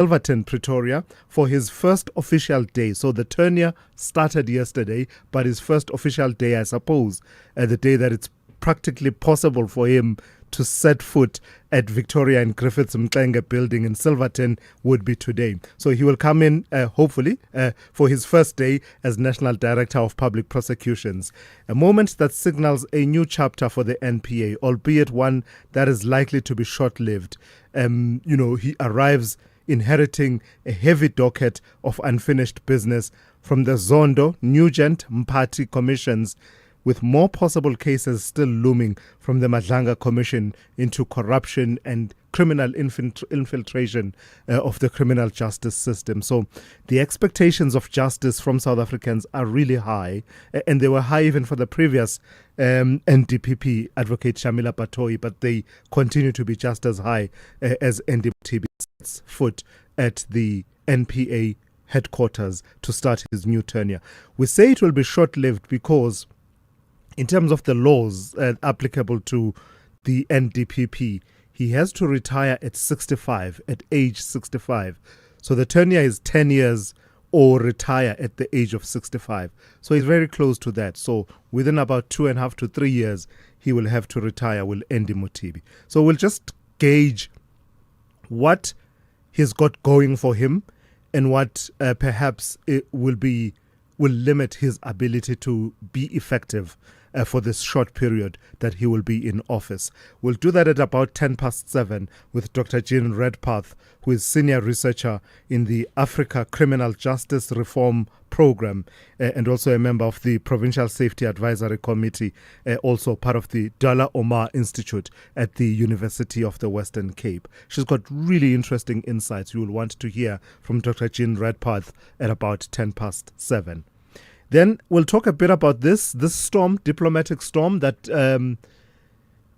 Silverton, Pretoria, for his first official day. So the tenure started yesterday, but his first official day, I suppose, the day that it's practically possible for him to set foot at Victoria and Griffiths Mxenge building in Silverton would be today. So he will come in, hopefully, for his first day as National Director of Public Prosecutions. A moment that signals a new chapter for the NPA, albeit one that is likely to be short-lived. He arrives inheriting a heavy docket of unfinished business from the Zondo, Nugent, Mpati commissions, with more possible cases still looming from the Madlanga Commission into corruption and criminal infiltration of the criminal justice system. So the expectations of justice from South Africans are really high, and they were high even for the previous NDPP advocate Shamila Patoi, but they continue to be just as high as NDPP sets foot at the NPA headquarters to start his new tenure. We say it will be short-lived because in terms of the laws applicable to the NDPP, he has to retire at 65, at age 65. So the tenure is 10 years or retire at the age of 65. So he's very close to that. So within about 2.5 to 3 years, he will have to retire, will Andy Mothibi. So we'll just gauge what he's got going for him and what perhaps it will limit his ability to be effective for this short period that he will be in office. We'll do that at about 7:10 with Dr. Jean Redpath, who is senior researcher in the Africa Criminal Justice Reform Program and also a member of the Provincial Safety Advisory Committee, also part of the Dala Omar Institute at the University of the Western Cape. She's got really interesting insights you will want to hear from Dr. Jean Redpath at about 7:10. Then we'll talk a bit about this storm, diplomatic storm that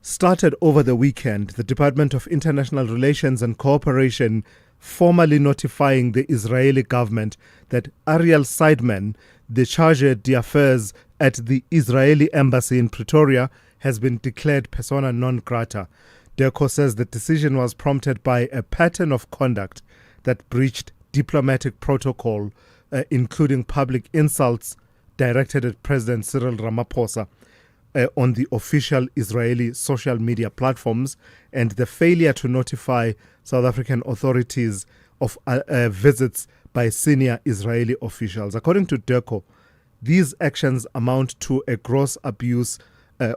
started over the weekend. The Department of International Relations and Cooperation formally notifying the Israeli government that Ariel Seidman, the charge d'affaires at the Israeli embassy in Pretoria, has been declared persona non grata. DERCO says the decision was prompted by a pattern of conduct that breached diplomatic protocol, including public insults directed at President Cyril Ramaphosa on the official Israeli social media platforms, and the failure to notify South African authorities of visits by senior Israeli officials. According to DERCO, these actions amount to a gross abuse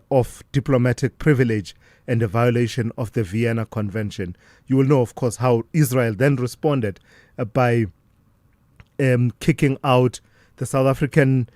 of diplomatic privilege and a violation of the Vienna Convention. You will know, of course, how Israel then responded by kicking out the South African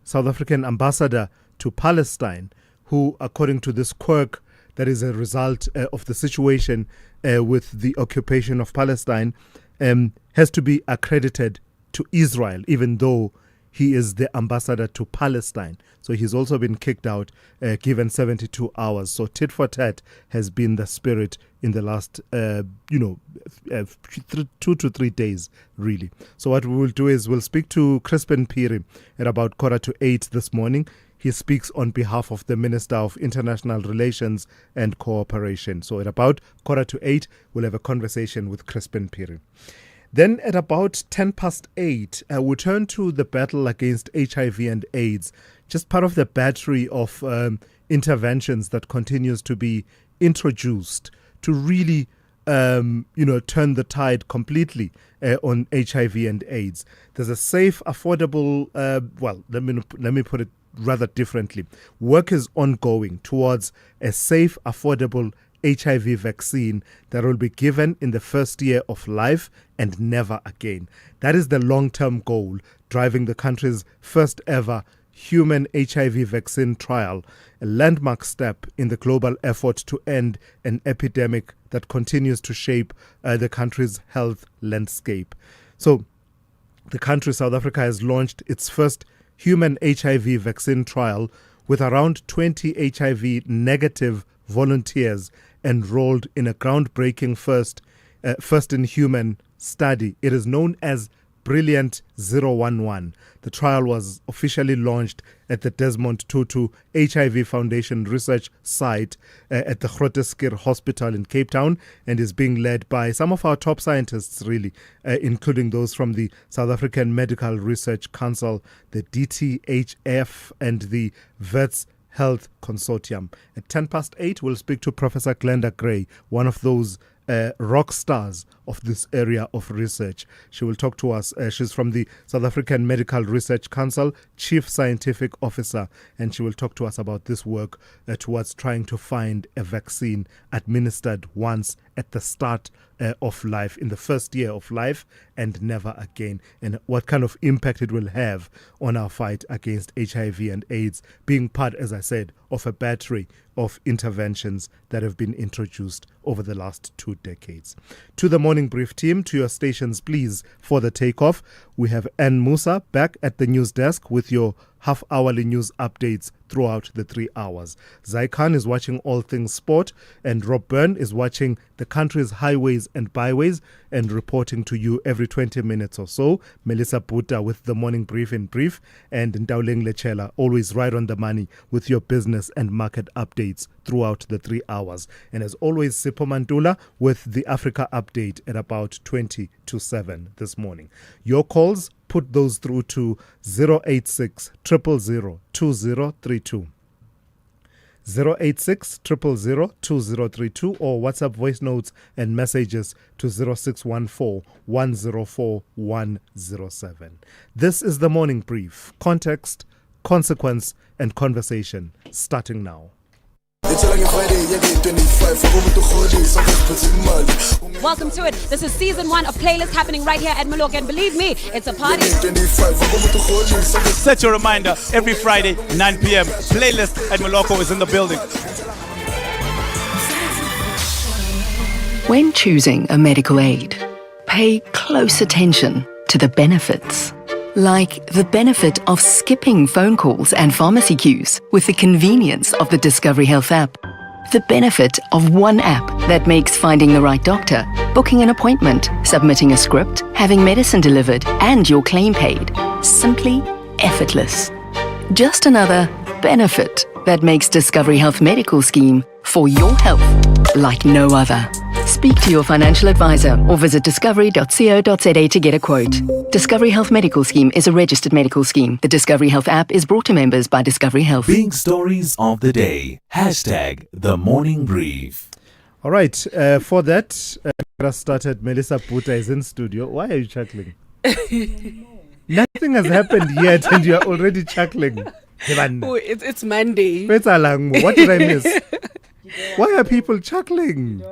South African ambassador to Palestine, who, according to this quirk that is a result of the situation with the occupation of Palestine, has to be accredited to Israel, even though he is the ambassador to Palestine. So he's also been kicked out, given 72 hours. So tit for tat has been the spirit in the last, 2 to 3 days, really. So what we will do is we'll speak to Crispin Phiri at about 7:45 this morning. He speaks on behalf of the Minister of International Relations and Cooperation. So at about 7:45, we'll have a conversation with Crispin Phiri. Then at about 8:10, we turn to the battle against HIV and AIDS, just part of the battery of interventions that continues to be introduced to really, turn the tide completely on HIV and AIDS. There's a safe, affordable, let me put it rather differently. Work is ongoing towards a safe, affordable HIV vaccine that will be given in the first year of life and never again. That is the long-term goal driving the country's first ever human HIV vaccine trial, a landmark step in the global effort to end an epidemic that continues to shape the country's health landscape. So the country, South Africa, has launched its first human HIV vaccine trial with around 20 HIV negative volunteers enrolled in a groundbreaking first in human study. It is known as Brilliant 011. The trial was officially launched at the Desmond Tutu HIV Foundation research site at the Groote Hospital in Cape Town, and is being led by some of our top scientists, really, including those from the South African Medical Research Council, the DTHF, and the Vets Health Consortium. At 8:10, we'll speak to Professor Glenda Gray, one of those rock stars of this area of research. She will talk to us. She's from the South African Medical Research Council, Chief Scientific Officer, and she will talk to us about this work towards trying to find a vaccine administered once at the start of life, in the first year of life, and never again, and what kind of impact it will have on our fight against HIV and AIDS, being part, as I said, of a battery of interventions that have been introduced over the last 2 decades. To the Morning Brief team, to your stations, please, for the takeoff. We have Ann Musa back at the news desk with your half-hourly news updates throughout the 3 hours. Zai Khan is watching all things sport, and Rob Byrne is watching the country's highways and byways and reporting to you every 20 minutes or so. Melissa Buta with the Morning Brief in brief, and Ntauleng Lechela always right on the money with your business and market updates throughout the 3 hours. And as always, Sipho Mantula with the Africa update at about 20 to 7 this morning. Your calls, put those through to 086 000 2032. 086 000 2032, or WhatsApp voice notes and messages to 0614 104 107. This is the Morning Brief. Context, consequence, and conversation starting now. Welcome to it. This is season 1 of Playlist happening right here at Maloka, and believe me, it's a party. Set your reminder every Friday, 9 p.m. Playlist at Maloka is in the building. When choosing a medical aid, pay close attention to the benefits. Like the benefit of skipping phone calls and pharmacy queues with the convenience of the Discovery Health app. The benefit of one app that makes finding the right doctor, booking an appointment, submitting a script, having medicine delivered, and your claim paid simply effortless. Just another benefit that makes Discovery Health Medical Scheme for your health like no other. Speak to your financial advisor or visit discovery.co.za to get a quote. Discovery Health Medical Scheme is a registered medical scheme. The Discovery Health app is brought to members by Discovery Health. Big stories of the day. Hashtag the Morning Brief. All right, for that, I started. Melissa Buta is in studio. Why are you chuckling? Nothing has happened yet and you are already chuckling. Oh, it's Monday. What did I miss? Why are people chuckling?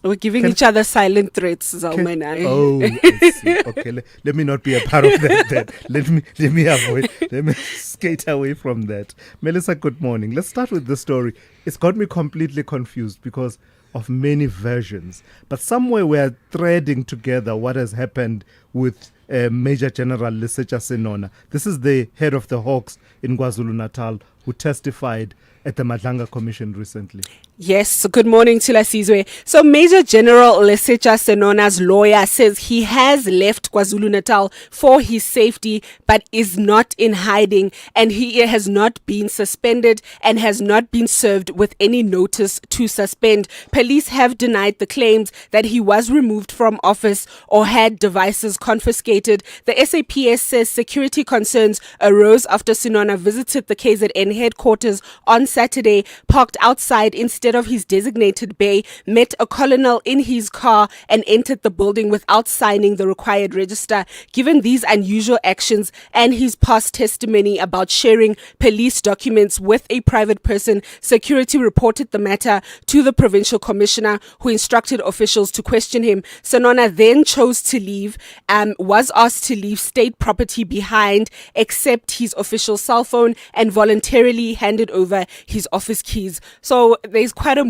We're giving each other silent threats, Zalma and I. Oh, I see. Okay, let me not be a part of that. Let me avoid. Let me skate away from that. Melissa, good morning. Let's start with the story. It's got me completely confused because of many versions. But somewhere we're threading together what has happened with Major General Thulasizwe Simelane. This is the head of the Hawks in KwaZulu-Natal who testified at the Madlanga Commission recently. Yes, good morning, Thulasizwe. So Major General Thulasizwe Simelane's lawyer says he has left KwaZulu-Natal for his safety, but is not in hiding, and he has not been suspended and has not been served with any notice to suspend. Police have denied the claims that he was removed from office or had devices confiscated. The SAPS says security concerns arose after Simelane visited the KZN headquarters on Saturday, parked outside instead of his designated bay, met a colonel in his car and entered the building without signing the required register. Given these unusual actions and his past testimony about sharing police documents with a private person, security reported the matter to the provincial commissioner, who instructed officials to question him. Simelane then chose to leave, was asked to leave state property behind except his official cell phone, and voluntarily handed over his office keys. So there's quite a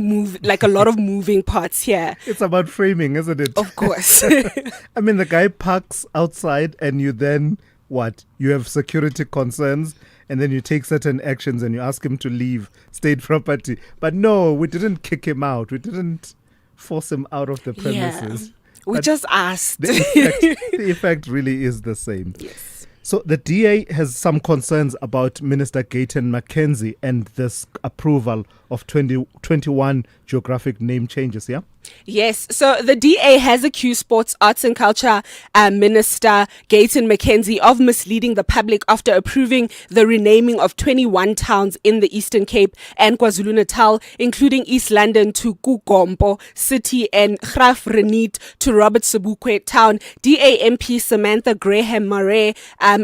lot of moving parts here. It's about framing, isn't it? Of course. I mean, the guy parks outside and you then, you have security concerns and then you take certain actions and you ask him to leave state property. But no, we didn't kick him out. We didn't force him out of the premises. We But just asked. the effect really is the same. Yes. So the DA has some concerns about Minister Gayton McKenzie and this approval of 21 geographic name changes, yeah? Yes, so the DA has accused Sports, Arts and Culture Minister Gayton McKenzie of misleading the public after approving the renaming of 21 towns in the Eastern Cape and KwaZulu-Natal, including East London to Kugompo City and Graf Reniet to Robert Sobukwe Town. DA MP Samantha Graham Murray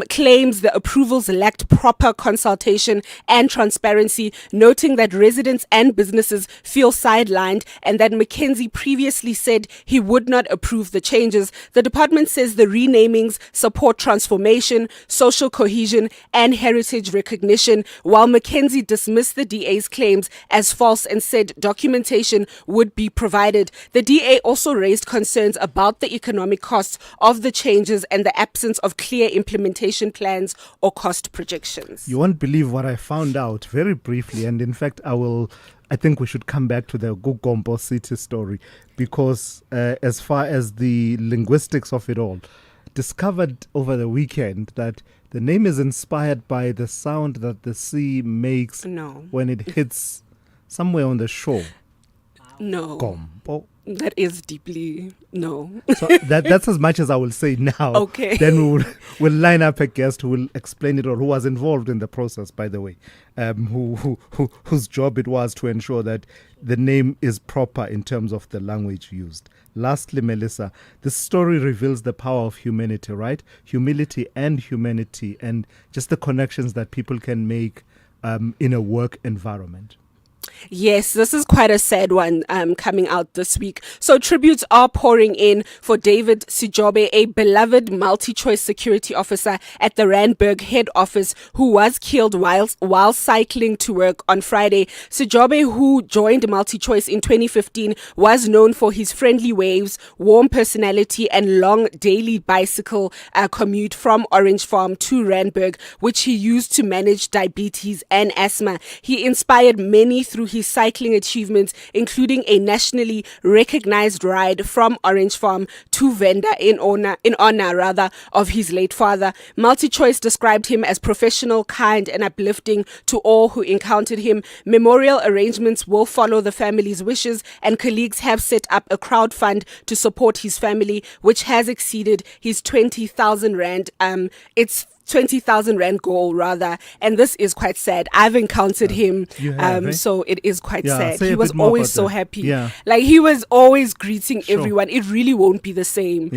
claims the approvals lacked proper consultation and transparency, noting that residents and businesses feel sidelined and that McKenzie previously said he would not approve the changes. The department says the renamings support transformation, social cohesion, and heritage recognition, while McKenzie dismissed the DA's claims as false and said documentation would be provided. The DA also raised concerns about the economic costs of the changes and the absence of clear implementation plans or cost projections. You won't believe what I found out very briefly, and in fact, I think we should come back to the Kugompo City story because as far as the linguistics of it all, discovered over the weekend that the name is inspired by the sound that the sea makes when it hits somewhere on the shore. No. Gompo. That is deeply no. So that's as much as I will say now. Okay. Then we'll line up a guest who will explain it all, who was involved in the process, by the way, whose job it was to ensure that the name is proper in terms of the language used. Lastly, Melissa, this story reveals the power of humanity, right? Humility and humanity, and just the connections that people can make in a work environment. Yes, this is quite a sad one coming out this week. So tributes are pouring in for David Sijobe, a beloved multi-choice security officer at the Randburg head office who was killed while cycling to work on Friday. Sijobe, who joined MultiChoice in 2015, was known for his friendly waves, warm personality and long daily bicycle commute from Orange Farm to Randburg, which he used to manage diabetes and asthma. He inspired many through his cycling achievements, including a nationally recognized ride from Orange Farm to Venda in honor of his late father. MultiChoice described him as professional, kind and uplifting to all who encountered him. Memorial arrangements will follow the family's wishes, and colleagues have set up a crowd fund to support his family, which has exceeded his 20,000 rand. It's 20,000 rand goal rather, and this is quite sad. I've encountered him, so it is quite sad. He was always so happy. Like he was always greeting everyone. It really won't be the same,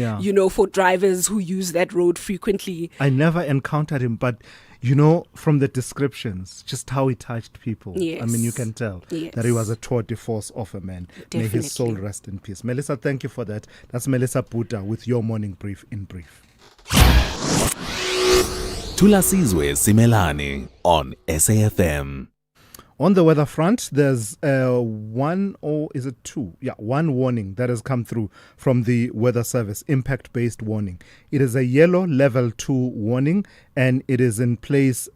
for drivers who use that road frequently. I never encountered him, but from the descriptions, just how he touched people. Yes. I mean, you can tell that he was a tour de force of a man. Definitely. May his soul rest in peace. Melissa, thank you for that. That's Melissa Buta with your morning brief in brief. Thulasizwe Simelane on SAFM. On the weather front, there's one warning that has come through from the Weather Service, impact-based warning. It is a yellow level 2 warning, and it is in place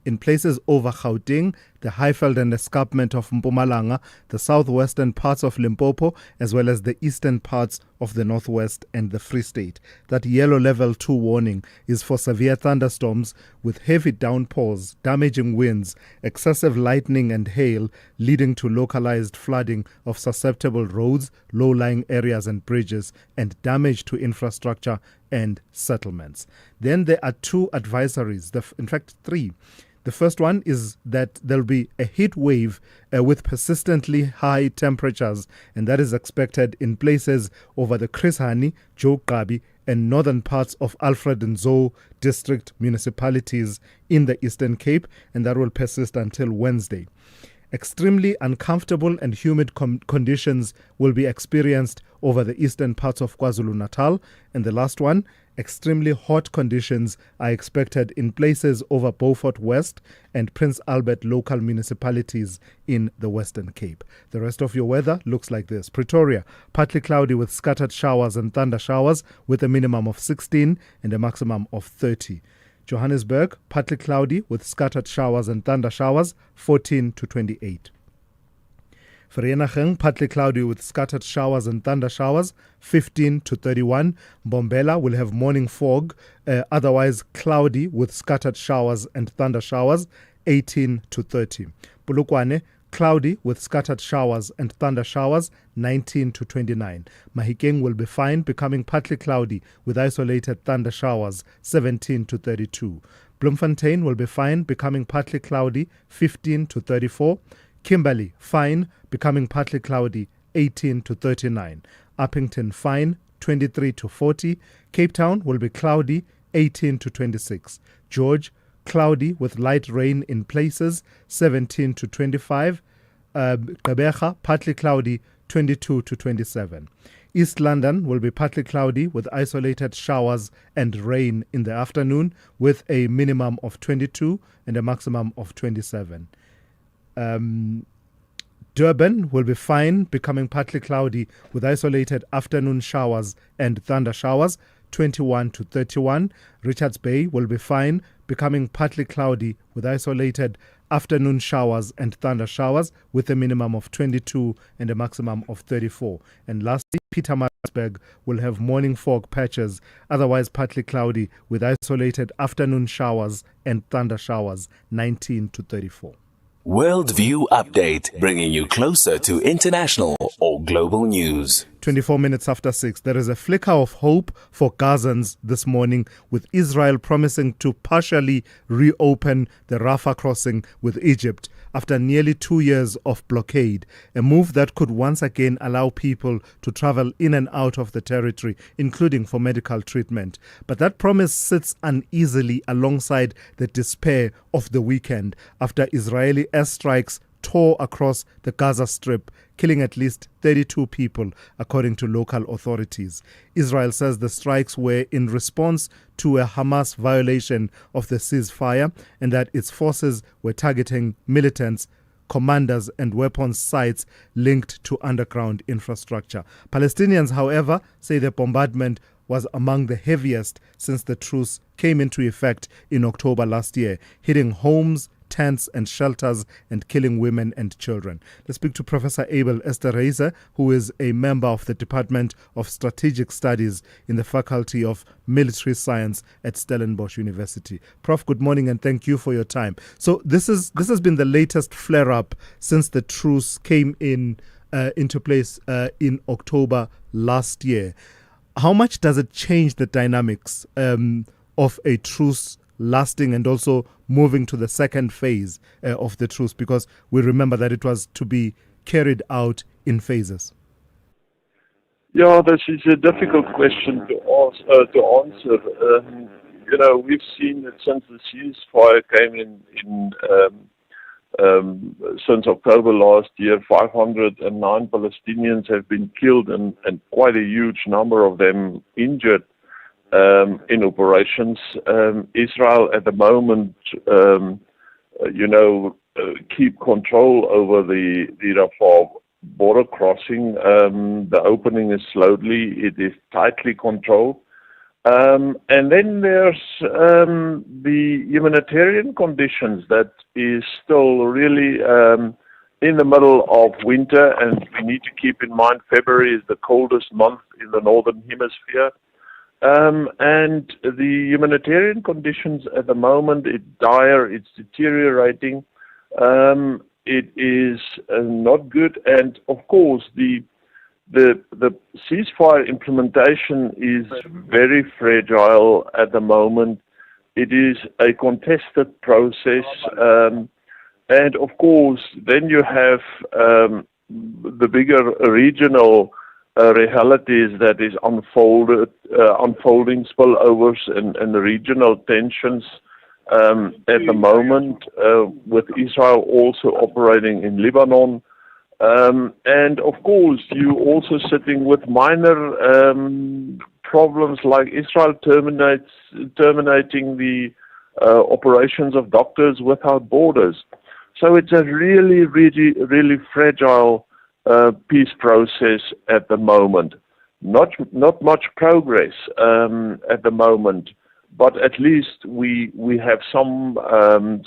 in places over Gauteng, the Highveld and escarpment of Mpumalanga, the southwestern parts of Limpopo, as well as the eastern parts of the northwest and the Free State. That yellow level 2 warning is for severe thunderstorms with heavy downpours, damaging winds, excessive lightning and hail, leading to localized flooding of susceptible roads, low-lying areas and bridges, and damage to infrastructure and settlements. Then there are 2 advisories, in fact 3. The first one is that there'll be a heat wave with persistently high temperatures, and that is expected in places over the Chris Hani, Joe Gabi, and northern parts of Alfred Nzo district municipalities in the Eastern Cape, and that will persist until Wednesday. Extremely uncomfortable and humid conditions will be experienced over the eastern parts of KwaZulu-Natal. And the last one, extremely hot conditions are expected in places over Beaufort West and Prince Albert local municipalities in the Western Cape. The rest of your weather looks like this. Pretoria, partly cloudy with scattered showers and thunder showers with a minimum of 16 and a maximum of 30. Johannesburg, partly cloudy with scattered showers and thunder showers, 14 to 28. Vereeniging, partly cloudy with scattered showers and thunder showers, 15 to 31. Mbombela will have morning fog, otherwise cloudy with scattered showers and thunder showers, 18 to 30. Polokwane, cloudy with scattered showers and thunder showers, 19 to 29. Mahikeng will be fine, becoming partly cloudy with isolated thunder showers, 17 to 32. Bloemfontein will be fine, becoming partly cloudy, 15 to 34. Kimberley, fine, becoming partly cloudy, 18 to 39. Uppington, fine, 23 to 40. Cape Town will be cloudy, 18 to 26. George, cloudy with light rain in places, 17 to 25. Gqeberha, partly cloudy, 22 to 27. East London will be partly cloudy with isolated showers and rain in the afternoon, with a minimum of 22 and a maximum of 27. Durban will be fine, becoming partly cloudy with isolated afternoon showers and thunder showers, 21 to 31. Richards Bay will be fine, becoming partly cloudy with isolated afternoon showers and thunder showers, with a minimum of 22 and a maximum of 34. And lastly, Pietermaritzburg will have morning fog patches, otherwise partly cloudy with isolated afternoon showers and thunder showers, 19 to 34. Worldview Update, bringing you closer to international or global news. 24 minutes after 6, there is a flicker of hope for Gazans this morning, with Israel promising to partially reopen the Rafah crossing with Egypt after nearly 2 years of blockade, a move that could once again allow people to travel in and out of the territory, including for medical treatment. But that promise sits uneasily alongside the despair of the weekend after Israeli airstrikes tore across the Gaza Strip, killing at least 32 people, according to local authorities. Israel says the strikes were in response to a Hamas violation of the ceasefire and that its forces were targeting militants, commanders and weapons sites linked to underground infrastructure. Palestinians, however, say the bombardment was among the heaviest since the truce came into effect in October last year, hitting homes, tents and shelters and killing women and children. Let's speak to Professor Abel Esterhazy, who is a member of the Department of Strategic Studies in the Faculty of Military Science at Stellenbosch University. Prof, good morning and thank you for your time. So this has been the latest flare-up since the truce came into place in October last year. How much does it change the dynamics of a truce lasting and also moving to the second phase of the truce, because we remember that it was to be carried out in phases? Yeah, this is a difficult question to answer. We've seen that since the ceasefire came in since October last year, 509 Palestinians have been killed and quite a huge number of them injured in operations. Israel at the moment, keep control over the Rafah border crossing. The opening is slowly, it is tightly controlled. And then there's the humanitarian conditions that is still really in the middle of winter, and we need to keep in mind February is the coldest month in the northern hemisphere. And the humanitarian conditions at the moment, it's dire, it's deteriorating. It is not good, and of course the ceasefire implementation is very fragile at the moment. It is a contested process, and of course then you have the bigger regional realities that is unfolding spillovers and the regional tensions at the moment, with Israel also operating in Lebanon. And of course, you also sitting with minor problems like Israel terminating the operations of Doctors Without Borders. So it's a really, really, really fragile peace process at the moment. Not much progress at the moment, but at least we have some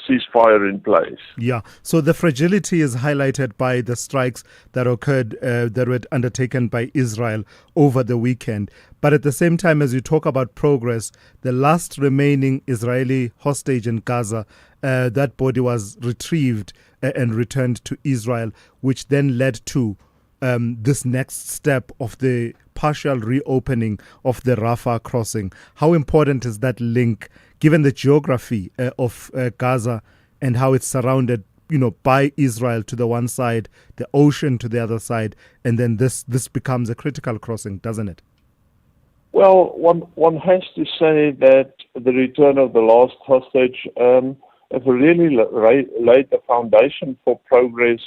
ceasefire in place. Yeah. So the fragility is highlighted by the strikes that occurred, that were undertaken by Israel over the weekend. But at the same time, as you talk about progress, the last remaining Israeli hostage in Gaza, that body was retrieved and returned to Israel, which then led to this next step of the partial reopening of the Rafah crossing. How important is that link, given the geography of Gaza and how it's surrounded, by Israel to the one side, the ocean to the other side, and then this becomes a critical crossing, doesn't it? Well, one has to say that the return of the last hostage have really laid the foundation for progress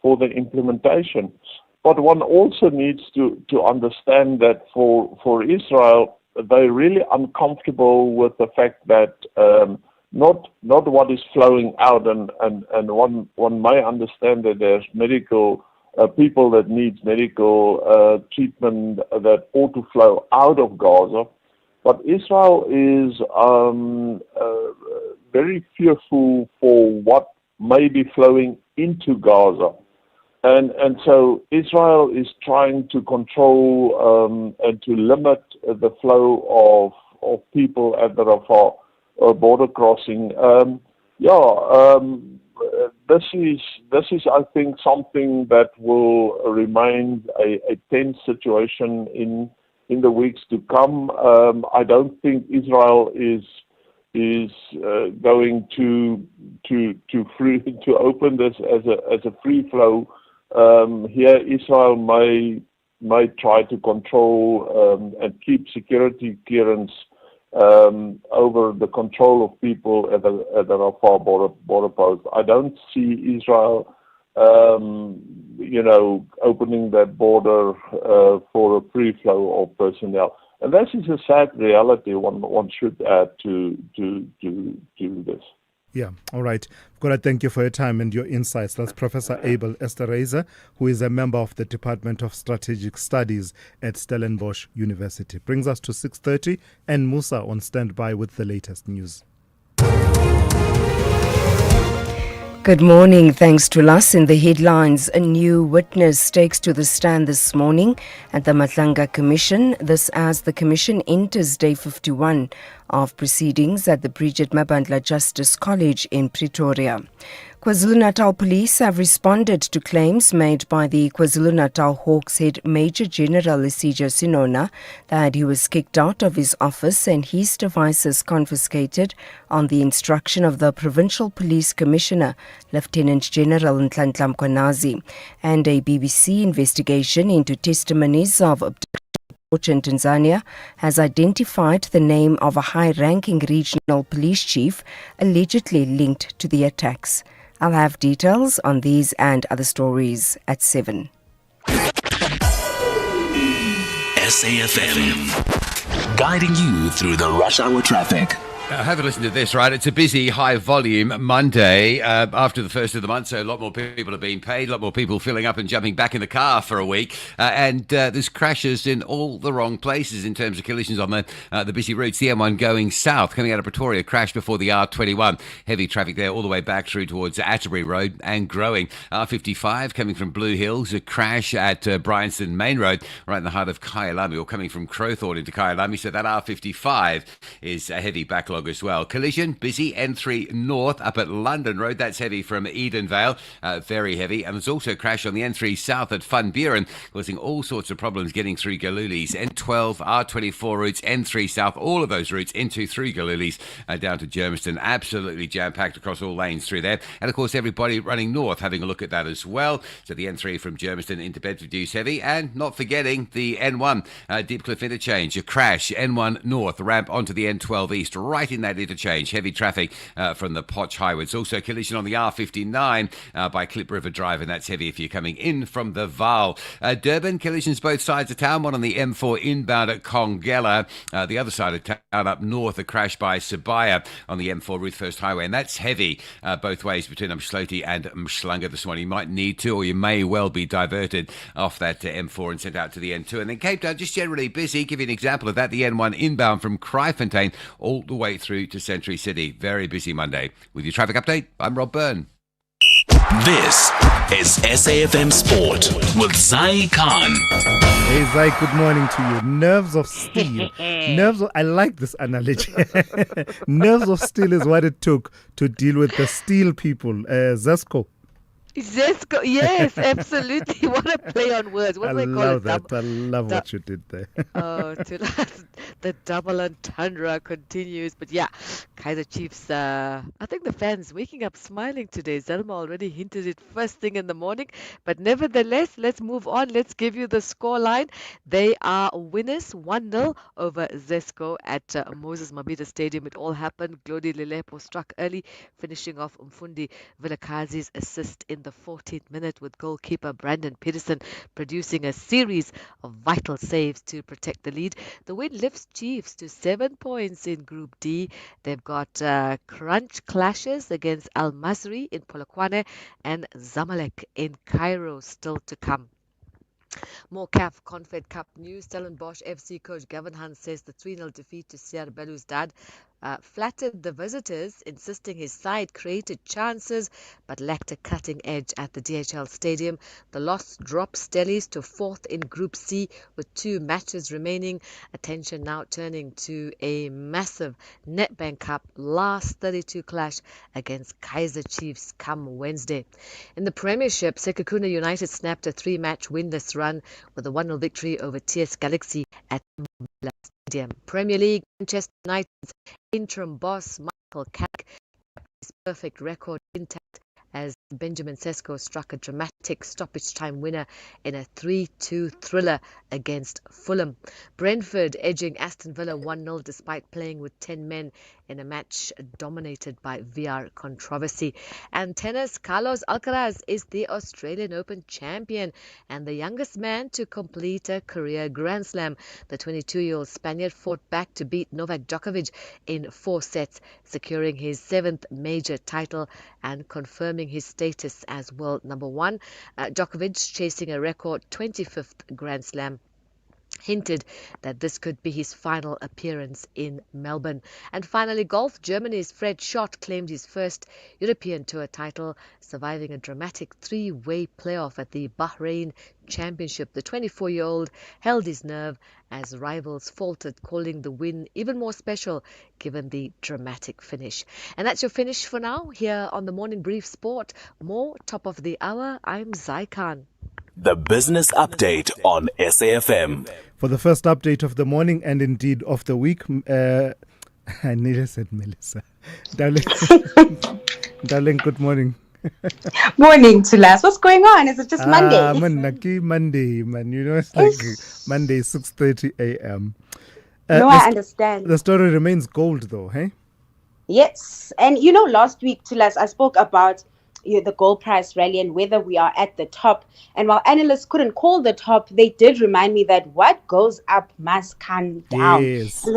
for the implementation. But one also needs to understand that for Israel, they're really uncomfortable with the fact that not what is flowing out, and one may understand that there's medical people that needs medical treatment that ought to flow out of Gaza. But Israel is very fearful for what may be flowing into Gaza. And so Israel is trying to control and to limit the flow of people at the Rafah border crossing. This is, I think, something that will remain a tense situation in the weeks to come. I don't think Israel is going to open this as a free flow. Here, Israel may try to control and keep security clearance over the control of people at the Rafah border post. I don't see Israel, opening that border for a free flow of personnel. And this is a sad reality one should add to this. Yeah, all right. I've got to thank you for your time and your insights. That's Professor Abel Esterhazy, who is a member of the Department of Strategic Studies at Stellenbosch University. Brings us to 6:30, and Musa on standby with the latest news. Good morning. Thanks to us. In the headlines, a new witness takes to the stand this morning at the Matlanga Commission. This as the Commission enters day 51 of proceedings at the Bridget Mabandla Justice College in Pretoria. KwaZulu-Natal police have responded to claims made by the KwaZulu-Natal Hawks head Major General Thulasizwe Simelane that he was kicked out of his office and his devices confiscated on the instruction of the Provincial Police Commissioner, Lieutenant General Nhlanhla Mkhwanazi, and a BBC investigation into testimonies of in Tanzania has identified the name of a high-ranking regional police chief allegedly linked to the attacks. I'll have details on these and other stories at 7. SAFM, guiding you through the rush hour traffic. Have a listen to this, right? It's a busy, high-volume Monday after the first of the month, so a lot more people are being paid, a lot more people filling up and jumping back in the car for a week, and there's crashes in all the wrong places in terms of collisions on the busy routes. The M1 going south, coming out of Pretoria, crashed before the R21. Heavy traffic there all the way back through towards Atterbury Road and growing. R55 coming from Blue Hills, a crash at Bryanston Main Road, right in the heart of Kyalami, or coming from Crowthorne into Kyalami, so that R55 is a heavy backlog as well. Collision, busy, N3 North up at London Road. That's heavy from Edenvale, very heavy. And there's also a crash on the N3 South at Van Buren, causing all sorts of problems getting through Galulis. N12, R24 routes, N3 South, all of those routes into through Galulis down to Germiston. Absolutely jam-packed across all lanes through there. And of course, everybody running north having a look at that as well. So the N3 from Germiston into Bedford-Dew's heavy. And not forgetting the N1 Deep Cliff interchange, a crash, N1 North, ramp onto the N12 East, right right in that interchange. Heavy traffic from the Potch Highwards. Also collision on the R59 by Klip River Drive, and that's heavy if you're coming in from the Vaal. Durban, collisions both sides of town. One on the M4 inbound at Congella. The other side of town up north, a crash by Sibaya on the M4 Ruthfirst Highway, and that's heavy both ways between Umhloti and Mshlanga this morning. You might need to, or you may well be diverted off that M4 and sent out to the N2. And then Cape Town, just generally busy. Give you an example of that. The N1 inbound from Kraaifontein all the way through to Century City. Very busy Monday. With your traffic update, I'm Rob Byrne. This is SAFM Sport with Zai Khan. Hey Zai, good morning to you. Nerves of steel. I like this analogy. Nerves of steel is what it took to deal with the steel people. Zesco, yes, absolutely. What a play on words. What do they call it? I love what you did there. The double entendre continues. But yeah, Kaizer Chiefs, I think the fans waking up smiling today. Zelma already hinted it first thing in the morning. But nevertheless, let's move on. Let's give you the scoreline. They are winners 1-0 over Zesco at Moses Mabhida Stadium. It all happened. Glody Lelepo struck early, finishing off Umfundi Vilakazi's assist in the 14th minute, with goalkeeper Brandon Peterson producing a series of vital saves to protect the lead. The win lifts Chiefs to 7 points in Group D. They've got crunch clashes against Al Masri in Polokwane and Zamalek in Cairo still to come. More CAF Confed Cup news. Stellenbosch FC coach Gavin Hunt says the 3-0 defeat to Siar Belouizdad flattered the visitors, insisting his side created chances but lacked a cutting edge at the DHL Stadium. The loss drops Stellies to 4th in Group C with 2 matches remaining. Attention now turning to a massive Nedbank Cup last 32 clash against Kaizer Chiefs come Wednesday. In the Premiership, Sekhukhune United snapped a 3-match winless run with a 1-0 victory over TS Galaxy at Stadium. Premier League, Manchester United's interim boss Michael Carrick kept his perfect record intact as Benjamin Sesko struck a dramatic stoppage time winner in a 3-2 thriller against Fulham. Brentford edging Aston Villa 1-0 despite playing with 10 men in a match dominated by VR controversy. And tennis, Carlos Alcaraz is the Australian Open champion and the youngest man to complete a career Grand Slam. The 22-year-old Spaniard fought back to beat Novak Djokovic in 4 sets, securing his 7th major title and confirming his status as world number 1. Djokovic, chasing a record 25th Grand Slam, hinted that this could be his final appearance in Melbourne. And finally, golf. Germany's Fred Schott claimed his first European Tour title, surviving a dramatic 3-way playoff at the Bahrain Championship. The 24-year-old held his nerve as rivals faltered, calling the win even more special given the dramatic finish. And that's your finish for now here on the Morning Brief Sport. More top of the hour. I'm Zai Khan. The business update on SAFM. For the first update of the morning and indeed of the week, I nearly said Melissa. Darling, good morning. Morning, Thulas. What's going on? Is it just Monday? Monday, man. You know, it's like Monday, 6:30 a.m. I understand. The story remains gold, though, hey? Yes. And you know, last week, Thulas, I spoke about the gold price rally and whether we are at the top. And while analysts couldn't call the top, they did remind me that what goes up must come down. Yes.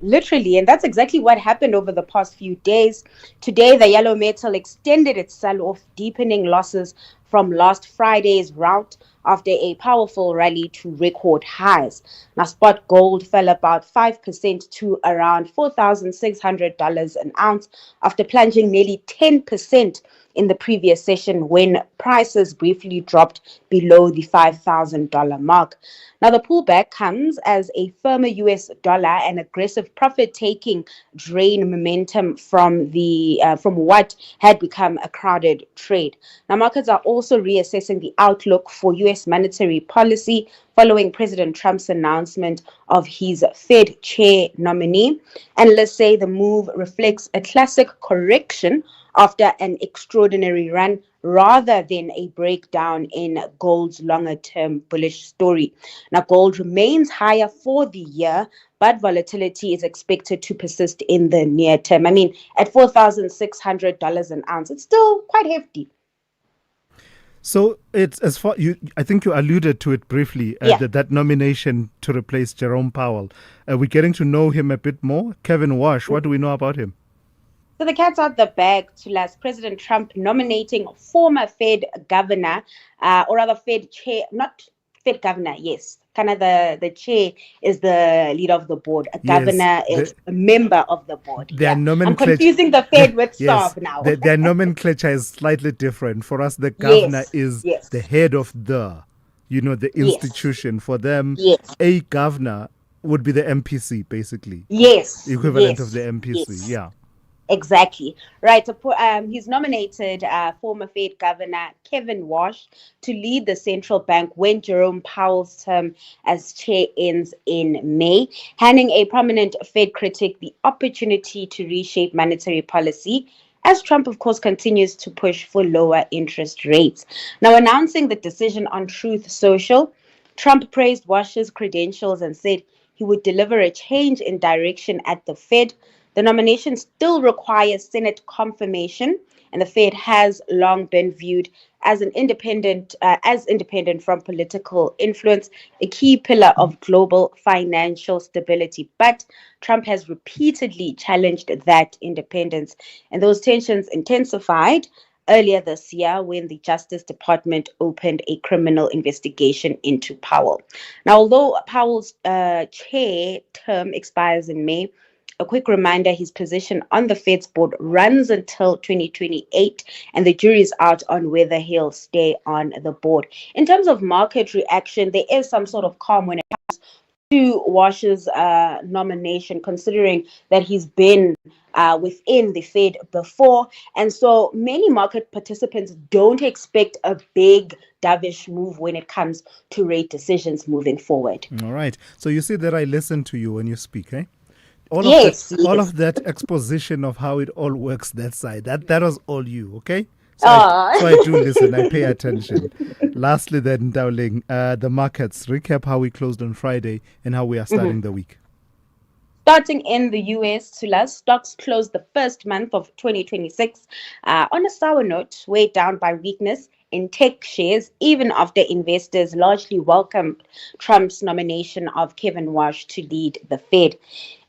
Literally, and that's exactly what happened over the past few days. Today, the yellow metal extended its sell-off, deepening losses from last Friday's rout after a powerful rally to record highs. Now, spot gold fell about 5% to around $4,600 an ounce after plunging nearly 10% in the previous session when prices briefly dropped below the $5,000 mark. Now, the pullback comes as a firmer US dollar and aggressive profit-taking drain momentum from what had become a crowded trade. Now, markets are also reassessing the outlook for US monetary policy following President Trump's announcement of his Fed chair nominee. Analysts say the move reflects a classic correction after an extraordinary run rather than a breakdown in gold's longer term bullish story. Now, gold remains higher for the year, but volatility is expected to persist in the near term. I mean, at $4,600 an ounce, it's still quite hefty. So it's as far I think you alluded to it briefly. That nomination to replace Jerome Powell. We're getting to know him a bit more. Kevin Walsh, what do we know about him? So the cat's out the bag to last President Trump nominating former Fed governor, or rather Fed chair, not Fed governor, yes. Kind of the chair is the leader of the board. A governor is a member of the board. I'm confusing the Fed with Saab now. Their nomenclature is slightly different. For us, the governor is the head of the institution. For them, a governor would be the MPC, basically. Yes. The equivalent of the MPC, yeah. Exactly. Right. He's nominated former Fed Governor Kevin Walsh to lead the central bank when Jerome Powell's term as chair ends in May, handing a prominent Fed critic the opportunity to reshape monetary policy, as Trump, of course, continues to push for lower interest rates. Now, announcing the decision on Truth Social, Trump praised Walsh's credentials and said he would deliver a change in direction at the Fed. The nomination still requires Senate confirmation, and the Fed has long been viewed as independent from political influence, a key pillar of global financial stability. But Trump has repeatedly challenged that independence, and those tensions intensified earlier this year when the Justice Department opened a criminal investigation into Powell. Now, although Powell's chair term expires in May, a quick reminder, his position on the Fed's board runs until 2028, and the jury is out on whether he'll stay on the board. In terms of market reaction, there is some sort of calm when it comes to Walsh's nomination, considering that he's been within the Fed before. And so many market participants don't expect a big dovish move when it comes to rate decisions moving forward. All right. So you see that I listen to you when you speak, eh? All of that exposition of how it all works that side, that was all you, okay? So I do listen, I pay attention. Lastly then, Dowling, the markets. Recap how we closed on Friday and how we are starting the week. Starting in the US, stocks closed the first month of 2026 on a sour note, weighed down by weakness in tech shares, even after investors largely welcomed Trump's nomination of Kevin Walsh to lead the Fed.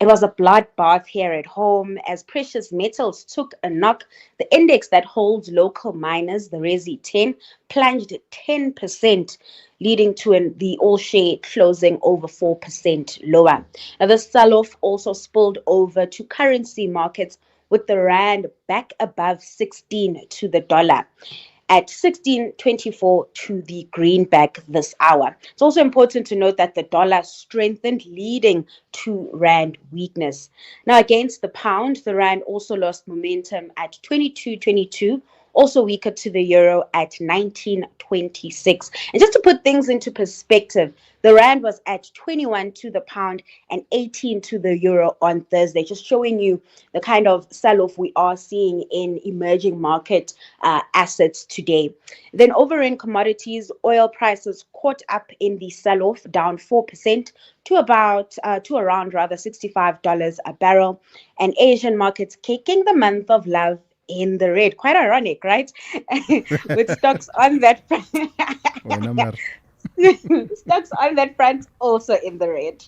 It was a bloodbath here at home as precious metals took a knock. The index that holds local miners, the Resi 10, plunged 10%, leading to the all-share closing over 4% lower. Now, the sell-off also spilled over to currency markets, with the rand back above 16 to the dollar, at 16.24 to the greenback this hour. It's also important to note that the dollar strengthened, leading to rand weakness. Now, against the pound, the rand also lost momentum at 22.22, also weaker to the euro at 19.26. And just to put things into perspective, the rand was at 21 to the pound and 18 to the euro on Thursday, just showing you the kind of sell-off we are seeing in emerging market assets today. Then over in commodities, oil prices caught up in the sell-off, down 4% to around $65 a barrel. And Asian markets kicking the month of love in the red. Quite ironic, right? With stocks on that front. Stocks on that front also in the red.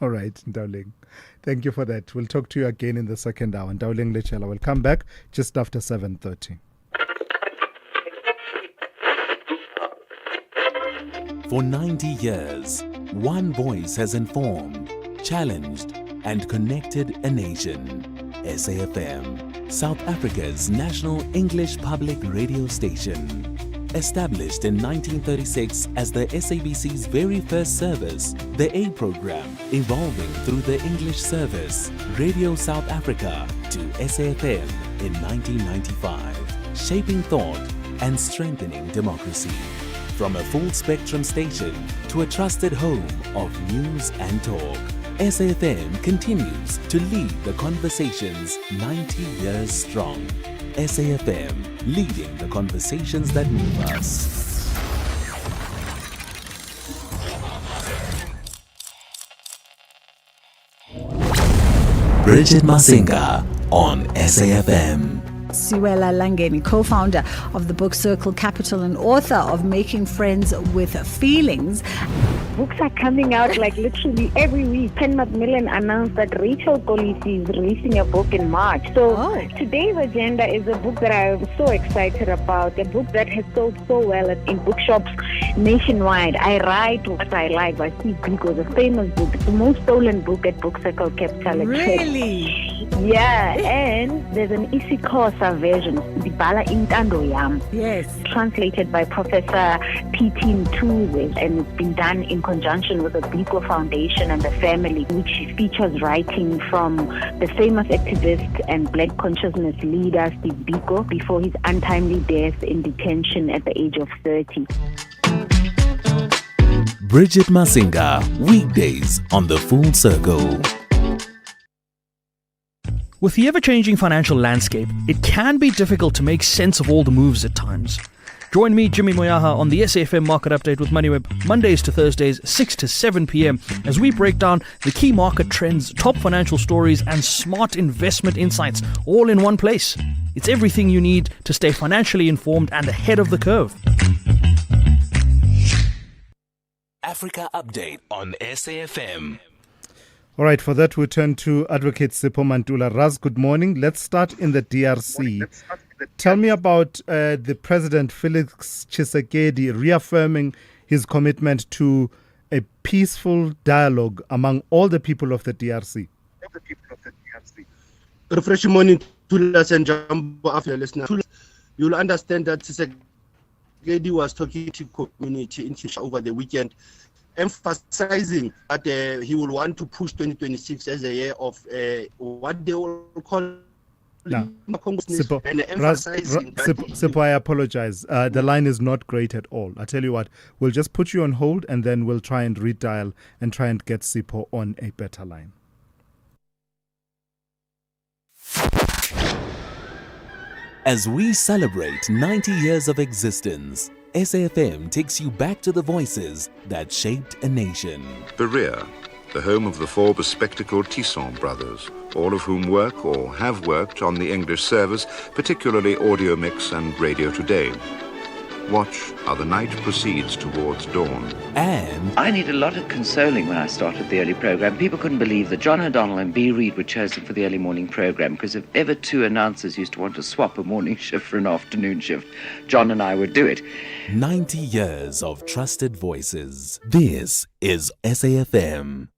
All right, Dowling. Thank you for that. We'll talk to you again in the second hour. And Dowling Lechela will come back just after 7:30. For 90 years, one voice has informed, challenged, and connected a nation. SAFM, South Africa's national English public radio station. Established in 1936 as the SABC's very first service, the A program evolving through the English service, Radio South Africa to SAFM in 1995, shaping thought and strengthening democracy. From a full-spectrum station to a trusted home of news and talk, SAFM continues to lead the conversations 90 years strong. SAFM, leading the conversations that move us. Bridget Masinga on SAFM. Siwela Langeni, co-founder of the book Circle Capital and author of Making Friends with Feelings. Books are coming out like literally every week. Ken Macmillan announced that Rachel Kolisi is releasing a book in March. So today's agenda is a book that I'm so excited about, a book that has sold so well in bookshops nationwide. I Write What I Like by Steve Biko, the famous book, the most stolen book at Book Circle Capital. Really? Yeah, and there's an isiXhosa version, Dibala Intando Yam. Yes. Translated by Professor P.T. Mtuze, and it's been done in conjunction with the Biko Foundation and the family, which features writing from the famous activist and Black consciousness leader Steve Biko before his untimely death in detention at the age of 30. Bridget Masinga, weekdays on The Full Circle. With the ever-changing financial landscape, it can be difficult to make sense of all the moves at times. Join me, Jimmy Moyaha, on the SAFM Market Update with MoneyWeb, Mondays to Thursdays, 6 to 7 p.m, as we break down the key market trends, top financial stories, and smart investment insights, all in one place. It's everything you need to stay financially informed and ahead of the curve. Africa Update on SAFM. All right, for that we turn to Advocate Sipho Mantula. Raz, good morning. Let's start in the DRC. Tell me about the President Felix Tshisekedi reaffirming his commitment to a peaceful dialogue among all the people of the DRC. Refreshing morning to us and Jumbo after listener. You'll understand that Tshisekedi was talking to community in Kinshasa over the weekend, emphasizing that he will want to push 2026 as a year of what they will call Sipho, I apologize. The line is not great at all. I tell you what, we'll just put you on hold and then we'll try and redial and try and get Sipho on a better line. As we celebrate 90 years of existence, SAFM takes you back to the voices that shaped a nation. Berea, the home of the four bespectacled Tisson brothers, all of whom work or have worked on the English service, particularly Audio Mix and Radio Today. Watch how the night proceeds towards dawn. And I need a lot of consoling when I started the early program. People couldn't believe that John O'Donnell and B. Reid were chosen for the early morning program, because if ever two announcers used to want to swap a morning shift for an afternoon shift, John and I would do it. 90 years of trusted voices. This is SAFM.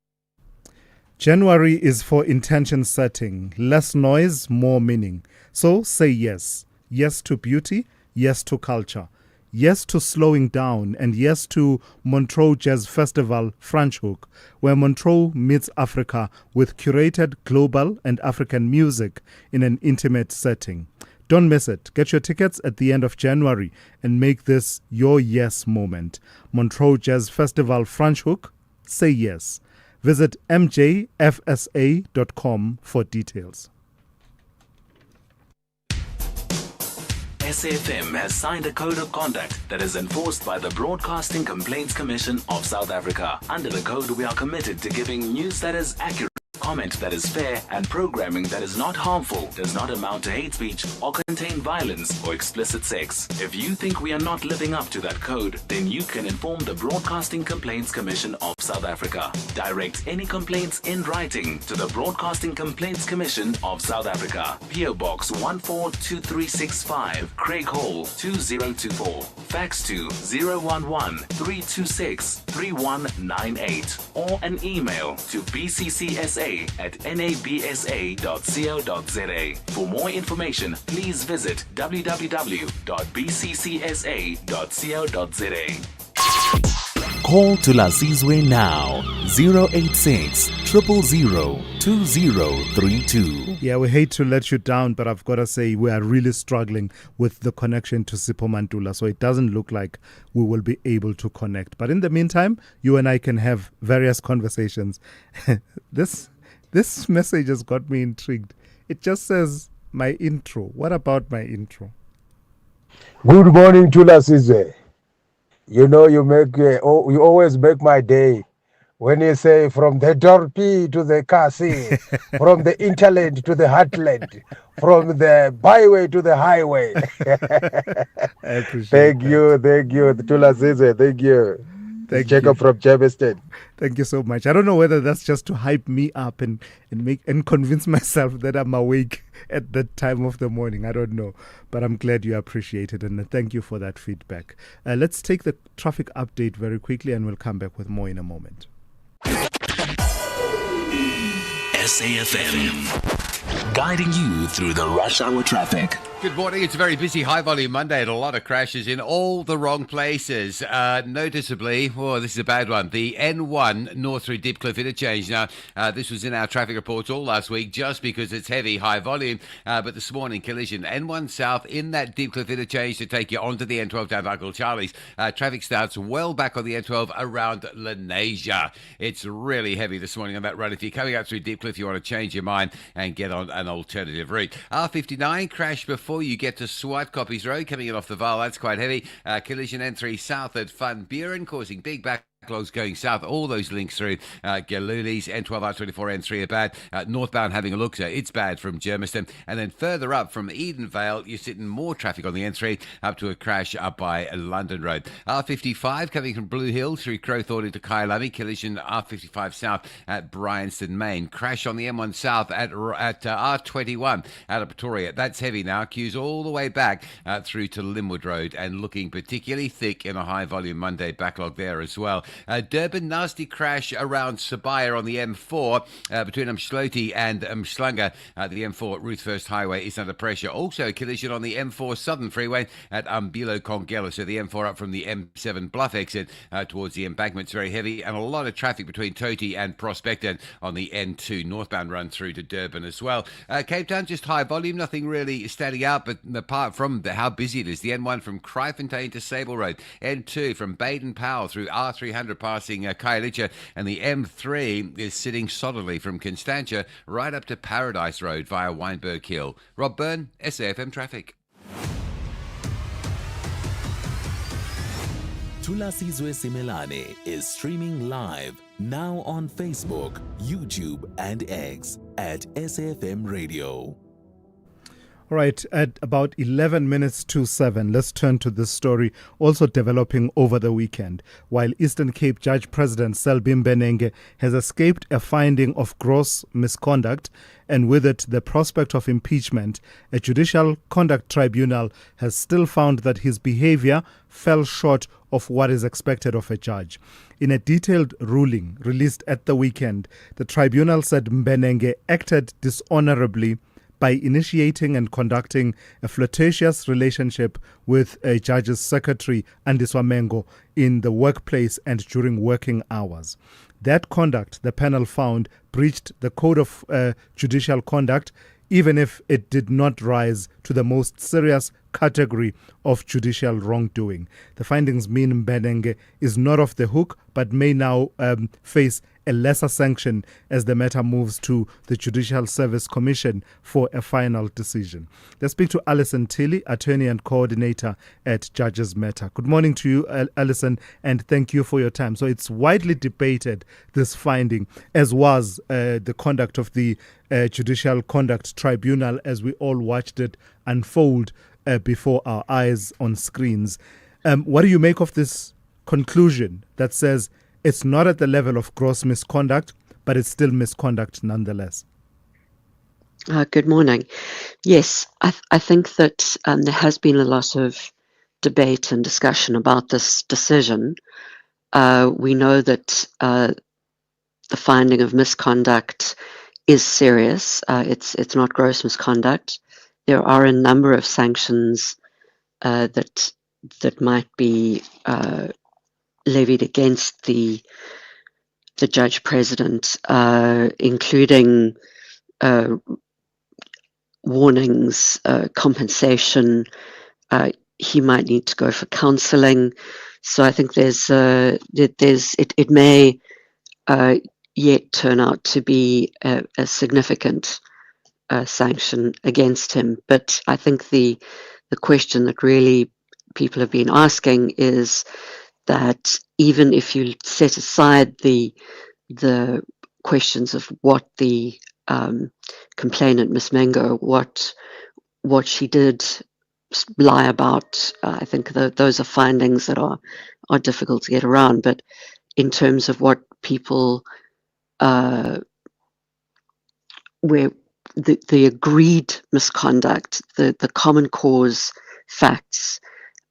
January is for intention setting. Less noise, more meaning. So say yes. Yes to beauty, yes to culture. Yes to slowing down, and yes to Montreux Jazz Festival Franschhoek, where Montreux meets Africa with curated global and African music in an intimate setting. Don't miss it. Get your tickets at the end of January and make this your yes moment. Montreux Jazz Festival Franschhoek, say yes. Visit mjfsa.com for details. SAFM has signed a code of conduct that is enforced by the Broadcasting Complaints Commission of South Africa. Under the code, we are committed to giving news that is accurate, comment that is fair, and programming that is not harmful, does not amount to hate speech, or contain violence or explicit sex. If you think we are not living up to that code, then you can inform the Broadcasting Complaints Commission of South Africa. Direct any complaints in writing to the Broadcasting Complaints Commission of South Africa. PO Box 142365, Craig Hall 2024. Fax to 011-326-3198 or an email to bccsa@nabsa.co.za. For more information, please visit www.bccsa.co.za. Call Thulasizwe now, 086 000 2032. Yeah, we hate to let you down, but I've got to say we are really struggling with the connection to Sipho Mantula, so it doesn't look like we will be able to connect. But in the meantime, you and I can have various conversations. This message has got me intrigued. It just says, My intro. What about my intro? Good morning, Thulasizwe. You know, you always make my day when you say from the Dorpy to the Kasi, from the interland to the heartland, from the byway to the highway. I appreciate Thank you, Thulasizwe. Thank you. Thank Jacob you. from Germiston. Thank you so much. I don't know whether that's just to hype me up and convince myself that I'm awake at that time of the morning. I don't know. But I'm glad you appreciate it, and thank you for that feedback. Let's take the traffic update very quickly, and we'll come back with more in a moment. SAFM, guiding you through the rush hour traffic. Good morning. It's a very busy high volume Monday and a lot of crashes in all the wrong places. Noticeably, this is a bad one. The N1 north through Dipcliffe interchange. Now, this was in our traffic reports all last week just because it's heavy, high volume. But this morning, collision. N1 south in that Dipcliffe interchange to take you onto the N12 down to Uncle Charlie's. Traffic starts well back on the N12 around Lenasia. It's really heavy this morning on that run. If you're coming out through Dipcliffe, you want to change your mind and get on an alternative route. R59 crash before you get to Swart Copies Road, coming in off the Vaal. That's quite heavy. Collision N3 south at Van Buren, causing big backlogs going south. All those links through Galuli's, N12, R24, N3 are bad. Northbound having a look, so it's bad from Germiston. And then further up from Edenvale, you're sitting more traffic on the N3 up to a crash up by London Road. R55 coming from Blue Hill through Crowthorne into Kyalami. Collision R55 south at Bryanston, Main. Crash on the M1 south at R21 out of Pretoria. That's heavy now. Queues all the way back through to Linwood Road and looking particularly thick in a high volume Monday backlog there as well. Durban, nasty crash around Sabaya on the M4 between Umshloti and Umhlanga. The M4 Ruth First Highway is under pressure. Also, a collision on the M4 Southern Freeway at Umbilo Kongela. So the M4 up from the M7 Bluff exit towards the embankment's very heavy, and a lot of traffic between Toti and Prospecton on the N2 northbound run through to Durban as well. Cape Town, just high volume, nothing really standing out, but apart from how busy it is, the N1 from Kraaifontein to Sable Road, N2 from Baden Powell through R300 passing Khayelitsha, and the M3 is sitting solidly from Constantia right up to Paradise Road via Weinberg Hill. Rob Byrne, SAFM Traffic. Thulasizwe Simelane is streaming live now on Facebook, YouTube, and X at SAFM Radio. All right, at about 11 minutes to 7, let's turn to this story also developing over the weekend. While Eastern Cape Judge President Selby Mbenenge has escaped a finding of gross misconduct and with it the prospect of impeachment, a judicial conduct tribunal has still found that his behavior fell short of what is expected of a judge. In a detailed ruling released at the weekend, the tribunal said Mbenenge acted dishonorably by initiating and conducting a flirtatious relationship with a judge's secretary, Andiswa Mengo, in the workplace and during working hours. That conduct, the panel found, breached the Code of Judicial Conduct, even if it did not rise to the most serious category of judicial wrongdoing. The findings mean Mbenenge is not off the hook, but may now face a lesser sanction as the matter moves to the Judicial Service Commission for a final decision. Let's speak to Alison Tilly, attorney and coordinator at Judges Matter. Good morning to you, Alison, and thank you for your time. So it's widely debated, this finding, as was the conduct of the Judicial Conduct Tribunal as we all watched it unfold before our eyes on screens. What do you make of this conclusion that says it's not at the level of gross misconduct, but it's still misconduct nonetheless? Good morning. Yes, I think that there has been a lot of debate and discussion about this decision. We know that the finding of misconduct is serious. It's not gross misconduct. There are a number of sanctions that might be levied against the judge president, including warnings, compensation. He might need to go for counselling. So I think it may yet turn out to be a significant sanction against him. But I think the question that really people have been asking is that even if you set aside the questions of what the complainant, Miss Mengo, what she did lie about, I think those are findings that are difficult to get around. But in terms of what people where the agreed misconduct, the common cause facts,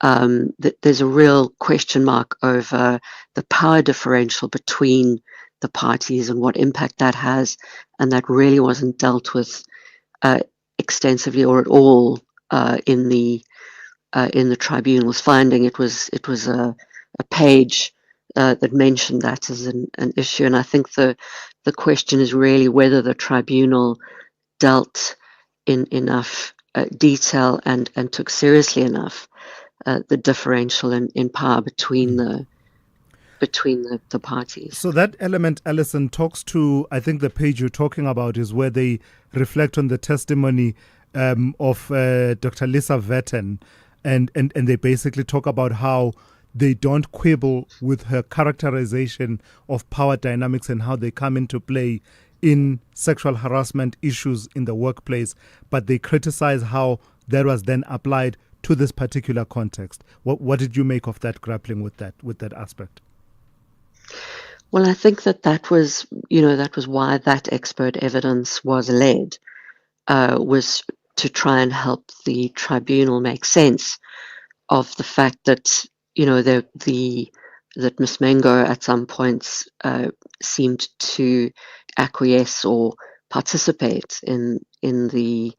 that there's a real question mark over the power differential between the parties and what impact that has, and that really wasn't dealt with extensively or at all in the tribunal's finding. It was a page that mentioned that as an issue, and I think the question is really whether the tribunal dealt in enough detail and took seriously enough the differential in power between the parties. So that element, Alison, talks to, I think the page you're talking about is where they reflect on the testimony of Dr. Lisa Vetten, and they basically talk about how they don't quibble with her characterization of power dynamics and how they come into play in sexual harassment issues in the workplace, but they criticize how that was then applied to this particular context. What did you make of that, grappling with that aspect? Well, I think that was why that expert evidence was led, was to try and help the tribunal make sense of the fact that that Miss Mengo at some points seemed to acquiesce or participate in the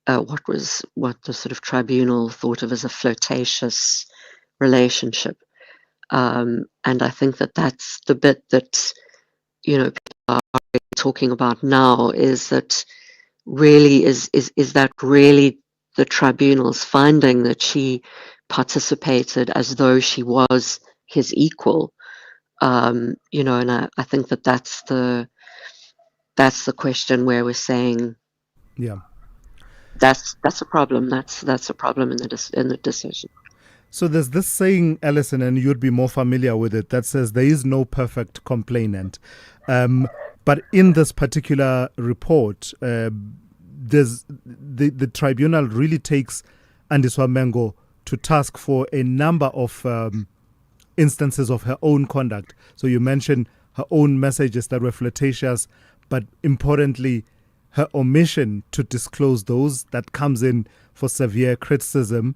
what the sort of tribunal thought of as a flirtatious relationship. And I think that's the bit that people are talking about now, is that really is that really the tribunal's finding that she participated as though she was his equal, and I think that's the question where we're saying, yeah, that's a problem. That's a problem in the decision. So there's this saying, Alison, and you'd be more familiar with it, that says there is no perfect complainant. But in this particular report, there's the tribunal really takes Andiswa Mengo to task for a number of instances of her own conduct. So you mentioned her own messages that were flirtatious, but importantly, her omission to disclose those, that comes in for severe criticism.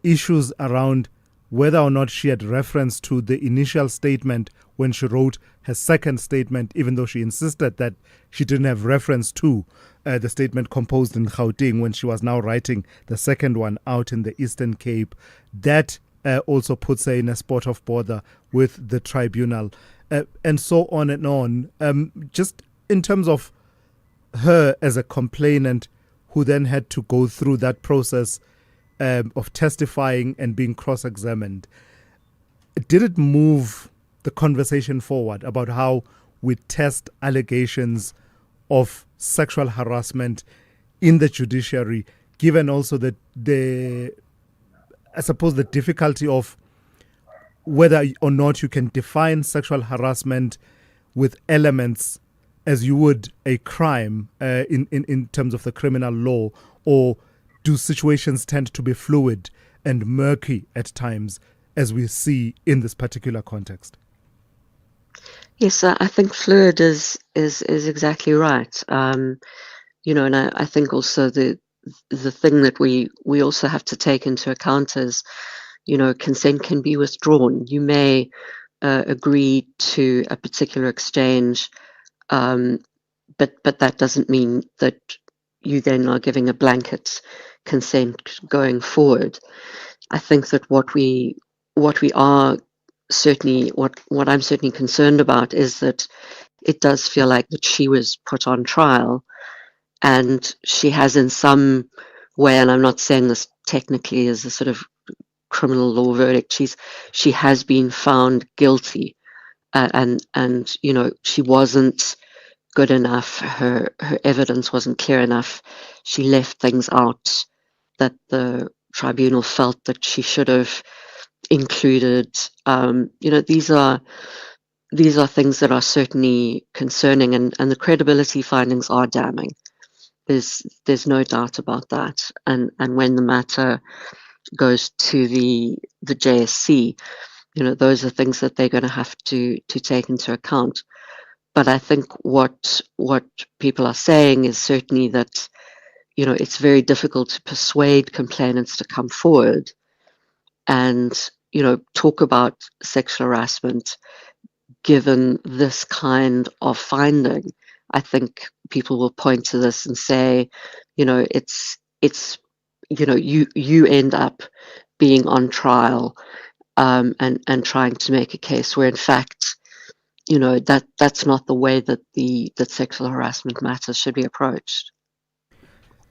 Issues around whether or not she had reference to the initial statement when she wrote her second statement, even though she insisted that she didn't have reference to the statement composed in Gauteng when she was now writing the second one out in the Eastern Cape. That also puts her in a spot of bother with the tribunal, and so on and on. Just in terms of her as a complainant who then had to go through that process of testifying and being cross-examined, did it move the conversation forward about how we test allegations of sexual harassment in the judiciary, given also that I suppose the difficulty of whether or not you can define sexual harassment with elements as you would a crime in terms of the criminal law, or do situations tend to be fluid and murky at times, as we see in this particular context? Yes, I think fluid is exactly right. And I think also the thing that we also have to take into account is, consent can be withdrawn. You may agree to a particular exchange, but that doesn't mean that you then are giving a blanket consent going forward. I think that what we are certainly, what I'm certainly concerned about is that it does feel like that she was put on trial, and she has in some way, and I'm not saying this technically as a sort of criminal law verdict, she has been found guilty, and she wasn't good enough. Her evidence wasn't clear enough. She left things out that the tribunal felt that she should have included. These are things that are certainly concerning, and the credibility findings are damning. There's no doubt about that. And when the matter goes to the JSC, those are things that they're going to have to take into account. But I think what people are saying is certainly that, it's very difficult to persuade complainants to come forward and, talk about sexual harassment given this kind of finding. I think people will point to this and say, it's you end up being on trial and trying to make a case where in fact, that's not the way that sexual harassment matters should be approached.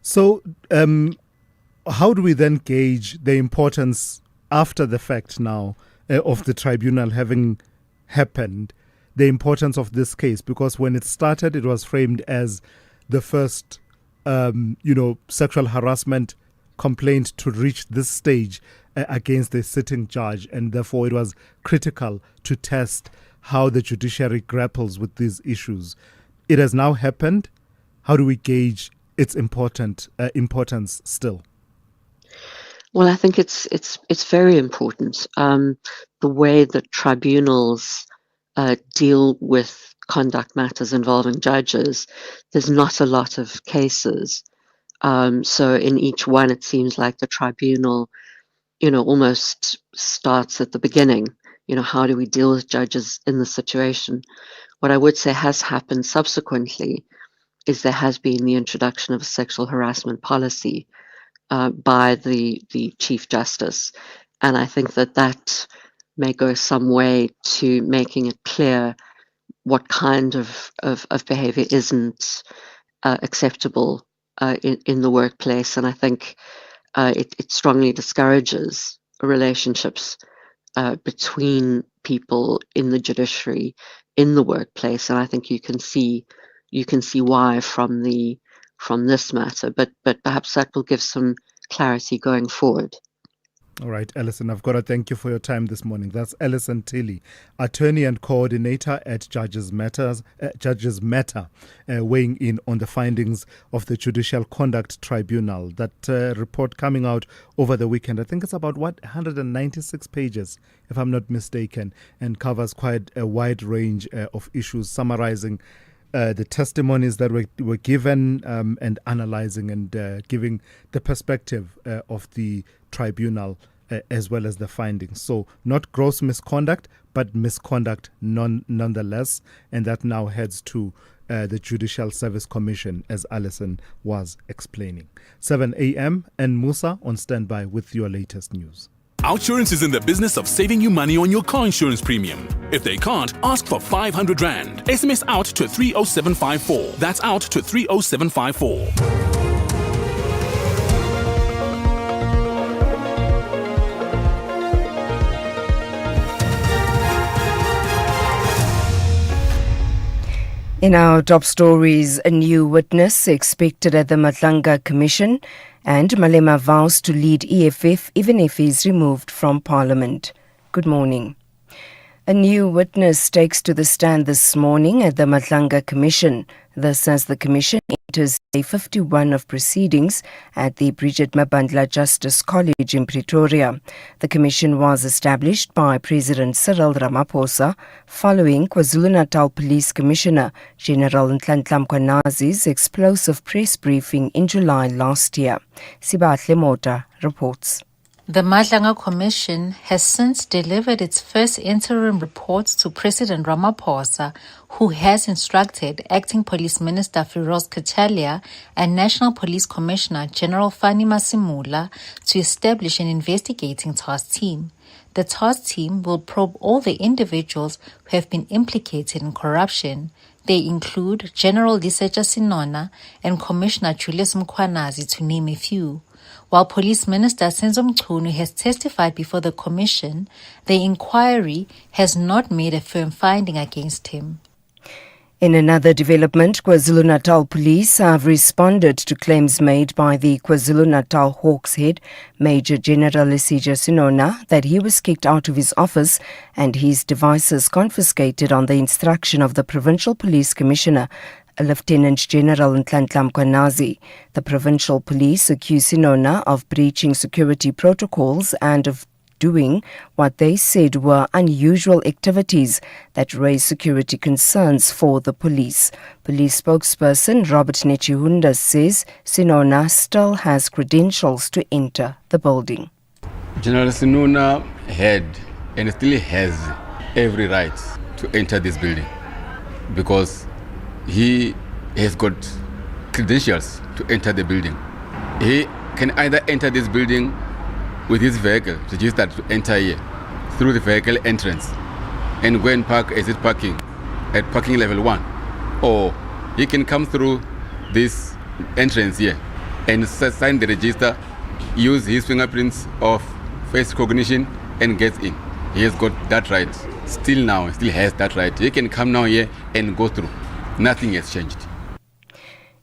So, how do we then gauge the importance after the fact now of the tribunal having happened, the importance of this case? Because when it started, it was framed as the first, sexual harassment complaint to reach this stage against a sitting judge, and therefore it was critical to test how the judiciary grapples with these issues. It has now happened. How do we gauge its importance still? Well, I think it's very important. The way that tribunals deal with conduct matters involving judges, there's not a lot of cases. So in each one, it seems like the tribunal, almost starts at the beginning. How do we deal with judges in this situation? What I would say has happened subsequently is there has been the introduction of a sexual harassment policy by the Chief Justice. And I think that may go some way to making it clear what kind of behavior isn't acceptable in the workplace. And I think it strongly discourages relationships between people in the judiciary, in the workplace, and I think you can see why from this matter. But perhaps that will give some clarity going forward. All right, Alison, I've got to thank you for your time this morning. That's Alison Tilley, attorney and coordinator at Judges Matter, weighing in on the findings of the Judicial Conduct Tribunal. That report coming out over the weekend, I think it's about 196 pages, if I'm not mistaken, and covers quite a wide range of issues, summarizing the testimonies that were given and analyzing and giving the perspective of the tribunal as well as the findings. So not gross misconduct, but misconduct nonetheless. And that now heads to the Judicial Service Commission, as Alison was explaining. 7 a.m. and Musa on standby with your latest news. Outsurance is in the business of saving you money on your car insurance premium. If they can't, ask for 500 Rand. SMS out to 30754. That's out to 30754. In our top stories, a new witness expected at the Matlanga Commission, and Malema vows to lead EFF even if he is removed from Parliament. Good morning. A new witness takes to the stand this morning at the Matlanga Commission. This as the Commission enters day 51 of proceedings at the Bridget Mabandla Justice College in Pretoria. The Commission was established by President Cyril Ramaphosa following KwaZulu-Natal Police Commissioner General Nhlanhla Mkhwanazi's explosive press briefing in July last year. Sibahle Mota reports. The Matlanga Commission has since delivered its first interim report to President Ramaphosa, who has instructed Acting Police Minister Firoz Katalia and National Police Commissioner General Fani Masimula to establish an investigating task team. The task team will probe all the individuals who have been implicated in corruption. They include General Liseja Sinona and Commissioner Julius Mkhwanazi, to name a few. While Police Minister Senzo Mchunu has testified before the Commission, the inquiry has not made a firm finding against him. In another development, KwaZulu-Natal police have responded to claims made by the KwaZulu-Natal Hawks head, Major General Thulasizwe Simelane, that he was kicked out of his office and his devices confiscated on the instruction of the Provincial Police Commissioner, Lieutenant General Nhlanhla Mkhwanazi. The provincial police accused Simelane of breaching security protocols and of doing what they said were unusual activities that raised security concerns for the police. Police spokesperson Robert Nechihunda says Simelane still has credentials to enter the building. General Simelane had and still has every right to enter this building because he has got credentials to enter the building. He can either enter this building with his vehicle registered to enter here through the vehicle entrance and go and park exit parking at parking level 1, or he can come through this entrance here and sign the register, use his fingerprints of face recognition and get in. He has got that right. Still has that right. He can come now here and go through. Nothing has changed.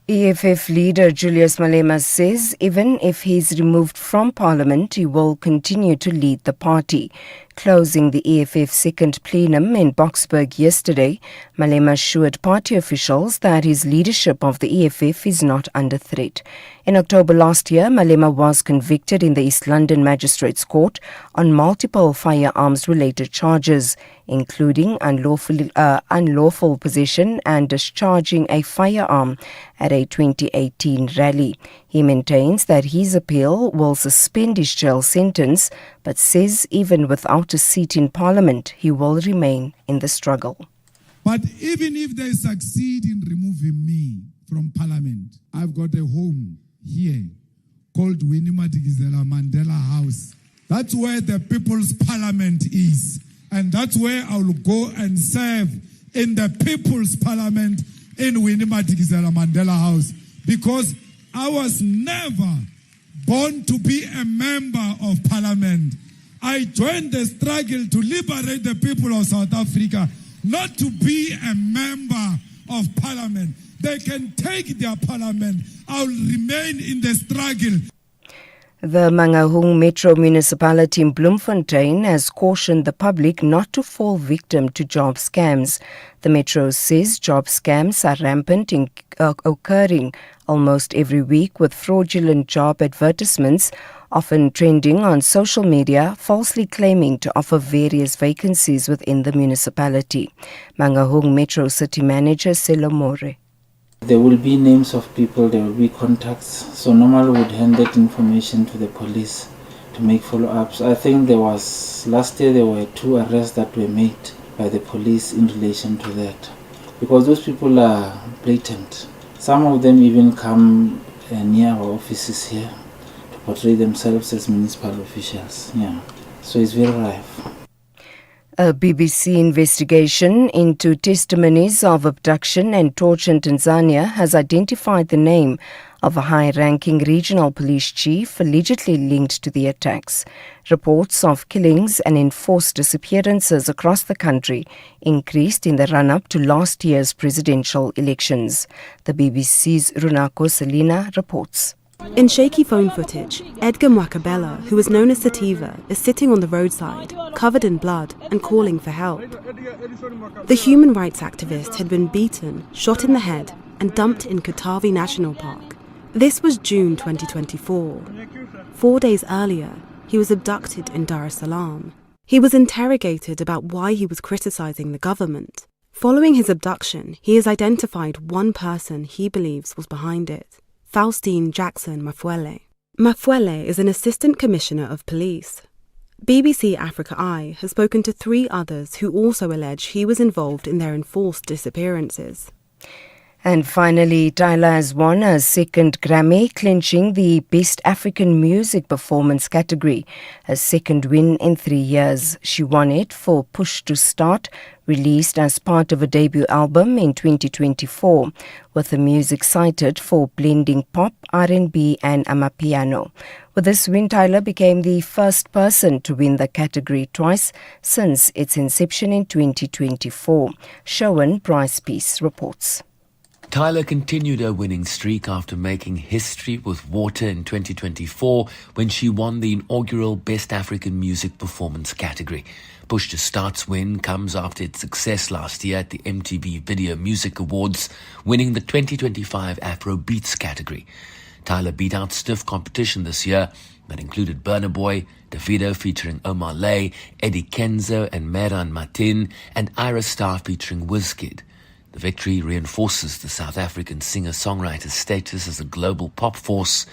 EFF leader Julius Malema says even if he's removed from Parliament, he will continue to lead the party. Closing the EFF second plenum in Boksburg yesterday, Malema assured party officials that his leadership of the EFF is not under threat. In October last year, Malema was convicted in the East London Magistrates Court on multiple firearms-related charges, including unlawful possession and discharging a firearm at a 2018 rally. He maintains that his appeal will suspend his jail sentence, but says even without a seat in Parliament, he will remain in the struggle. But even if they succeed in removing me from Parliament, I've got a home here called Winnie Madikizela Mandela House. That's where the People's Parliament is. And that's where I will go and serve in the People's Parliament in Winnie Madikizela Mandela House. Because I was never born to be a member of Parliament. I joined the struggle to liberate the people of South Africa, not to be a member of Parliament. They can take their Parliament. I'll remain in the struggle. The Mangaung Metro Municipality in Bloemfontein has cautioned the public not to fall victim to job scams. The Metro says job scams are rampant occurring almost every week, with fraudulent job advertisements often trending on social media, falsely claiming to offer various vacancies within the municipality. Mangaung Metro City Manager Selomore. There will be names of people, there will be contacts. So normally we would hand that information to the police to make follow-ups. I think last year there were 2 arrests that were made by the police in relation to that. Because those people are blatant. Some of them even come near our offices here to portray themselves as municipal officials. Yeah. So it's very rife. A BBC investigation into testimonies of abduction and torture in Tanzania has identified the name of a high-ranking regional police chief allegedly linked to the attacks. Reports of killings and enforced disappearances across the country increased in the run-up to last year's presidential elections. The BBC's Runako Selina reports. In shaky phone footage, Edgar Mwakabela, who is known as Sativa, is sitting on the roadside, covered in blood and calling for help. The human rights activist had been beaten, shot in the head and dumped in Katavi National Park. This was June 2024. 4 days earlier, he was abducted in Dar es Salaam. He was interrogated about why he was criticizing the government. Following his abduction, he has identified one person he believes was behind it. Faustine Jackson Mafwele. Mafwele is an assistant commissioner of police. BBC Africa Eye has spoken to 3 others who also allege he was involved in their enforced disappearances. And finally, Tyler has won a second Grammy, clinching the Best African Music Performance category, a second win in 3 years. She won it for Push to Start, released as part of a debut album in 2024, with the music cited for blending pop, R&B and amapiano. With this win, Tyler became the first person to win the category twice since its inception in 2024. Showan Price-Peace reports. Tyler continued her winning streak after making history with Water in 2024 when she won the inaugural Best African Music Performance category. Push to Start's win comes after its success last year at the MTV Video Music Awards, winning the 2025 Afro Beats category. Tyler beat out stiff competition this year that included Burna Boy, Davido featuring Omar Lay, Eddie Kenzo and Meran Martin, and Ira Star featuring Wizkid. The victory reinforces the South African singer-songwriter's status as a global pop force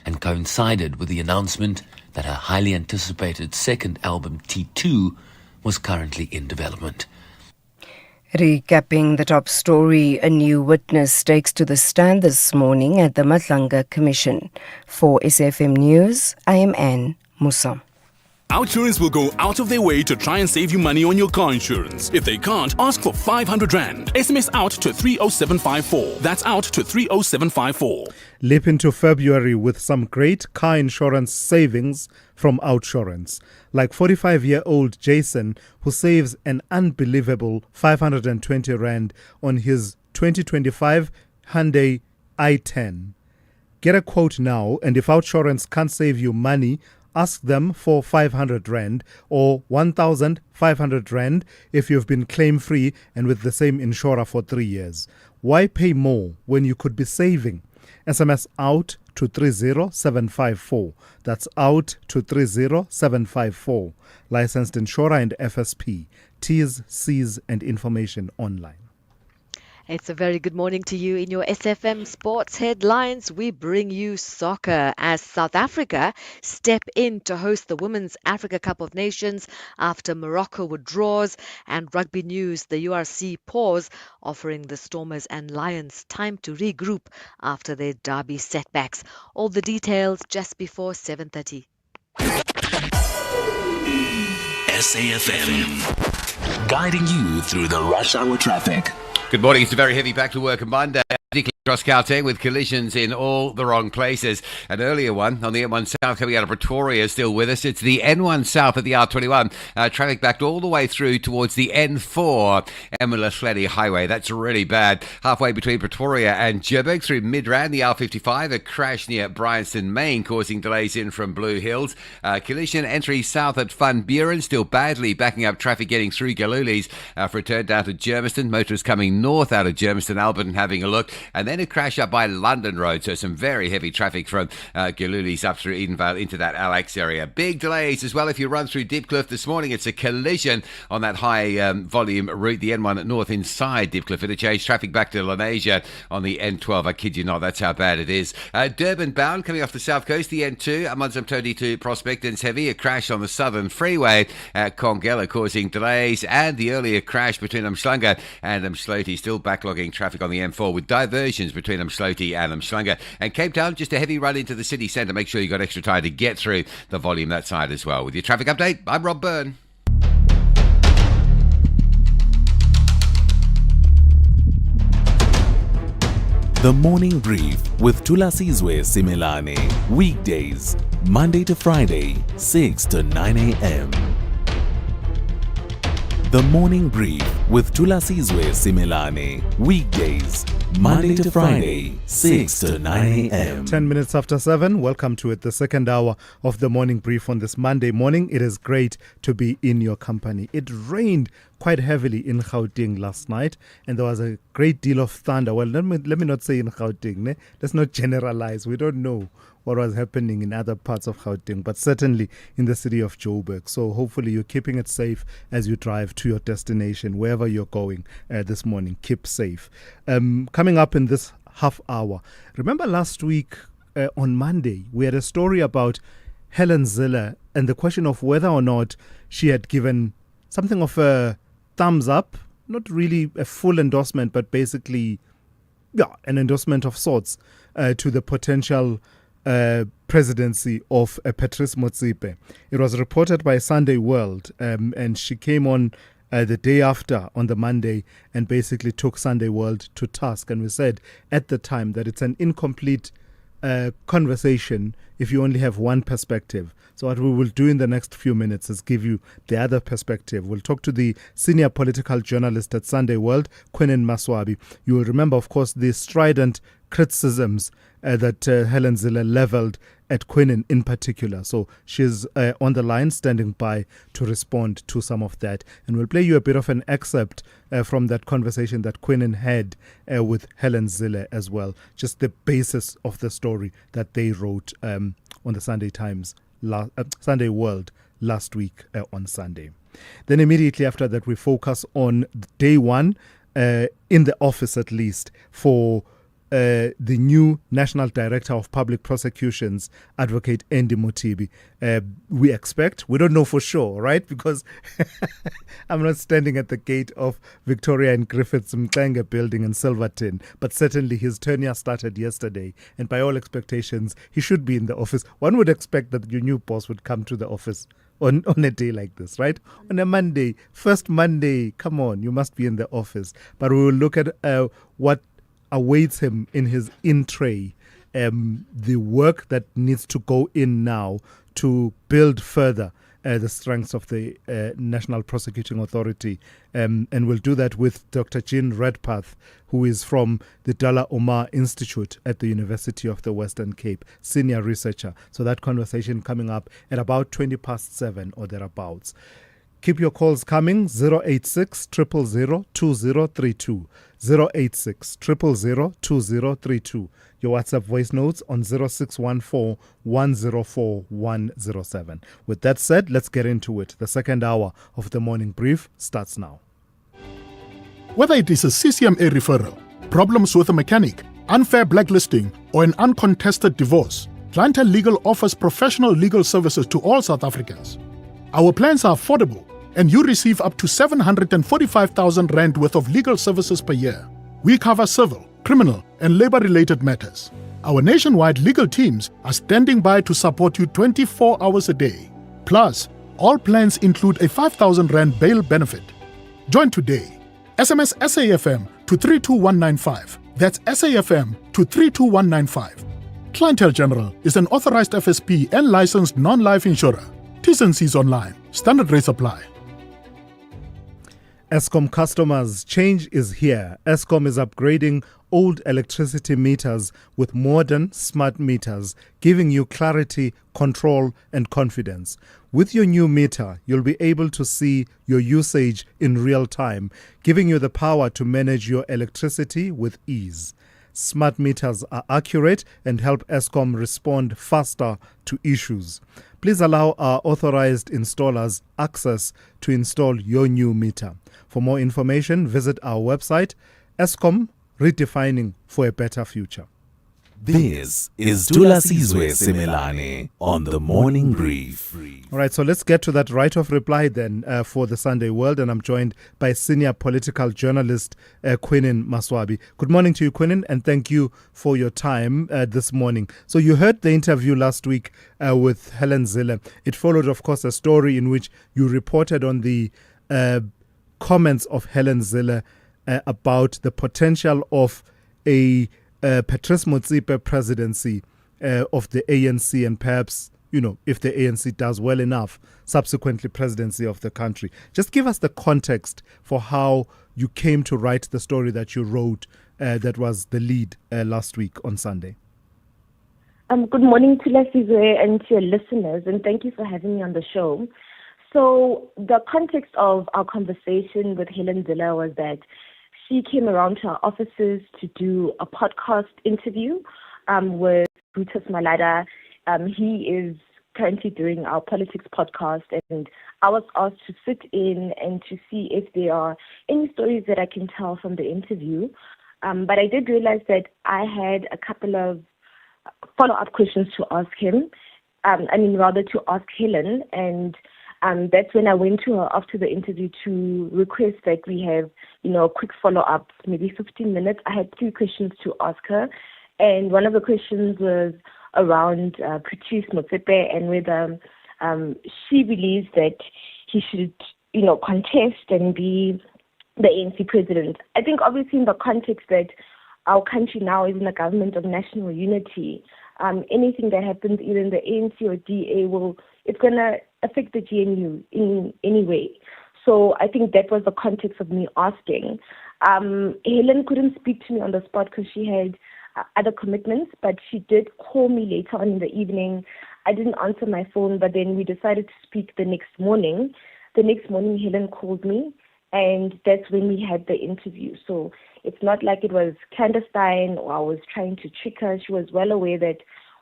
and coincided with the announcement that her highly anticipated second album, T2, was currently in development. Recapping the top story, a new witness takes to the stand this morning at the Matlanga Commission. For SFM News, I am Anne Musa. Outsurance will go out of their way to try and save you money on your car insurance. If they can't, ask for 500 Rand. SMS out to 30754. That's out to 30754. Leap into February with some great car insurance savings from Outsurance. Like 45-year-old Jason, who saves an unbelievable 520 Rand on his 2025 Hyundai i10. Get a quote now, and if Outsurance can't save you money, ask them for 500 Rand or 1,500 Rand if you've been claim-free and with the same insurer for 3 years. Why pay more when you could be saving? SMS out to 30754. That's out to 30754. Licensed insurer and FSP. T's, C's and information online. It's a very good morning to you. In your SFM Sports headlines, we bring you soccer as South Africa step in to host the Women's Africa Cup of Nations after Morocco withdraws, and rugby news, the URC pause, offering the Stormers and Lions time to regroup after their derby setbacks. All the details just before 7:30. SAFM, guiding you through the rush hour traffic. Good morning. It's a very heavy back to work Monday. Across Gauteng with collisions in all the wrong places. An earlier one on the M1 South coming out of Pretoria is still with us. It's the N1 South at the R21. Traffic backed all the way through towards the N4 Emalahleni Highway. That's really bad. Halfway between Pretoria and Joburg through Midrand, the R55. A crash near Bryanston, Maine, causing delays in from Blue Hills. Collision entry south at Van Buren, still badly backing up traffic getting through Galulis for a turn down to Germiston. Motorists coming north out of Germiston, Alberton having a look. And then a crash up by London Road, so some very heavy traffic from Galulis up through Edenvale into that Alex area. Big delays as well if you run through Diepkloof this morning. It's a collision on that high volume route, the N1 north inside Diepkloof. Interchange traffic back to Lenasia on the N12. I kid you not, that's how bad it is. Durban bound coming off the south coast, the N2, Amanzimtoti to Prospectance heavy. A crash on the southern freeway at Kongela causing delays, and the earlier crash between Umhlanga and Umhloti still backlogging traffic on the M4 with diversions between Umhloti and Umhlanga. And Cape Town, just a heavy run into the city centre. Make sure you got extra time to get through the volume that side as well. With your traffic update, I'm Rob Byrne. The Morning Brief with Thulasizwe Simelane. Weekdays, Monday to Friday, 6 to 9 a.m. The Morning Brief with Thulasizwe Simelane. Weekdays, Monday to Friday, 6 to 9 a.m. 10 minutes after 7. Welcome to it, the second hour of the Morning Brief on this Monday morning. It is great to be in your company. It rained quite heavily in Gauteng last night, and there was a great deal of thunder. Well, let me not say in Gauteng. Ne? Let's not generalize. We don't know what was happening in other parts of Gauteng, but certainly in the city of Joburg. So hopefully you're keeping it safe as you drive to your destination, wherever you're going this morning. Keep safe. Coming up in this half hour, remember last week on Monday, we had a story about Helen Ziller and the question of whether or not she had given something of a thumbs up, not really a full endorsement, but basically an endorsement of sorts to the potential presidency of Patrice Motsepe. It was reported by Sunday World, and she came on the day after, on the Monday, and basically took Sunday World to task. And we said at the time that it's an incomplete conversation if you only have one perspective. So what we will do in the next few minutes is give you the other perspective. We'll talk to the senior political journalist at Sunday World, Quinine Maswabi. You will remember, of course, the strident criticisms that Helen Zille leveled at Quinine in particular. So she's on the line, standing by to respond to some of that. And we'll play you a bit of an excerpt from that conversation that Quinine had with Helen Zille as well. Just the basis of the story that they wrote on the Sunday World last week on Sunday. Then immediately after that, we focus on day one, in the office at least, for the new National Director of Public Prosecutions, Advocate Andy Motibi. We don't know for sure, right? Because I'm not standing at the gate of Victoria and Griffiths Mkenge building in Silverton, but certainly his tenure started yesterday, and by all expectations, he should be in the office. One would expect that your new boss would come to the office on a day like this, right? On a Monday, first Monday, come on, you must be in the office. But we will look at what awaits him in his in-tray, the work that needs to go in now to build further the strengths of the National Prosecuting Authority. And we'll do that with Dr. Jean Redpath, who is from the Dalla Omar Institute at the University of the Western Cape, senior researcher. So that conversation coming up at about 7:20 or thereabouts. Keep your calls coming, 086 000 2032, 086 000 2032. Your WhatsApp voice notes on 0614 104 107. With that said, let's get into it. The second hour of the morning brief starts now. Whether it is a CCMA referral, problems with a mechanic, unfair blacklisting, or an uncontested divorce, Clientele Legal offers professional legal services to all South Africans. Our plans are affordable, and you receive up to 745,000 rand worth of legal services per year. We cover civil, criminal, and labor-related matters. Our nationwide legal teams are standing by to support you 24 hours a day. Plus, all plans include a 5,000 rand bail benefit. Join today. SMS SAFM to 32195. That's SAFM to 32195. Clientele General is an authorized FSP and licensed non-life insurer. T's and C's online. Standard rates apply. Eskom customers, change is here. Eskom is upgrading old electricity meters with modern smart meters, giving you clarity, control, and confidence. With your new meter, you'll be able to see your usage in real time, giving you the power to manage your electricity with ease. Smart meters are accurate and help Eskom respond faster to issues. Please allow our authorized installers access to install your new meter. For more information, visit our website, Eskom, redefining for a better future. This is Thulasizwe Simelane on the Morning Brief. All right, so let's get to that right of reply then for the Sunday World, and I'm joined by senior political journalist Quinine Maswabi. Good morning to you, Quinine, and thank you for your time this morning. So you heard the interview last week with Helen Zille. It followed, of course, a story in which you reported on the comments of Helen Zille about the potential of a Patrice Motsepe presidency of the ANC, and perhaps, if the ANC does well enough, subsequently presidency of the country. Just give us the context for how you came to write the story that you wrote that was the lead last week on Sunday. Good morning to Thulasizwe and to your listeners, and thank you for having me on the show. So the context of our conversation with Helen Zille was that she came around to our offices to do a podcast interview with Thulasizwe Simelane. He is currently doing our politics podcast, and I was asked to sit in and to see if there are any stories that I can tell from the interview. But I did realize that I had a couple of follow-up questions to ask him. To ask Helen, and That's when I went to her after the interview to request that we have, a quick follow-up, maybe 15 minutes. I had 3 questions to ask her. And one of the questions was around Patrice Motsepe and whether she believes that he should, contest and be the ANC president. I think obviously in the context that our country now is in a government of national unity, anything that happens either in the ANC or DA it's going to affect the GNU in any way. So I think that was the context of me asking. Helen couldn't speak to me on the spot because she had other commitments, but she did call me later on in the evening. I didn't answer my phone, but then we decided to speak the next morning. The next morning, Helen called me, and that's when we had the interview. So it's not like it was clandestine or I was trying to trick her. She was well aware that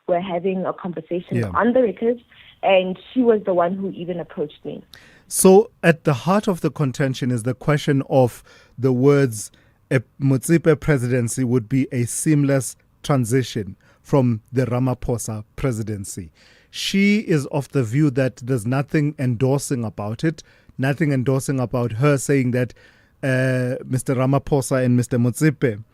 we're having a conversation on the record, and she was the one who even approached me. So at the heart of the contention is the question of the words, a Motsepe presidency would be a seamless transition from the Ramaphosa presidency. She is of the view that there's nothing endorsing about it, nothing endorsing about her saying that Mr. Ramaphosa and Mr. Motsepe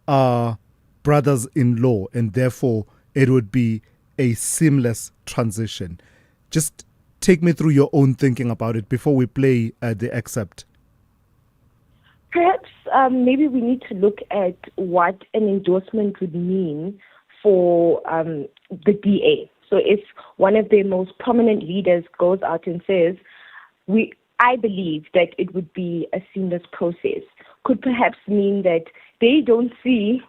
are brothers-in-law, and therefore it would be a seamless transition. Just take me through your own thinking about it before we play the excerpt. Perhaps maybe we need to look at what an endorsement would mean for the DA. So if one of their most prominent leaders goes out and says, I believe that it would be a seamless process, could perhaps mean that they don't see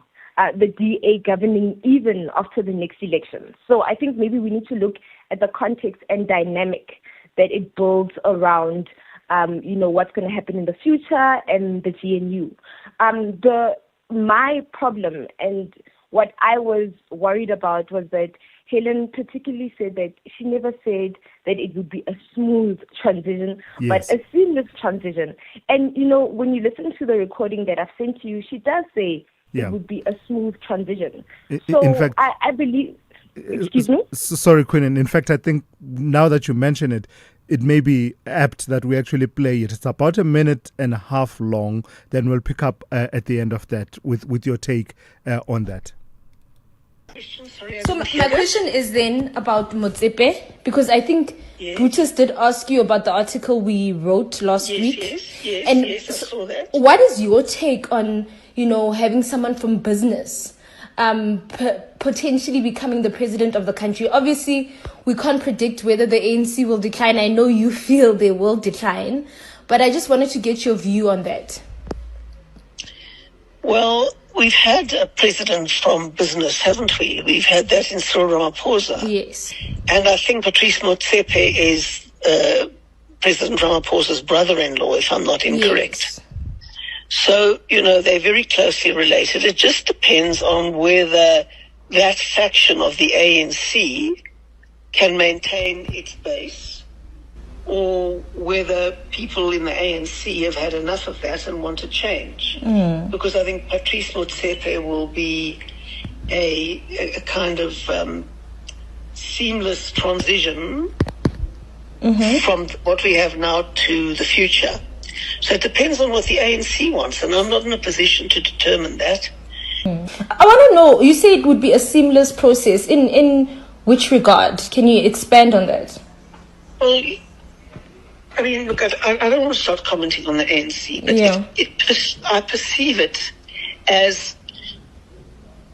the DA governing even after the next election. So I think maybe we need to look at the context and dynamic that it builds around what's going to happen in the future and the GNU. My problem and what I was worried about was that Helen particularly said that she never said that it would be a smooth transition, but a seamless transition. And, when you listen to the recording that I've sent to you, she does say it would be a smooth transition. So in fact, I believe... Excuse me? Sorry, Queen. In fact, I think now that you mention it, it may be apt that we actually play it. It's about 1.5 minutes long. Then we'll pick up at the end of that with your take on that. So my question is then about Motsepe, because I think Brutus did ask you about the article we wrote last week. Yes, I saw that. What is your take on, having someone from business potentially becoming the president of the country? Obviously, we can't predict whether the ANC will decline. I know you feel they will decline, but I just wanted to get your view on that. Well, we've had a president from business, haven't we? We've had that in Cyril Ramaphosa. Yes. And I think Patrice Motsepe is President Ramaphosa's brother-in-law, if I'm not incorrect. Yes. So, they're very closely related. It just depends on whether that faction of the ANC can maintain its base or whether people in the ANC have had enough of that and want to change. Because I think Patrice Motsepe will be a kind of seamless transition from what we have now to the future. So it depends on what the ANC wants, and I'm not in a position to determine that. I want to know, you say it would be a seamless process. In which regard? Can you expand on that? Well, I mean, look, I don't want to start commenting on the ANC, but I perceive it as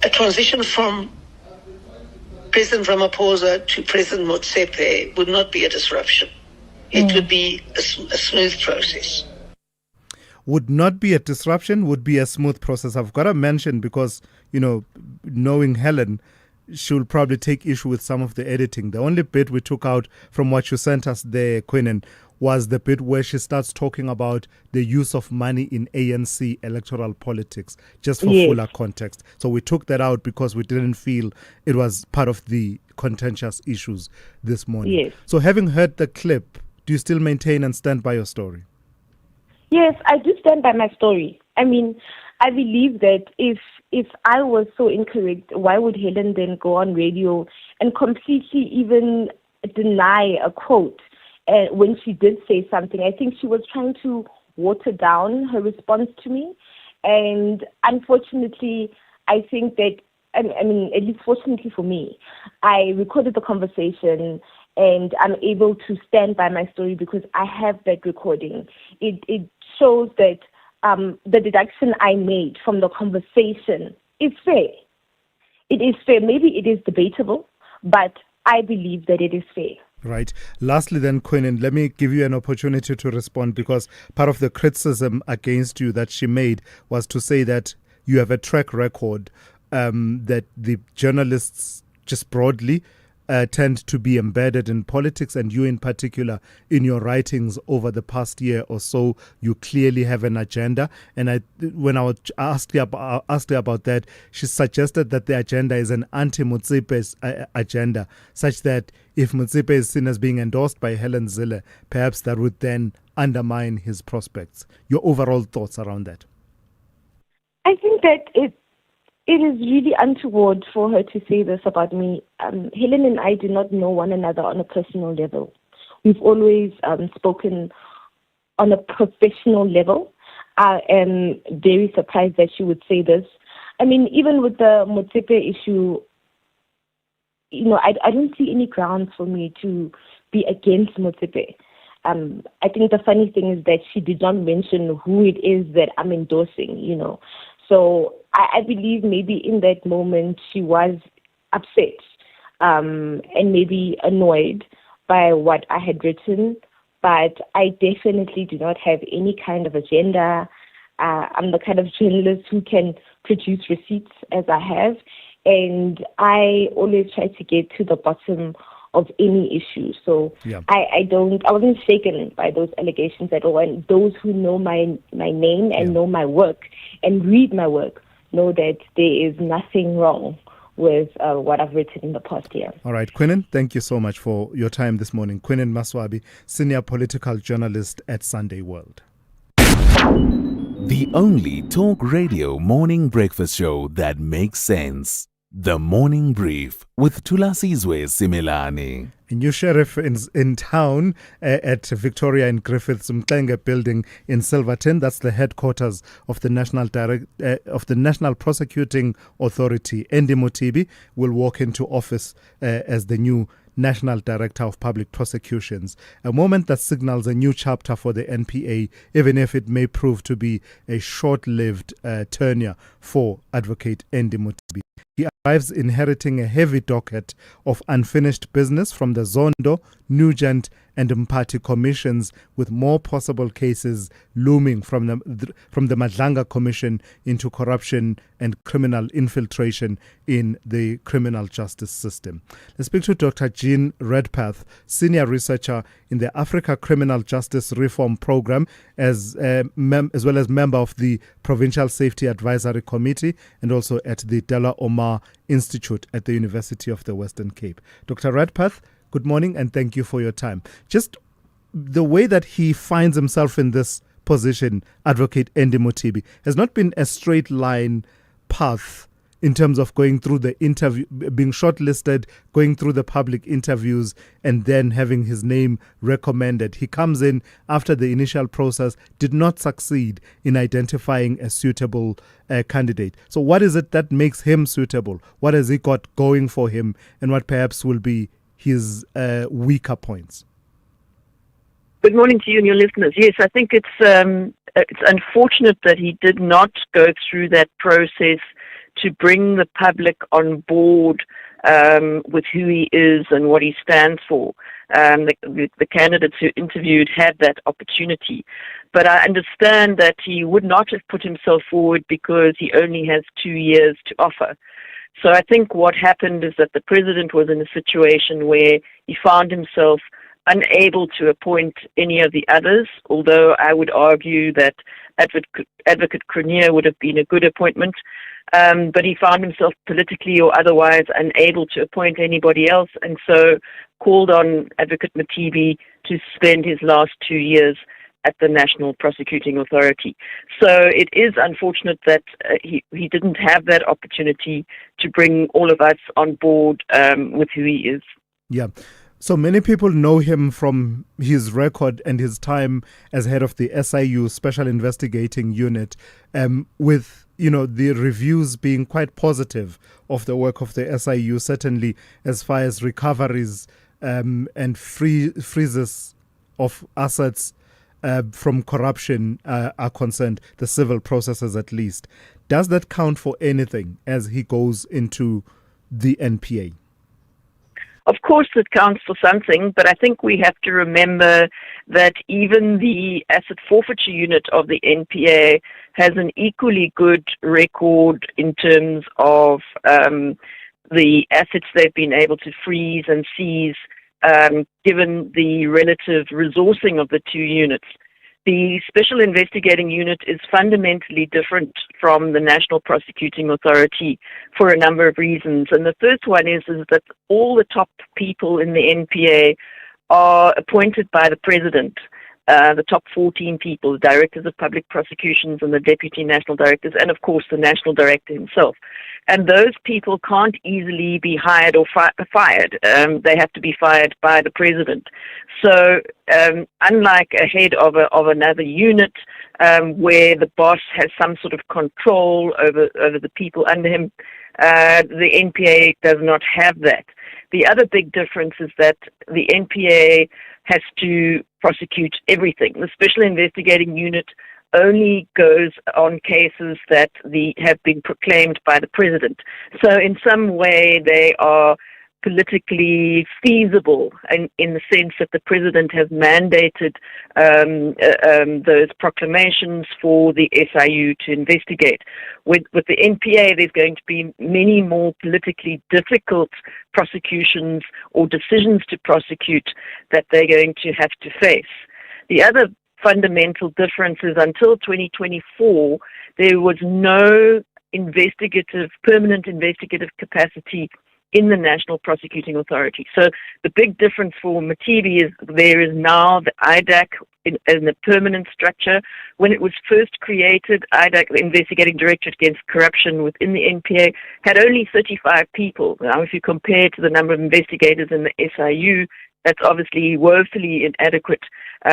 a transition from President Ramaphosa to President Motsepe would not be a disruption. It would be a smooth process. Would not be a disruption, would be a smooth process. I've got to mention because, knowing Helen, she'll probably take issue with some of the editing. The only bit we took out from what you sent us there, Quinn, was the bit where she starts talking about the use of money in ANC electoral politics, just for fuller context. So we took that out because we didn't feel it was part of the contentious issues this morning. Yes. So having heard the clip, do you still maintain and stand by your story? Yes, I do stand by my story. I mean, I believe that if I was so incorrect, why would Helen then go on radio and completely even deny a quote when she did say something, I think she was trying to water down her response to me. And unfortunately, I think that, I mean, at least fortunately for me, I recorded the conversation and I'm able to stand by my story because I have that recording. It shows that the deduction I made from the conversation is fair. It is fair. Maybe it is debatable, but I believe that it is fair. Right. Lastly then, Quinnen, let me give you an opportunity to respond, because part of the criticism against you that she made was to say that you have a track record that the journalists just broadly tend to be embedded in politics, and you in particular in your writings over the past year or so, you clearly have an agenda. And when I asked her about that, she suggested that the agenda is an anti-Motsepe's agenda, such that if Motsepe is seen as being endorsed by Helen Zille, perhaps that would then undermine his prospects. Your overall thoughts around that? I think that it is really untoward for her to say this about me. Helen and I do not know one another on a personal level. We've always spoken on a professional level. I am very surprised that she would say this. I mean, even with the Motsepe issue, I don't see any grounds for me to be against Motsepe. I think the funny thing is that she did not mention who it is that I'm endorsing, So I believe maybe in that moment she was upset and maybe annoyed by what I had written, but I definitely do not have any kind of agenda. I'm the kind of journalist who can produce receipts as I have, and I always try to get to the bottom of any issue. So yeah. I wasn't shaken by those allegations at all. And those who know my name and know my work and read my work know that there is nothing wrong with what I've written in the past year. All right, Quinnen, thank you so much for your time this morning. Quinnen Maswabi, senior political journalist at Sunday World. The only talk radio morning breakfast show that makes sense. The Morning Brief with Thulasizwe Simelane. A new sheriff in town at Victoria and Griffiths Mklenge building in Silverton. That's the headquarters of the National Prosecuting Authority. Andy Motibi will walk into office as the new National Director of Public Prosecutions. A moment that signals a new chapter for the NPA, even if it may prove to be a short-lived tenure for Advocate Andy Motibi. He arrives inheriting a heavy docket of unfinished business from the Zondo, Nugent and Mpati commissions, with more possible cases looming from the Madlanga Commission into corruption and criminal infiltration in the criminal justice system. Let's speak to Dr. Jean Redpath, senior researcher in the Africa Criminal Justice Reform Program, as well as member of the Provincial Safety Advisory Committee and also at the Della Omar Institute at the University of the Western Cape. Dr. Redpath, good morning and thank you for your time. Just the way that he finds himself in this position, Advocate Andy Motibi, has not been a straight line path in terms of going through the interview, being shortlisted, going through the public interviews, and then having his name recommended. He comes in after the initial process, did not succeed in identifying a suitable candidate. So what is it that makes him suitable? What has he got going for him, and what perhaps will be his weaker points? Good morning to you and your listeners. Yes, I think it's unfortunate that he did not go through that process to bring the public on board with who he is and what he stands for. The candidates who interviewed had that opportunity. But I understand that he would not have put himself forward because he only has 2 years to offer. So I think what happened is that the president was in a situation where he found himself unable to appoint any of the others, although I would argue that Advocate Cronje would have been a good appointment. But he found himself politically or otherwise unable to appoint anybody else, and so called on Advocate Motibi to spend his last 2 years at the National Prosecuting Authority. So it is unfortunate that he didn't have that opportunity to bring all of us on board with who he is. Yeah. So many people know him from his record and his time as head of the SIU Special Investigating Unit, with the reviews being quite positive of the work of the SIU, certainly as far as recoveries and freezes of assets from corruption are concerned, the civil processes at least. Does that count for anything as he goes into the NPA? Of course, it counts for something, but I think we have to remember that even the asset forfeiture unit of the NPA has an equally good record in terms of the assets they've been able to freeze and seize, given the relative resourcing of the two units. The Special Investigating Unit is fundamentally different from the National Prosecuting Authority for a number of reasons. And the first one is that all the top people in the NPA are appointed by the President. The top 14 people, the Directors of Public Prosecutions and the Deputy National Directors, and of course the National Director himself. And those people can't easily be hired or fired. They have to be fired by the President. So unlike a head of another unit where the boss has some sort of control over the people under him, the NPA does not have that. The other big difference is that the NPA has to prosecute everything. The Special Investigating Unit only goes on cases that have been proclaimed by the President. So in some way they are politically feasible in the sense that the President has mandated those proclamations for the SIU to investigate. With the NPA, there's going to be many more politically difficult prosecutions or decisions to prosecute that they're going to have to face. The other fundamental difference is until 2024, there was no permanent investigative capacity in the National Prosecuting Authority. So the big difference for Matibi is there is now the IDAC in a permanent structure. When it was first created, IDAC, the Investigating Directorate Against Corruption within the NPA, had only 35 people. Now, if you compare to the number of investigators in the SIU, that's obviously woefully inadequate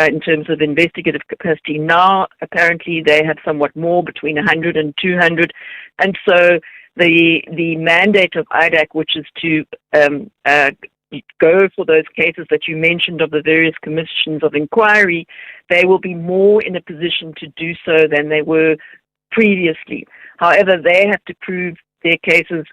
in terms of investigative capacity. Now, apparently, they have somewhat more, between 100 and 200. And so the mandate of IDAC, which is to go for those cases that you mentioned of the various commissions of inquiry, they will be more in a position to do so than they were previously. However, they have to prove their cases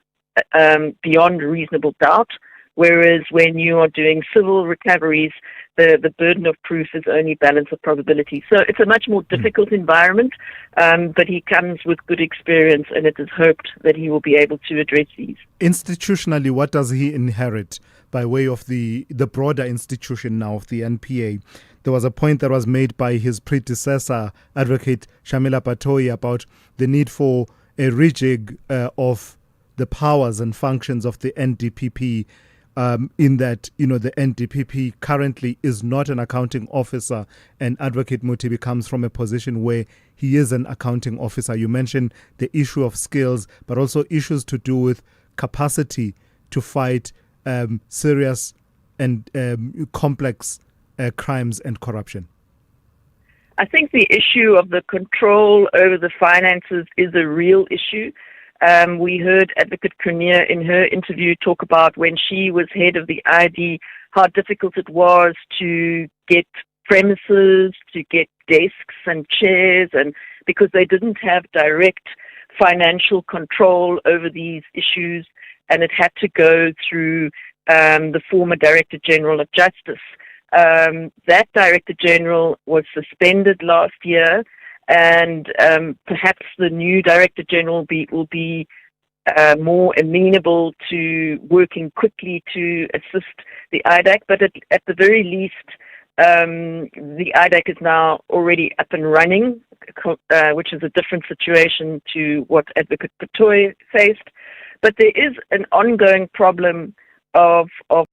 beyond reasonable doubt, whereas when you are doing civil recoveries, the burden of proof is only balance of probability. So it's a much more difficult environment, but he comes with good experience, and it is hoped that he will be able to address these. Institutionally, what does he inherit by way of the broader institution now of the NPA? There was a point that was made by his predecessor, Advocate Shamila Patoyi, about the need for a rejig of the powers and functions of the NDPP, in that, the NDPP currently is not an accounting officer, and Advocate Mutibi comes from a position where he is an accounting officer. You mentioned the issue of skills, but also issues to do with capacity to fight serious and complex crimes and corruption. I think the issue of the control over the finances is a real issue. We heard Advocate Cronje in her interview talk about when she was head of the ID, how difficult it was to get premises, to get desks and chairs, and because they didn't have direct financial control over these issues, and it had to go through the former Director General of Justice. That Director General was suspended last year, and perhaps the new Director General will be more amenable to working quickly to assist the IDAC. But at the very least, the IDAC is now already up and running, which is a different situation to what Advocate Patoyi faced. But there is an ongoing problem of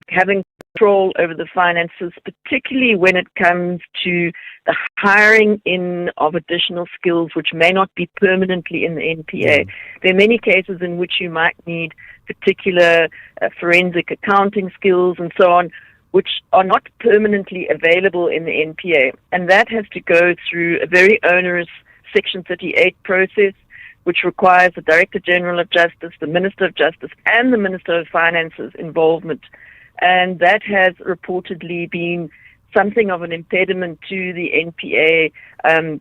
having control over the finances, particularly when it comes to the hiring in of additional skills which may not be permanently in the NPA. There are many cases in which you might need particular forensic accounting skills and so on, which are not permanently available in the NPA. And that has to go through a very onerous Section 38 process, which requires the Director General of Justice, the Minister of Justice, and the Minister of Finance's involvement. And that has reportedly been something of an impediment to the NPA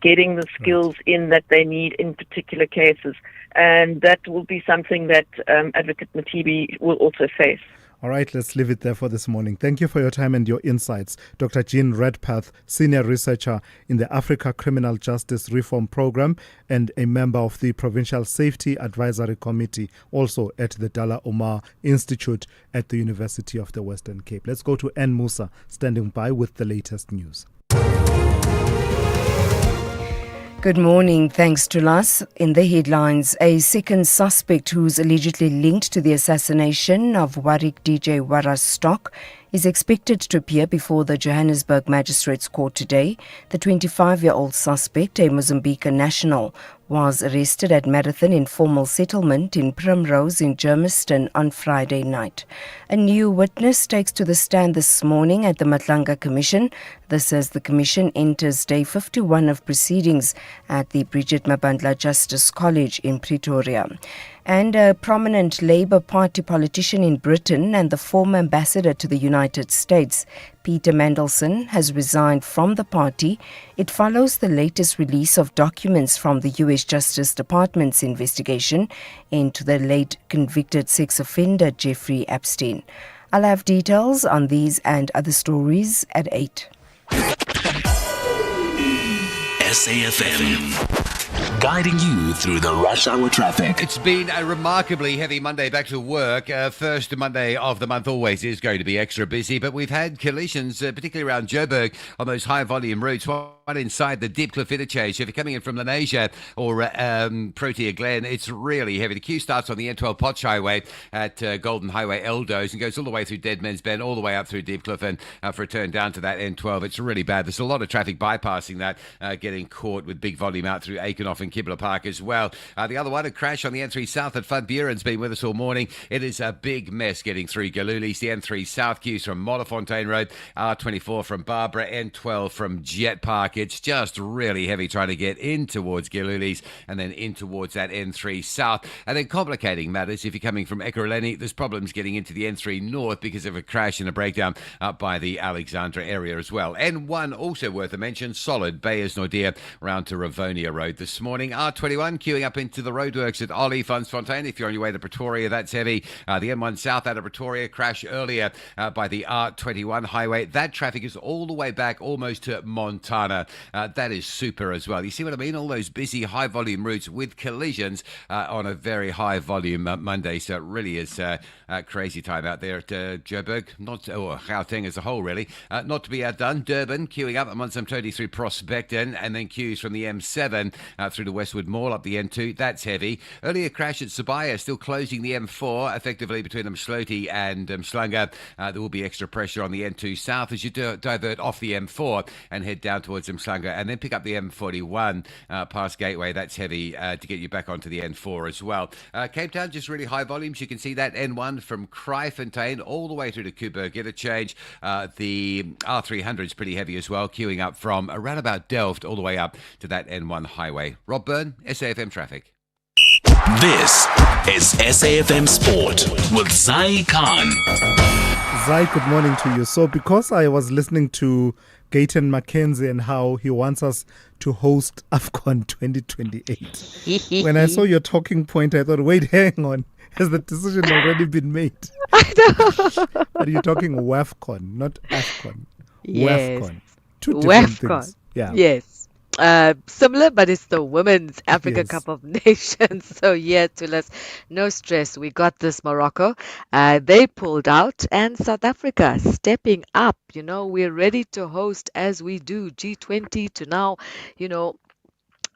getting the skills in that they need in particular cases. And that will be something that Advocate Matibi will also face. All right, let's leave it there for this morning. Thank you for your time and your insights. Dr. Jean Redpath, Senior Researcher in the Africa Criminal Justice Reform Program and a member of the Provincial Safety Advisory Committee, also at the Dalla Omar Institute at the University of the Western Cape. Let's go to Ann Musa, standing by with the latest news. Good morning. Thanks to Las. In the headlines, a second suspect who's allegedly linked to the assassination of Warwick DJ Waras Stock is expected to appear before the Johannesburg Magistrates Court today. The 25-year-old suspect, a Mozambican national, was arrested at Marathon Informal Settlement in Primrose in Germiston on Friday night. A new witness takes to the stand this morning at the Matlanga Commission. This as the Commission enters day 51 of proceedings at the Bridget Mabandla Justice College in Pretoria. And a prominent Labour Party politician in Britain and the former ambassador to the United States, Peter Mandelson, has resigned from the party. It follows the latest release of documents from the US Justice Department's investigation into the late convicted sex offender Jeffrey Epstein. I'll have details on these and other stories at 8. SAFM. Guiding you through the rush hour traffic. It's been a remarkably heavy Monday back to work. First Monday of the month always is going to be extra busy, but we've had collisions, particularly around Joburg, on those high volume routes. One inside the Diepkloof interchange. So if you're coming in from Lenasia or Protea Glen, it's really heavy. The queue starts on the N12 Potch Highway at Golden Highway Eldos and goes all the way through Deadman's Bend, all the way up through Diepkloof and for a turn down to that N12. It's really bad. There's a lot of traffic bypassing that, getting caught with big volume out through Aikenoff and Kibler Park as well. The other one, a crash on the N3 South at Van Buren's been with us all morning. It is a big mess getting through Galulis. The N3 South queues from Modderfontein Road, R24 from Barbara, N12 from Jet Park. It's just really heavy trying to get in towards Galulis and then in towards that N3 South. And then complicating matters, if you're coming from Ekurhuleni, there's problems getting into the N3 North because of a crash and a breakdown up by the Alexandra area as well. N1 also worth a mention, solid, Bayers Nordia round to Ravonia Road this morning. R21 queuing up into the roadworks at Ollie Fontaine. If you're on your way to Pretoria, that's heavy. The M1 South out of Pretoria, crash earlier by the R21 highway. That traffic is all the way back almost to Montana. That is super as well. You see what I mean? All those busy high volume routes with collisions on a very high volume Monday. So it really is a crazy time out there at Joburg, or Gauteng as a whole really. Not to be outdone, Durban queuing up. I'm on some totally through Prospecton and then queues from the M7 through to Westwood Mall up the N2. That's heavy. Earlier crash at Sabaya, still closing the M4 effectively between Mshloti and Mshlanga. There will be extra pressure on the N2 South as you divert off the M4 and head down towards Mshlanga and then pick up the M41 past Gateway. That's heavy to get you back onto the N4 as well. Cape Town, just really high volumes. You can see that N1 from Kraaifontein all the way through to Kuiper interchange. The R300 is pretty heavy as well, queuing up from around about Delft all the way up to that N1 highway. Rob Byrne, SAFM Traffic. This is SAFM Sport with Zai Khan. Zai, good morning to you. So because I was listening to Gayton Mackenzie and how he wants us to host AFCON 2028, when I saw your talking point, I thought, wait, hang on. Has the decision already been made? I know. Are you talking WAFCON, not AFCON? Yes. WAFCON. Two different things. Yeah. Yes. Similar, but it's the Women's Africa Cup of Nations. So yeah, Thulas, no stress. We got this, Morocco. They pulled out, and South Africa stepping up. You know, we're ready to host as we do G20 to now, you know,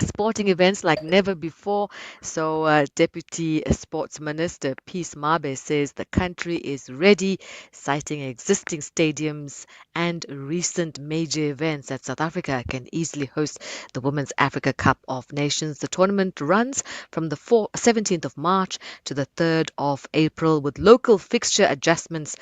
sporting events like never before. So Deputy Sports Minister Peace Mabe says the country is ready, citing existing stadiums and recent major events that South Africa can easily host the Women's Africa Cup of Nations. The tournament runs from the 17th of March to the 3rd of April, with local fixture adjustments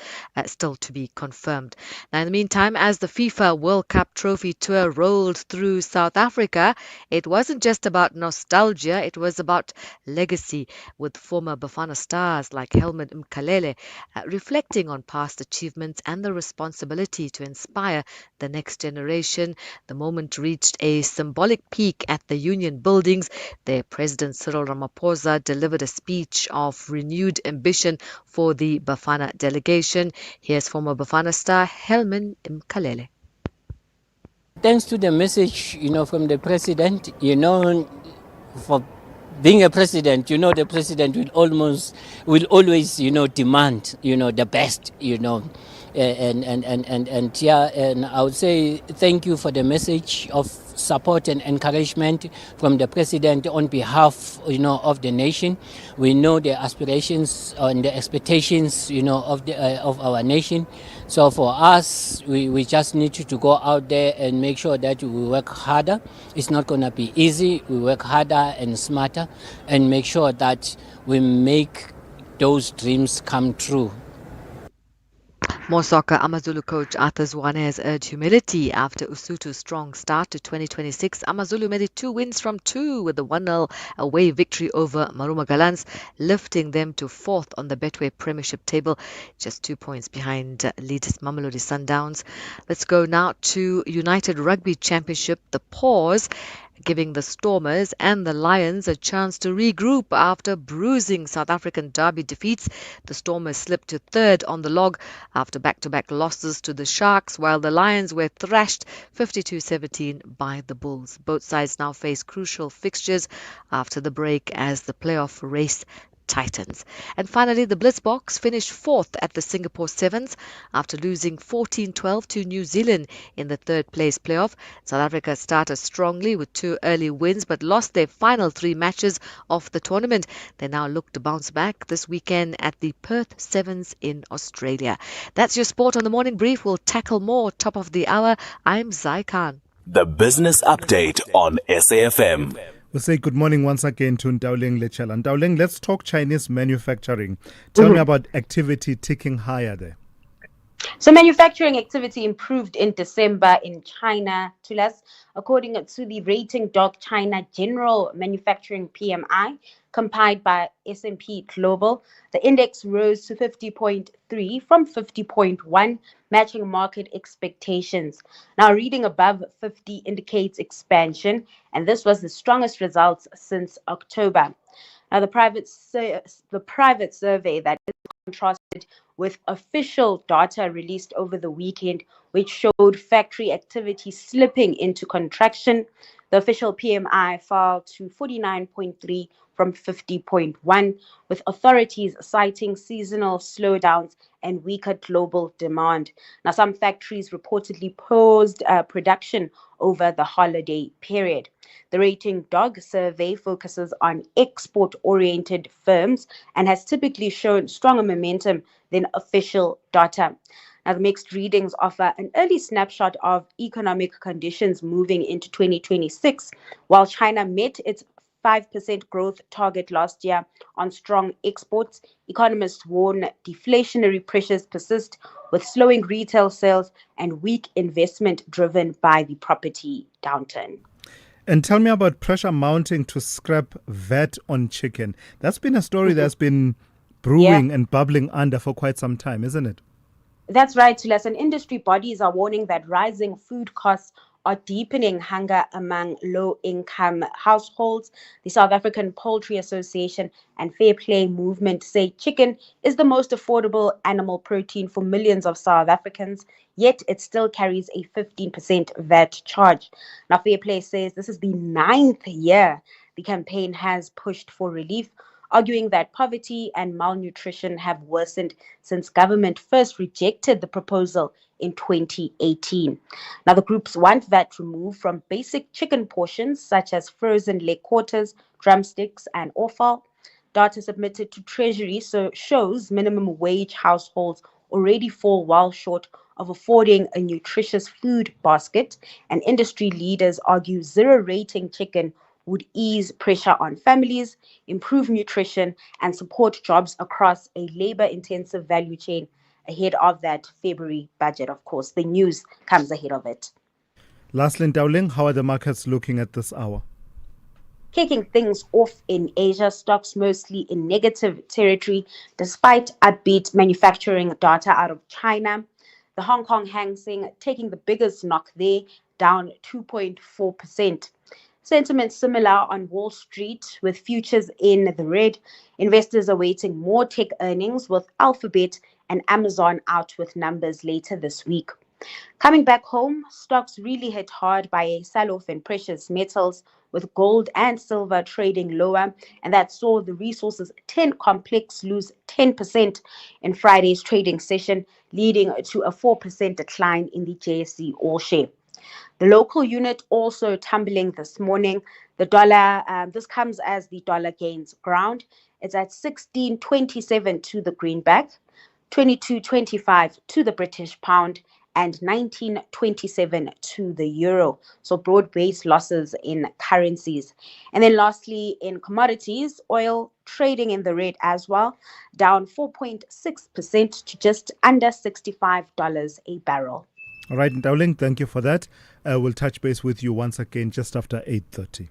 still to be confirmed. Now, in the meantime, as the FIFA World Cup Trophy Tour rolled through South Africa, it wasn't just about nostalgia, it was about legacy, with former Bafana stars like Helmut Mkalele reflecting on past achievements and the responsibility to inspire the next generation. The moment reached a symbolic peak at the Union Buildings. Their President Cyril Ramaphosa delivered a speech of renewed ambition for the Bafana delegation. Here's former Bafana star Helmut Mkalele. Thanks to the message, from the president, for being a president, the president will always, demand, the best, and I would say thank you for the message of support and encouragement from the president on behalf, of the nation. We know the aspirations and the expectations, of our nation. So for us, we just need to go out there and make sure that we work harder. It's not going to be easy. We work harder and smarter and make sure that we make those dreams come true. More soccer. Amazulu coach Arthur Zwane has urged humility after Usutu's strong start to 2026. Amazulu made it 2 wins from 2 with a 1-0 away victory over Maruma Gallants, lifting them to 4th on the Betway Premiership table, just 2 points behind leaders Mamelodi Sundowns. Let's go now to United Rugby Championship. The pause giving the Stormers and the Lions a chance to regroup after bruising South African derby defeats. The Stormers slipped to 3rd on the log after back-to-back losses to the Sharks, while the Lions were thrashed 52-17 by the Bulls. Both sides now face crucial fixtures after the break as the playoff race tightens. And finally, the Blitzboks finished 4th at the Singapore Sevens after losing 14-12 to New Zealand in the 3rd place playoff. South Africa started strongly with 2 early wins but lost their final 3 matches of the tournament. They now look to bounce back this weekend at the Perth Sevens in Australia. That's your sport on the morning brief. We'll tackle more top of the hour. I'm Zai Khan. The Business Update on SAFM. We'll say good morning once again to Ndaoleng Lechala. Ndaoleng, let's talk Chinese manufacturing. Tell me about activity ticking higher there. So manufacturing activity improved in December in China, Thulas, according to the rating Doc China General Manufacturing PMI, compiled by S&P Global. The index rose to 50.3 from 50.1, matching market expectations. Now, reading above 50 indicates expansion, and this was the strongest results since October. Now, the private survey that is contrasted with official data released over the weekend, which showed factory activity slipping into contraction. The official PMI fell to 49.3 from 50.1, with authorities citing seasonal slowdowns and weaker global demand. Now, some factories reportedly paused production over the holiday period. The Rating Dog survey focuses on export-oriented firms and has typically shown stronger momentum than official data. Now, the mixed readings offer an early snapshot of economic conditions moving into 2026. While China met its 5% growth target last year on strong exports, economists warn deflationary pressures persist with slowing retail sales and weak investment driven by the property downturn. And tell me about pressure mounting to scrap VAT on chicken. That's been a story that's been brewing and bubbling under for quite some time, isn't it? That's right, Thulas. And industry bodies are warning that rising food costs are deepening hunger among low-income households. The South African Poultry Association and Fair Play Movement say chicken is the most affordable animal protein for millions of South Africans, yet it still carries a 15% VAT charge. Now, Fair Play says this is the 9th year the campaign has pushed for relief, arguing that poverty and malnutrition have worsened since government first rejected the proposal in 2018. Now, the groups want VAT removed from basic chicken portions such as frozen leg quarters, drumsticks, and offal. Data submitted to Treasury shows minimum wage households already fall well short of affording a nutritious food basket, and industry leaders argue zero-rating chicken would ease pressure on families, improve nutrition, and support jobs across a labor-intensive value chain ahead of that February budget. Of course, the news comes ahead of it. Lastly, Dowling, how are the markets looking at this hour? Kicking things off in Asia, stocks mostly in negative territory despite upbeat manufacturing data out of China. The Hong Kong Hang Seng taking the biggest knock there, down 2.4%. Sentiment similar on Wall Street with futures in the red. Investors awaiting more tech earnings with Alphabet and Amazon out with numbers later this week. Coming back home, stocks really hit hard by a sell-off in precious metals, with gold and silver trading lower, and that saw the Resources 10 complex lose 10% in Friday's trading session, leading to a 4% decline in the JSE All Share. The local unit also tumbling this morning. The dollar, this comes as the dollar gains ground. It's at 16.27 to the greenback, 22.25 to the British pound, and 19.27 to the euro. So broad-based losses in currencies. And then lastly, in commodities, oil trading in the red as well, down 4.6% to just under $65 a barrel. All right, Dowling, thank you for that. We'll touch base with you once again just after 8:30.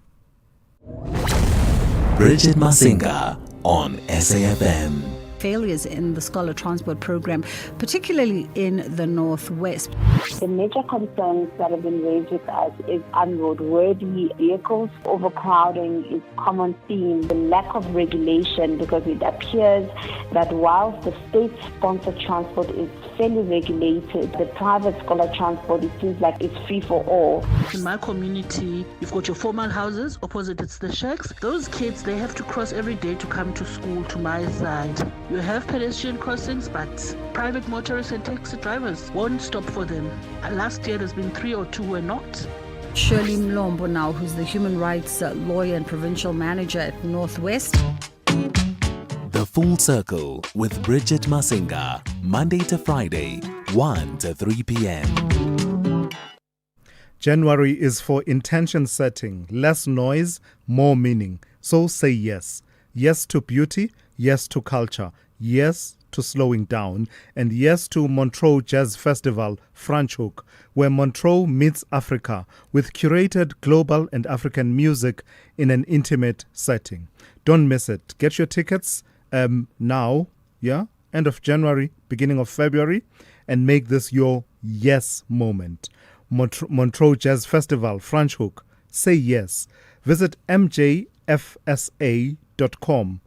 Bridget Masinga on SAFM. Failures in the scholar transport program, particularly in the northwest. The major concerns that have been raised with us is unroadworthy vehicles. Overcrowding is a common theme. The lack of regulation, because it appears that whilst the state-sponsored transport is fairly regulated, the private scholar transport, it seems like it's free for all. In my community, you've got your formal houses, opposite it's the shacks. Those kids, they have to cross every day to come to school to my side. You have pedestrian crossings, but private motorists and taxi drivers won't stop for them. Last year, there's been 3 or 2 were not. Shirley Mlombo now, who's the human rights lawyer and provincial manager at Northwest. The Full Circle with Bridget Masinga, Monday to Friday, 1 to 3 p.m. January is for intention setting, less noise, more meaning. So say yes. Yes to beauty, yes to culture, yes to slowing down, and yes to Montreux Jazz Festival, Franschhoek, where Montreux meets Africa with curated global and African music in an intimate setting. Don't miss it. Get your tickets now, end of January, beginning of February, and make this your yes moment. Montreux Jazz Festival, Franschhoek. Say yes. Visit mjfsa.com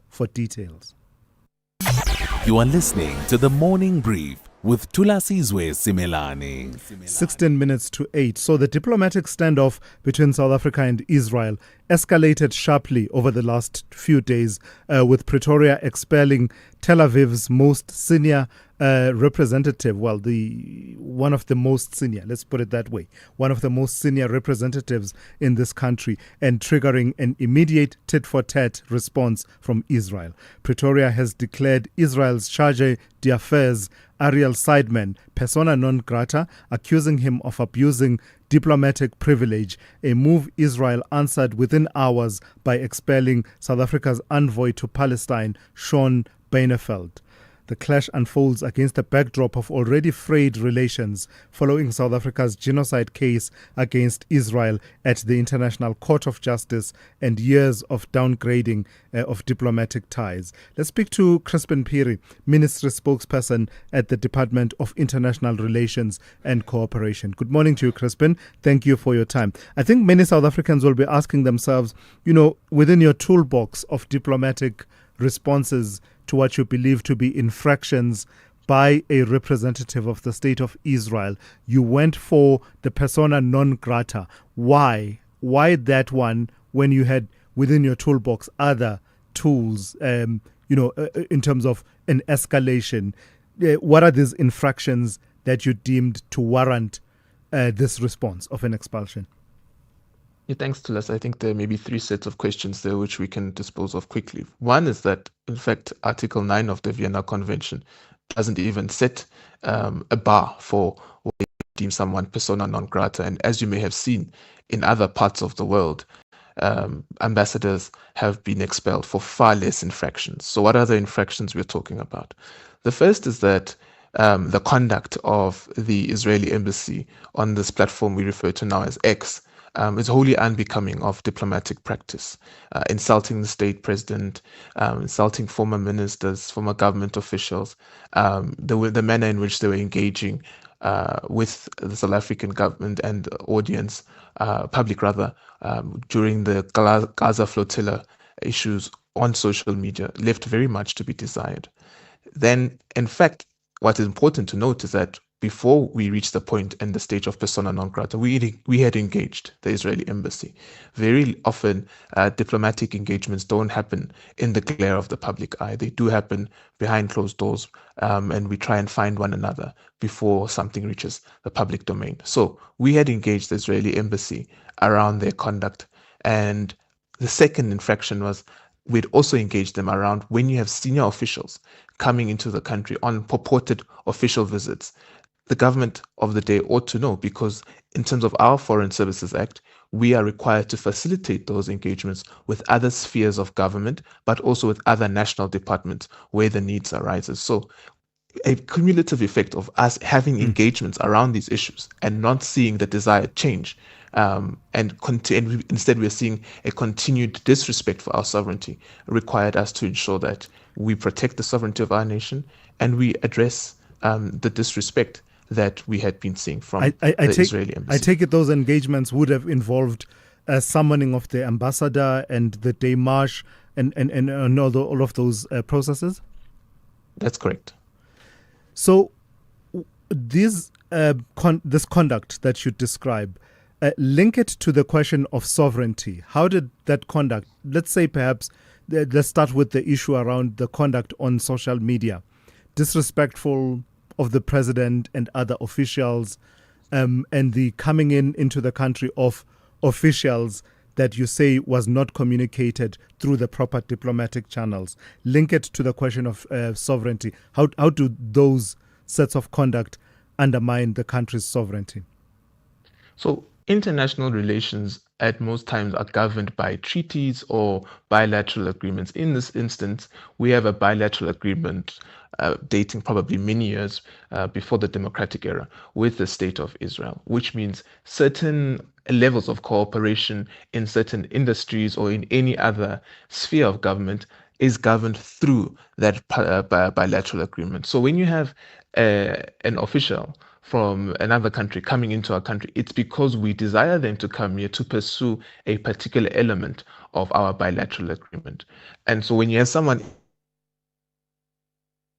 for details. You are listening to The Morning Brief with Thulasizwe Simelane. 16 minutes to 8. So the diplomatic standoff between South Africa and Israel escalated sharply over the last few days, with Pretoria expelling Tel Aviv's most senior representative, one of the most senior, let's put it that way, one of the most senior representatives in this country, and triggering an immediate tit-for-tat response from Israel. Pretoria has declared Israel's charge d'affaires, Ariel Seidman, persona non grata, accusing him of abusing diplomatic privilege, a move Israel answered within hours by expelling South Africa's envoy to Palestine, Sean Beinefeld. The clash unfolds against a backdrop of already frayed relations following South Africa's genocide case against Israel at the International Court of Justice and years of downgrading of diplomatic ties. Let's speak to Crispin Phiri, Ministry spokesperson at the Department of International Relations and Cooperation. Good morning to you, Crispin. Thank you for your time. I think many South Africans will be asking themselves, within your toolbox of diplomatic responses to what you believe to be infractions by a representative of the State of Israel, you went for the persona non grata. Why? Why that one when you had within your toolbox other tools, in terms of an escalation? What are these infractions that you deemed to warrant this response of an expulsion? Yeah, thanks, Tulas. I think there may be 3 sets of questions there which we can dispose of quickly. One is that, in fact, Article 9 of the Vienna Convention doesn't even set a bar for what they deem someone persona non grata. And as you may have seen in other parts of the world, ambassadors have been expelled for far less infractions. So what are the infractions we're talking about? The first is that the conduct of the Israeli embassy on this platform we refer to now as X is wholly unbecoming of diplomatic practice, insulting the state president, insulting former ministers, former government officials, the manner in which they were engaging with the South African government and audience, public rather, during the Gaza flotilla issues on social media left very much to be desired. Then, in fact, what is important to note is that before we reached the point and the stage of persona non grata, we had engaged the Israeli embassy. Very often, diplomatic engagements don't happen in the glare of the public eye. They do happen behind closed doors, and we try and find one another before something reaches the public domain. So we had engaged the Israeli embassy around their conduct. And the second infraction was we'd also engaged them around when you have senior officials coming into the country on purported official visits. The government of the day ought to know, because in terms of our Foreign Services Act, we are required to facilitate those engagements with other spheres of government, but also with other national departments where the needs arises. So a cumulative effect of us having engagements around these issues and not seeing the desired change, instead we're seeing a continued disrespect for our sovereignty, required us to ensure that we protect the sovereignty of our nation and we address the disrespect that we had been seeing from the Israeli embassy. I take it those engagements would have involved a summoning of the ambassador and the démarche and all of those processes? That's correct. So this conduct that you describe, link it to the question of sovereignty. How did that conduct, let's say perhaps, let's start with the issue around the conduct on social media, disrespectful of the president and other officials, and the coming into the country of officials that you say was not communicated through the proper diplomatic channels. Link it to the question of sovereignty. How do those sets of conduct undermine the country's sovereignty? So international relations at most times are governed by treaties or bilateral agreements. In this instance, we have a bilateral agreement dating probably many years before the democratic era with the state of Israel, which means certain levels of cooperation in certain industries or in any other sphere of government is governed through that bilateral agreement. So when you have an official from another country coming into our country, it's because we desire them to come here to pursue a particular element of our bilateral agreement. And so when you have someone,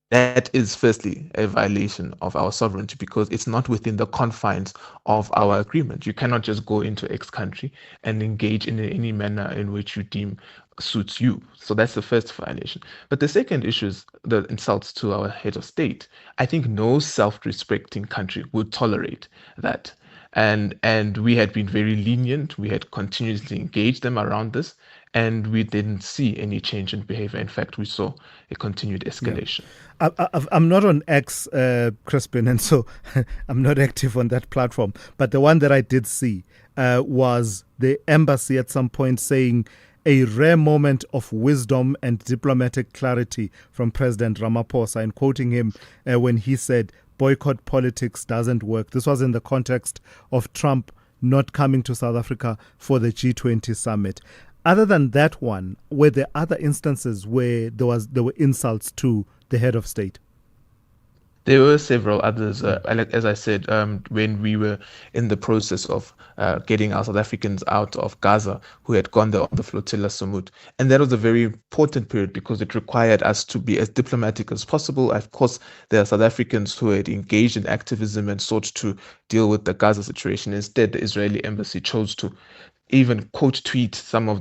that is firstly a violation of our sovereignty because it's not within the confines of our agreement. You cannot just go into X country and engage in any manner in which you deem suits you. So that's the first violation. But the second issue is the insults to our head of state. I think no self-respecting country would tolerate that. And we had been very lenient. We had continuously engaged them around this, and we didn't see any change in behavior. In fact, we saw a continued escalation. Yeah. I'm not on X, Crispin, and so I'm not active on that platform. But the one that I did see was the embassy at some point saying a rare moment of wisdom and diplomatic clarity from President Ramaphosa, and quoting him when he said, boycott politics doesn't work. This was in the context of Trump not coming to South Africa for the G20 summit. Other than that one, were there other instances where there were insults to the head of state? There were several others. As I said, when we were in the process of getting our South Africans out of Gaza, who had gone there on the flotilla Sumut. And that was a very important period because it required us to be as diplomatic as possible. Of course, there are South Africans who had engaged in activism and sought to deal with the Gaza situation. Instead, the Israeli embassy chose to even quote tweet some of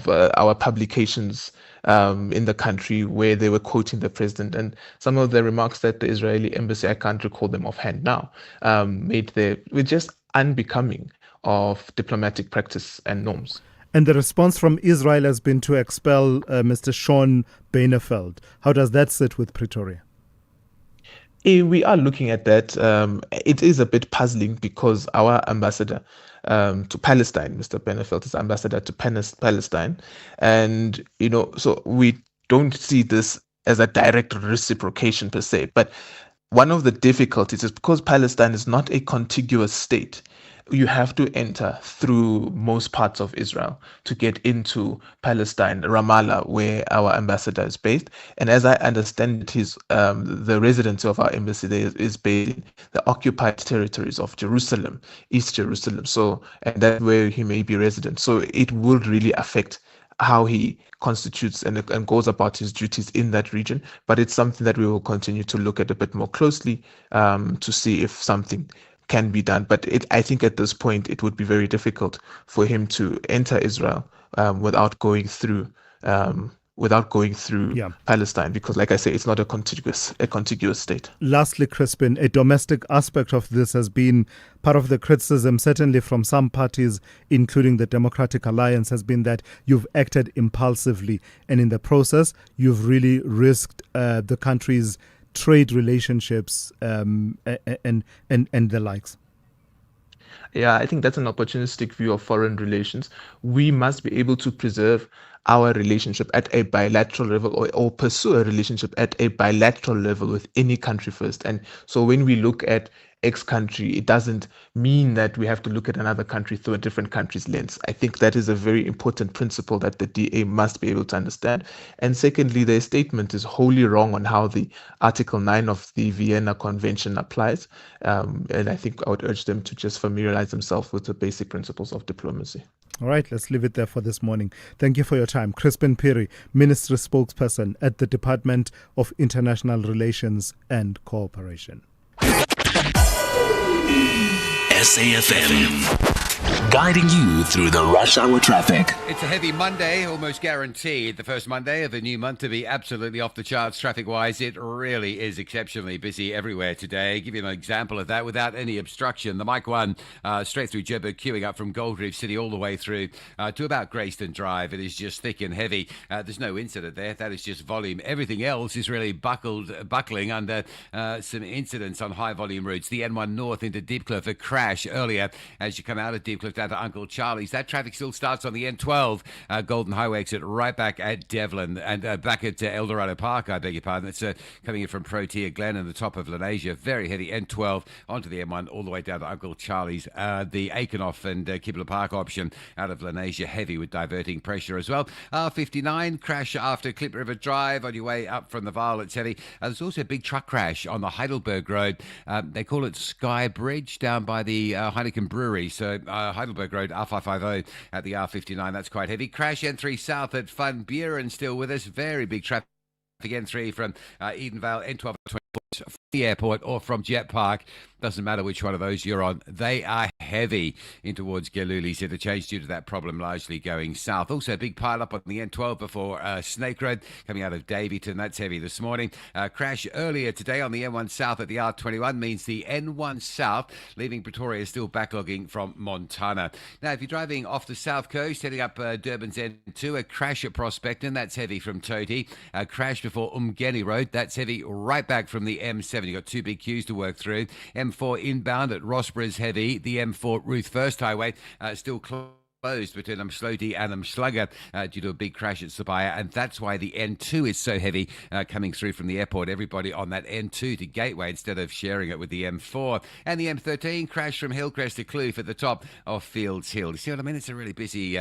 our publications in the country where they were quoting the president, and some of the remarks that the Israeli embassy, I can't recall them offhand now, were just unbecoming of diplomatic practice and norms. And the response from Israel has been to expel Mr. Sean Beinefeld. How does that sit with Pretoria? We are looking at that. It is a bit puzzling because our ambassador to Palestine, Mr. Benefeld, is ambassador to Palestine, and so we don't see this as a direct reciprocation per se. But one of the difficulties is because Palestine is not a contiguous state. You have to enter through most parts of Israel to get into Palestine, Ramallah, where our ambassador is based. And as I understand it, the residency of our embassy there is based in the occupied territories of Jerusalem, East Jerusalem. So, and that's where he may be resident. So it will really affect how he constitutes and goes about his duties in that region. But it's something that we will continue to look at a bit more closely to see if something can be done. But I think at this point it would be very difficult for him to enter Israel without going through Palestine, because like I say, it's not a contiguous state. Lastly, Crispin, a domestic aspect of this has been part of the criticism, certainly from some parties, including the Democratic Alliance, has been that you've acted impulsively, and in the process you've really risked the country's trade relationships and the likes. Yeah, I think that's an opportunistic view of foreign relations. We must be able to preserve our relationship at a bilateral level or pursue a relationship at a bilateral level with any country first. And so when we look at X country, it doesn't mean that we have to look at another country through a different country's lens. I think that is a very important principle that the DA must be able to understand. And secondly, their statement is wholly wrong on how the Article 9 of the Vienna Convention applies. And I think I would urge them to just familiarize themselves with the basic principles of diplomacy. All right, let's leave it there for this morning. Thank you for your time. Crispin Piri, Ministry spokesperson at the Department of International Relations and Cooperation. SAFM, guiding you through the rush hour traffic. It's a heavy Monday, almost guaranteed. The first Monday of the new month to be absolutely off the charts traffic-wise. It really is exceptionally busy everywhere today. Give you an example of that without any obstruction. The Mike 1 straight through Joburg, queuing up from Gold Reef City all the way through to about Greyston Drive. It is just thick and heavy. There's no incident there. That is just volume. Everything else is really buckling under some incidents on high-volume routes. The N1 North into Deepcliff, a crash earlier as you come out of Deepcliff down to Uncle Charlie's. That traffic still starts on the N12, Golden Highway exit right back at Devlin and back at El Dorado Park, I beg your pardon. It's coming in from Protea Glen and the top of Lenasia. Very heavy N12 onto the M1 all the way down to Uncle Charlie's. The Aikenoff and Kibler Park option out of Lenasia, heavy with diverting pressure as well. R59 crash after Clip River Drive on your way up from the Vaal. It's heavy. There's also a big truck crash on the Heidelberg Road. They call it Sky Bridge down by the Heineken Brewery. So Heidelberg Road, R550 at the R59. That's quite heavy. Crash N3 South at Van Buren still with us. Very big traffic. N3 from Edenvale, N12 from the airport or from Jet Park. Doesn't matter which one of those you're on. They are heavy in towards Geluli's interchange due to that problem largely going south. Also a big pile up on the N12 before Snake Road coming out of Davyton. That's heavy this morning. Crash earlier today on the N1 South at the R21 means the N1 South leaving Pretoria still backlogging from Montana. Now, if you're driving off the south coast, heading up Durban's N2, a crash at Prospecton. That's heavy from Toti. A crash before Umgeni Road. That's heavy right back from the M7. You've got two big queues to work through. M4 inbound at Rossborough's heavy. The M4 Ruth First Highway still closed between Umsloti and Umslugger due to a big crash at Sabaya, and that's why the N2 is so heavy coming through from the airport. Everybody on that N2 to Gateway instead of sharing it with the M4. And the M13 crash from Hillcrest to Kloof at the top of Fields Hill. You see what I mean? It's a really busy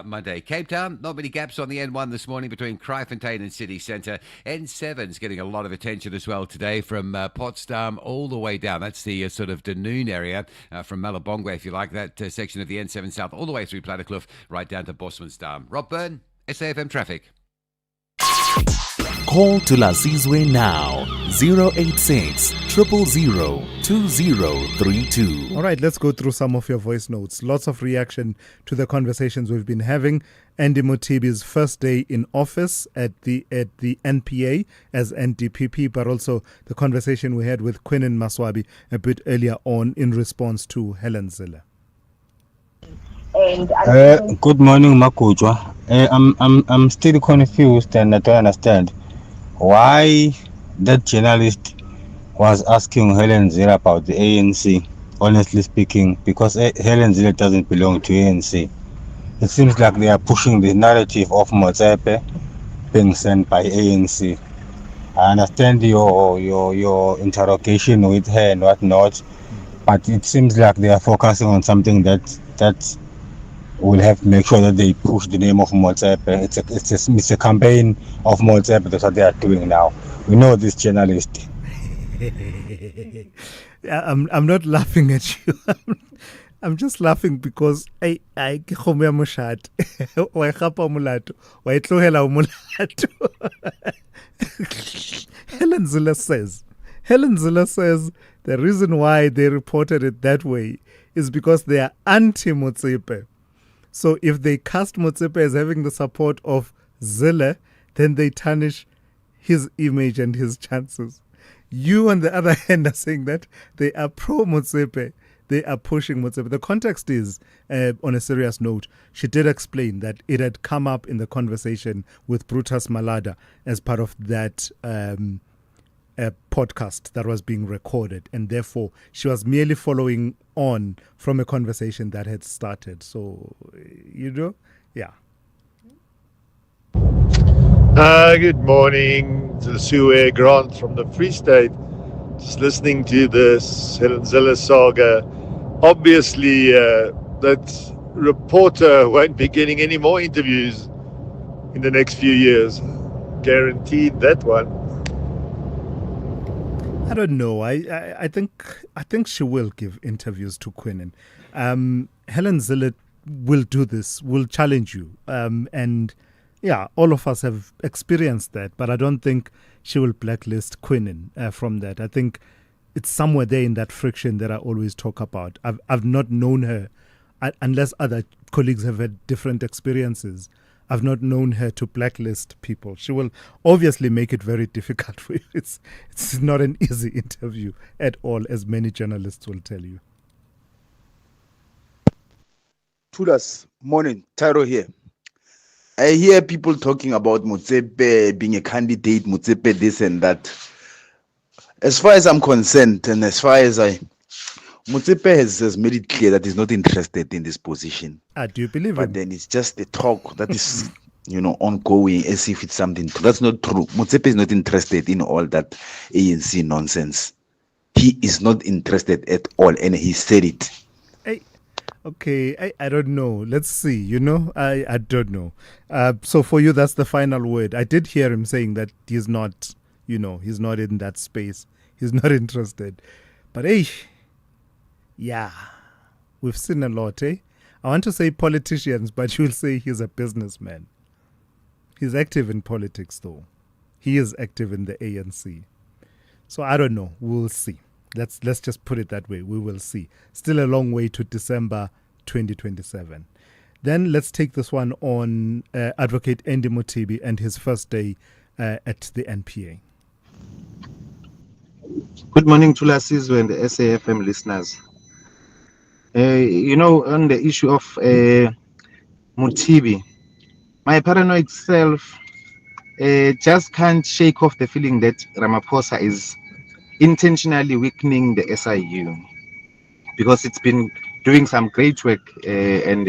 Monday. Cape Town, not many gaps on the N1 this morning between Kraaifontein and City Centre. N7's getting a lot of attention as well today from Potsdam all the way down. That's the sort of Dunoon area from Malabongwe, if you like, that section of the N7 South all the way through Plattekloof right down to Bosmansdam. Rob Byrne, SAFM Traffic. Call Thulasizwe now, 086 000 2032. All right, let's go through some of your voice notes. Lots of reaction to the conversations we've been having. Andy Motibi's first day in office at the NPA as NDPP, but also the conversation we had with Quinnen Maswabi a bit earlier on in response to Helen Zille. Good morning, Makujwa. I'm still confused and I don't understand why that journalist was asking Helen Zille about the ANC, honestly speaking, because Helen Zille doesn't belong to ANC. It seems like they are pushing the narrative of Motsepe being sent by ANC. I understand your interrogation with her and whatnot, but it seems like they are focusing on something that will have to make sure that they push the name of Motsepe. It's a campaign of Motsepe. That's what they are doing now. We know this journalist. I'm not laughing at you. I'm just laughing because I khome ya moshat wa khapa molato wa itlogela molato. Helen Zille says the reason why they reported it that way is because they are anti-Motsepe. So if they cast Motsepe as having the support of Zille, then they tarnish his image and his chances. You, on the other hand, are saying that they are pro-Motsepe. They are pushing Motsepe. The context is, on a serious note, she did explain that it had come up in the conversation with Brutus Malada as part of that podcast that was being recorded. And therefore, she was merely following on from a conversation that had started. So, yeah. Good morning to the Sue Grant from the Free State. Just listening to this Helen Zille saga. Obviously, that reporter won't be getting any more interviews in the next few years. Guaranteed that one. I don't know. I think she will give interviews to Quinnen. Helen Zille will do this, will challenge you. And yeah, all of us have experienced that, but I don't think she will blacklist Quinnen from that. I think it's somewhere there in that friction that I always talk about. I've not known her, unless other colleagues have had different experiences. I've not known her to blacklist people. She will obviously make it very difficult for you. It's not an easy interview at all, as many journalists will tell you. Thulas, morning. Tyro here. I hear people talking about Motsepe being a candidate, Motsepe this and that. As far as I'm concerned, and as far as Motsepe has made it clear that he's not interested in this position. Do you believe But him? then it's just a talk that is, ongoing as if it's something true. That's not true. Motsepe is not interested in all that ANC nonsense. He is not interested at all, and he said it. Okay, I don't know. Let's see. I don't know. So for you, that's the final word. I did hear him saying that he's not, he's not in that space. He's not interested. But yeah, we've seen a lot, I want to say politicians, but you'll say he's a businessman. He's active in politics, though. He is active in the ANC. So I don't know. We'll see. Let's just put it that way. We will see. Still a long way to December 2027. Then let's take this one on Advocate Andy Motibi and his first day at the NPA. Good morning, Thulasizwe and the SAFM listeners. On the issue of Motibi, my paranoid self just can't shake off the feeling that Ramaphosa is intentionally weakening the SIU, because it's been doing some great work and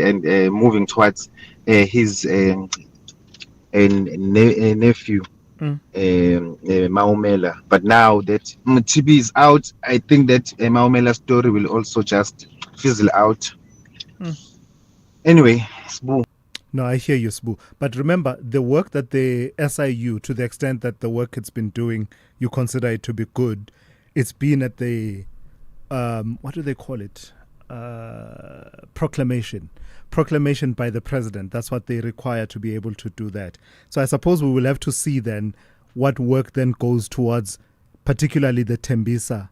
moving towards his nephew, Maumela. But now that Motibi is out, I think that Maumela's story will also just fizzle out. Anyway, Sbu. No, I hear you, Sbu. But remember, the work that the SIU, to the extent that the work it's been doing, you consider it to be good, it's been at the, what do they call it? Proclamation by the president. That's what they require to be able to do that. So I suppose we will have to see then what work then goes towards particularly the Tembisa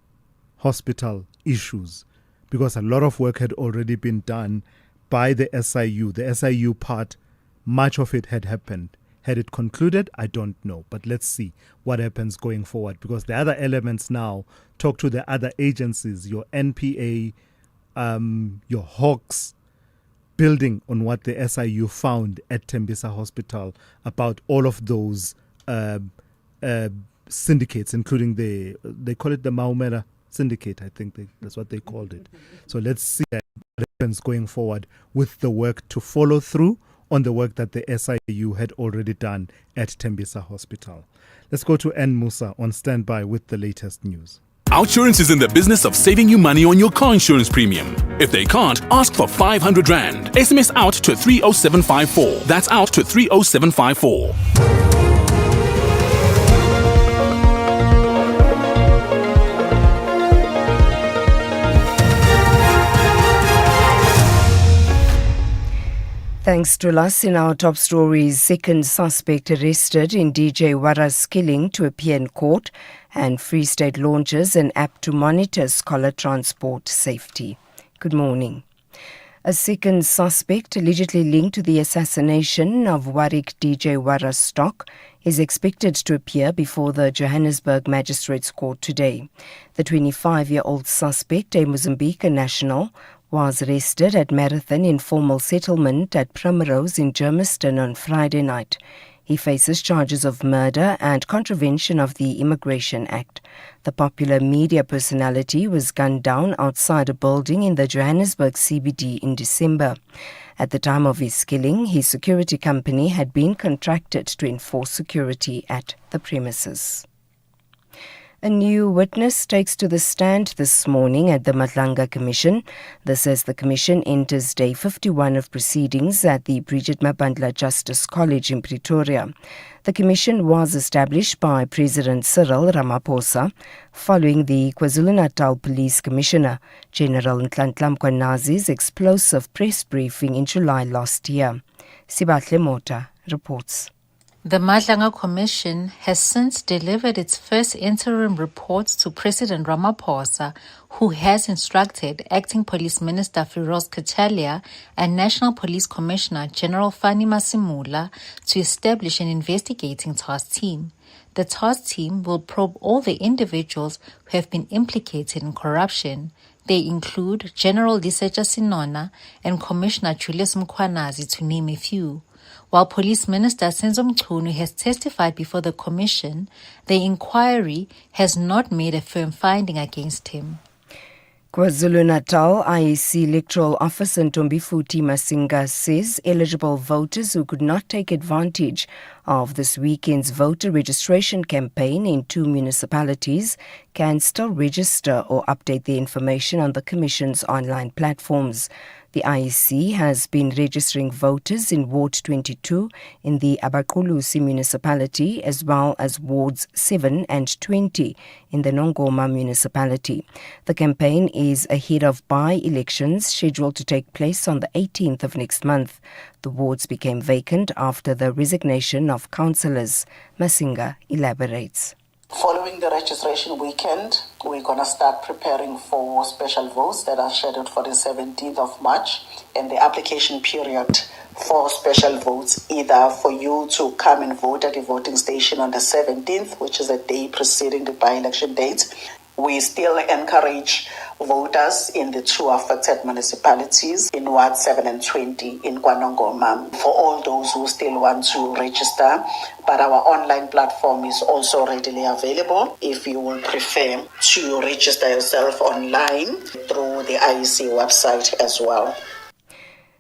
hospital issues, because a lot of work had already been done by the SIU. The SIU part, much of it had happened. Had it concluded? I don't know. But let's see what happens going forward, because the other elements now talk to the other agencies, your NPA, your Hawks, building on what the SIU found at Tembisa Hospital about all of those syndicates, including they call it the Maumela Syndicate, I think that's what they called it. So let's see what happens going forward with the work to follow through on the work that the SIU had already done at Tembisa Hospital. Let's go to N. Musa on standby with the latest news. Outsurance is in the business of saving you money on your car insurance premium. If they can't, ask for 500 Rand. SMS out to 30754. That's out to 30754. Thanks to us in our top stories, second suspect arrested in DJ Wara's killing to appear in court, and Free State launches an app to monitor scholar transport safety. Good morning. A second suspect allegedly linked to the assassination of Warwick DJ Wara Stock is expected to appear before the Johannesburg Magistrates Court today. The 25-year-old suspect, a Mozambican national, was arrested at Marathon Informal Settlement at Primrose in Germiston on Friday night. He faces charges of murder and contravention of the Immigration Act. The popular media personality was gunned down outside a building in the Johannesburg CBD in December. At the time of his killing, his security company had been contracted to enforce security at the premises. A new witness takes to the stand this morning at the Matlanga Commission. This as the Commission enters day 51 of proceedings at the Bridget Mabandla Justice College in Pretoria. The Commission was established by President Cyril Ramaphosa following the KwaZulu-Natal Police Commissioner, General Nhlanhla Mkhwanazi's explosive press briefing in July last year. Sibatle Mota reports. The Matlanga Commission has since delivered its first interim report to President Ramaphosa, who has instructed Acting Police Minister Firoz Katalia and National Police Commissioner General Fani Masimula to establish an investigating task team. The task team will probe all the individuals who have been implicated in corruption. They include General Liseja Sinona and Commissioner Julius Mkhwanazi, to name a few. While Police Minister Senzo Mchunu has testified before the Commission, the inquiry has not made a firm finding against him. KwaZulu-Natal IEC Electoral Officer Ntombifuthi Masinga says eligible voters who could not take advantage of this weekend's voter registration campaign in 2 municipalities can still register or update their information on the Commission's online platforms. The IEC has been registering voters in Ward 22 in the Abaqulusi municipality as well as Wards 7 and 20 in the Nongoma municipality. The campaign is ahead of by-elections scheduled to take place on the 18th of next month. The wards became vacant after the resignation of councillors. Masinga elaborates. Following the registration weekend, we're going to start preparing for special votes that are scheduled for the 17th of March, and the application period for special votes, either for you to come and vote at the voting station on the 17th, which is a day preceding the by-election date. We still encourage voters in the 2 affected municipalities in Ward 7 and 20 in Kwanongoma for all those who still want to register. But our online platform is also readily available if you would prefer to register yourself online through the IEC website as well.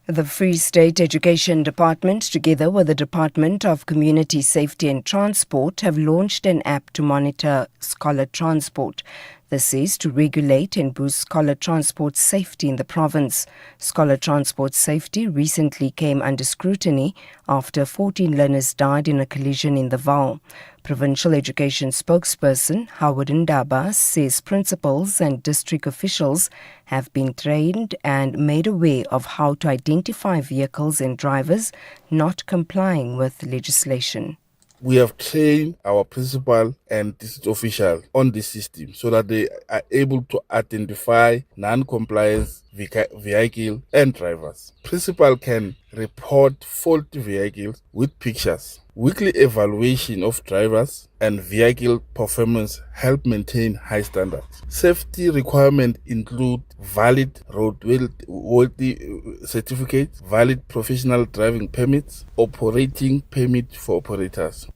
The Free State Education Department, together with the Department of Community Safety and Transport, have launched an app to monitor scholar transport. This is to regulate and boost scholar transport safety in the province. Scholar transport safety recently came under scrutiny after 14 learners died in a collision in the Vaal. Provincial Education spokesperson Howard Ndaba says principals and district officials have been trained and made aware of how to identify vehicles and drivers not complying with legislation. We have trained our principal and district official on the system so that they are able to identify non-compliance vehicle and drivers. Principal can report faulty vehicles with pictures. Weekly evaluation of drivers and vehicle performance help maintain high standards. Safety requirements include valid roadworthy certificates, valid professional driving permits, operating permit for operators.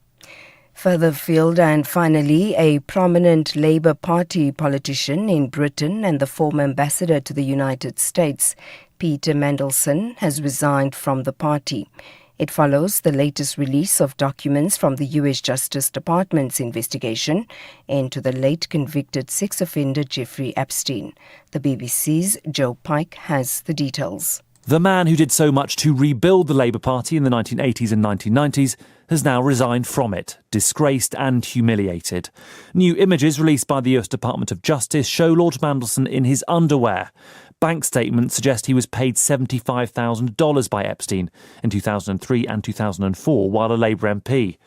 Further afield, and finally, a prominent Labour Party politician in Britain and the former ambassador to the United States, Peter Mandelson, has resigned from the party. It follows the latest release of documents from the US Justice Department's investigation into the late convicted sex offender Jeffrey Epstein. The BBC's Joe Pike has the details. The man who did so much to rebuild the Labour Party in the 1980s and 1990s has now resigned from it, disgraced and humiliated. New images released by the US Department of Justice show Lord Mandelson in his underwear. Bank statements suggest he was paid $75,000 by Epstein in 2003 and 2004 while a Labour MP.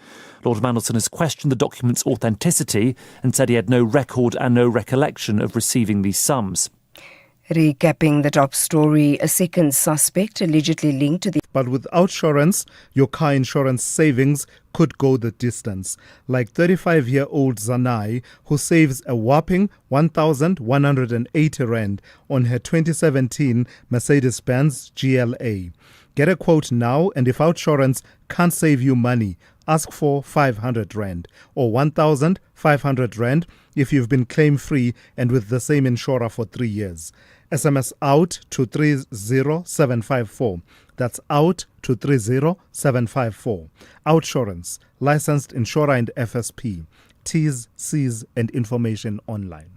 Lord Mandelson has questioned the document's authenticity and said he had no record and no recollection of receiving these sums. Recapping the top story, a second suspect allegedly linked to the... But with OUTsurance, your car insurance savings could go the distance. Like 35-year-old Zanai, who saves a whopping 1,180 Rand on her 2017 Mercedes-Benz GLA. Get a quote now, and if OUTsurance can't save you money, ask for 500 Rand or 1,500 Rand if you've been claim-free and with the same insurer for 3 years. SMS out to 30754. That's out to 30754. OUTsurance, licensed insurer and FSP. T's, C's and information online.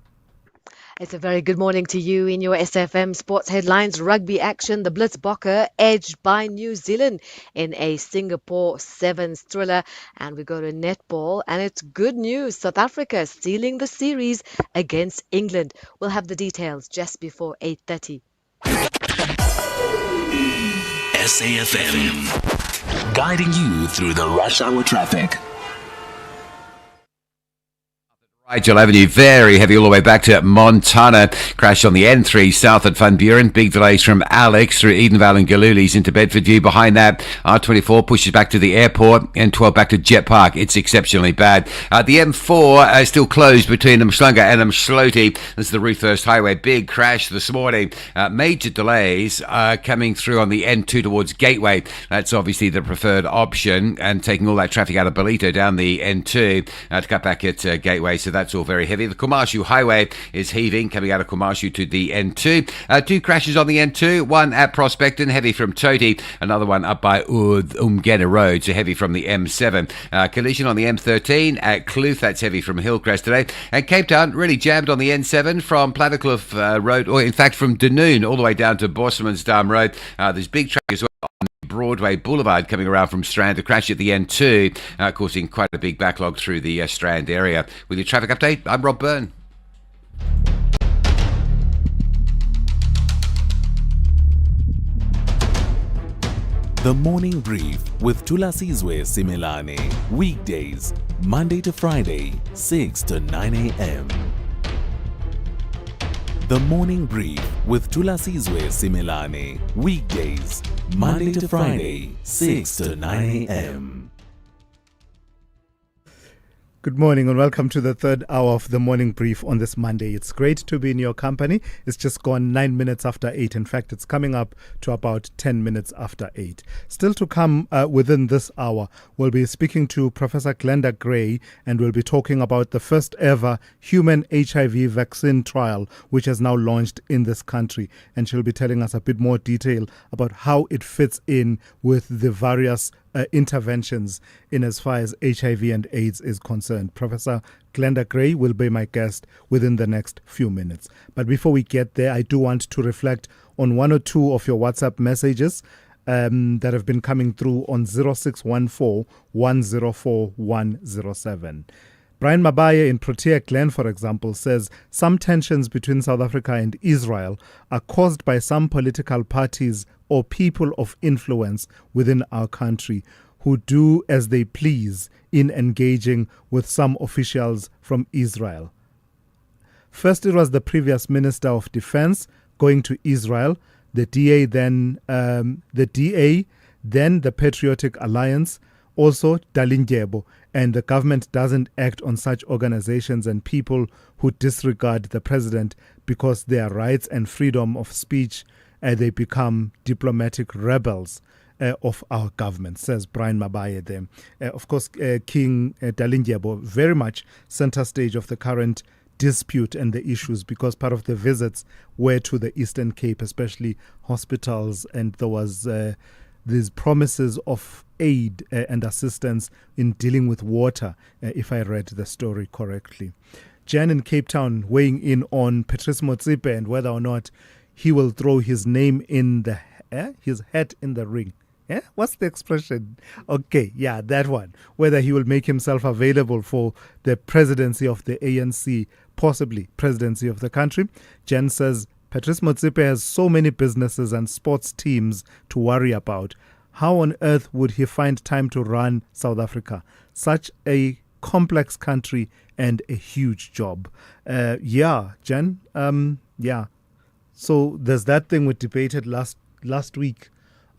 It's a very good morning to you in your SFM sports headlines. Rugby action, the Blitzbokke edged by New Zealand in a Singapore Sevens thriller. And we go to netball, and it's good news. South Africa sealing the series against England. We'll have the details just before 8:30. SAFM, guiding you through the rush hour traffic. Rigel Avenue, very heavy all the way back to Montana. Crash on the N3 south at Van Buren. Big delays from Alex through Edenvale and Galulis into Bedfordview. Behind that, R24 pushes back to the airport. N12 back to Jet Park. It's exceptionally bad. The M4 is still closed between Umhlanga and Umhloti. This is the Ruthurst Highway. Big crash this morning. Major delays coming through on the N2 towards Gateway. That's obviously the preferred option, and taking all that traffic out of Belito down the N2 to cut back at Gateway. So that's all very heavy. The Kumashu Highway is heaving coming out of Kumashu to the N2. Two crashes on the N2, one at Prospecton, heavy from Toti, another one up by Umgena Road, so heavy from the M7. Collision on the M13 at Kloof, that's heavy from Hillcrest today. And Cape Town really jammed on the N7 from Plattekloof Road, or in fact from Dunoon all the way down to Bosmansdam Road. There's big traffic as well on Broadway Boulevard coming around from Strand. A crash at the N2 causing quite a big backlog through the Strand area. With your traffic update, I'm Rob Byrne. The Morning Brief with Thulasizwe Simelane. Weekdays, Monday to Friday, 6 to 9 a.m. The Morning Brief with Thulasizwe Simelane. Weekdays, Monday to Friday, 6 to 9 a.m. Good morning and welcome to the third hour of the Morning Brief on this Monday. It's great to be in your company. It's just gone 9 minutes after 8. In fact, it's coming up to about 10 minutes after 8. Still to come within this hour, we'll be speaking to Professor Glenda Gray, and we'll be talking about the first ever human HIV vaccine trial, which has now launched in this country. And she'll be telling us a bit more detail about how it fits in with the various interventions in as far as HIV and AIDS is concerned. Professor Glenda Gray will be my guest within the next few minutes. But before we get there, I do want to reflect on one or two of your WhatsApp messages that have been coming through on 0614 104 107. Brian Mabaya in Protea Glen, for example, says some tensions between South Africa and Israel are caused by some political parties or people of influence within our country who do as they please in engaging with some officials from Israel. First, it was the previous Minister of Defense going to Israel, the DA, then the Patriotic Alliance, also Dalindyebo, and the government doesn't act on such organizations and people who disregard the president because their rights and freedom of speech, they become diplomatic rebels. of our government, says Brian Mabaye there. Of course, King Dalindyebo very much center stage of the current dispute and the issues, because part of the visits were to the Eastern Cape, especially hospitals, and there was these promises of aid and assistance in dealing with water, if I read the story correctly. Jan in Cape Town weighing in on Patrice Motsepe and whether or not he will throw his name in the his hat in the ring. What's the expression? Okay, yeah, that one. Whether he will make himself available for the presidency of the ANC, possibly presidency of the country. Jen says Patrice Motsepe has so many businesses and sports teams to worry about. How on earth would he find time to run South Africa? Such a complex country and a huge job. Yeah, Jen. Yeah. So there's that thing we debated last week.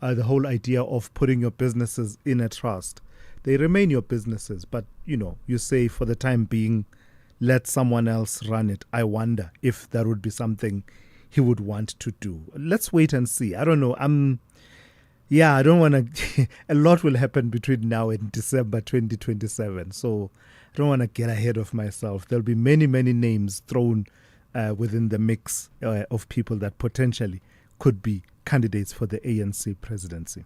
The whole idea of putting your businesses in a trust. They remain your businesses, but, you say for the time being, let someone else run it. I wonder if that would be something he would want to do. Let's wait and see. I don't know. I don't want to... A lot will happen between now and December 2027. So I don't want to get ahead of myself. There'll be many, many names thrown within the mix of people that potentially could be candidates for the ANC presidency.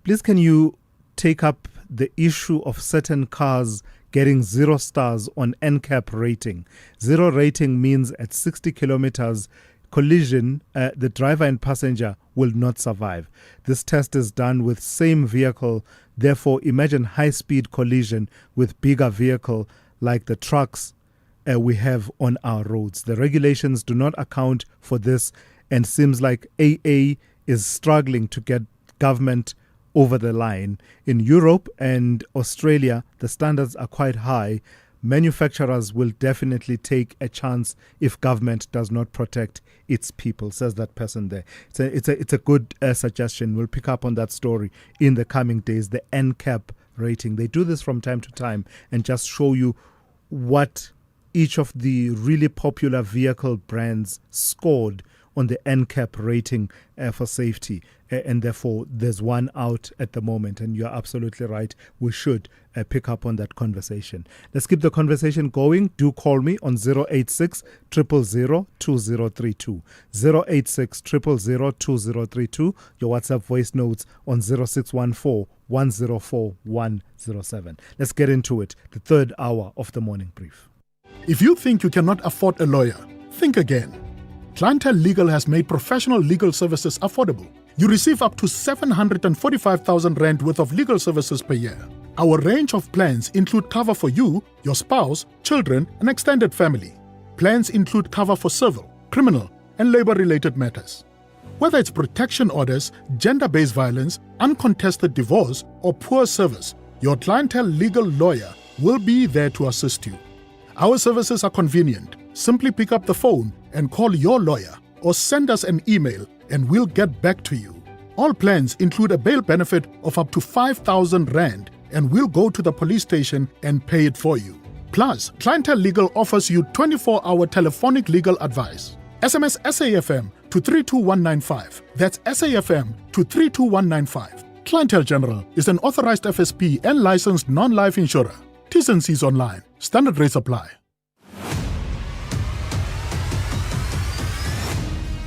Please, can you take up the issue of certain cars getting 0 stars on NCAP rating? 0 rating means at 60 kilometers collision, the driver and passenger will not survive. This test is done with same vehicle. Therefore, imagine high-speed collision with bigger vehicle like the trucks we have on our roads. The regulations do not account for this, and seems like AA is struggling to get government over the line. In Europe and Australia, the standards are quite high. Manufacturers will definitely take a chance if government does not protect its people, says that person there. It's a good suggestion. We'll pick up on that story in the coming days. The NCAP rating. They do this from time to time and just show you what each of the really popular vehicle brands scored on the NCAP rating for safety. And therefore, there's one out at the moment. And you're absolutely right. We should pick up on that conversation. Let's keep the conversation going. Do call me on 086 000 2032. 086 000 2032. Your WhatsApp voice notes on 0614 104 107. Let's get into it. The third hour of the morning brief. If you think you cannot afford a lawyer, think again. Clientele Legal has made professional legal services affordable. You receive up to 745,000 Rand worth of legal services per year. Our range of plans include cover for you, your spouse, children, and extended family. Plans include cover for civil, criminal, and labor-related matters. Whether it's protection orders, gender-based violence, uncontested divorce, or poor service, your Clientele Legal lawyer will be there to assist you. Our services are convenient. Simply pick up the phone and call your lawyer or send us an email and we'll get back to you. All plans include a bail benefit of up to 5,000 Rand and we'll go to the police station and pay it for you. Plus, Clientele Legal offers you 24-hour telephonic legal advice. SMS SAFM to 32195. That's SAFM to 32195. Clientele General is an authorized FSP and licensed non-life insurer. T's and C's online. Standard rates apply.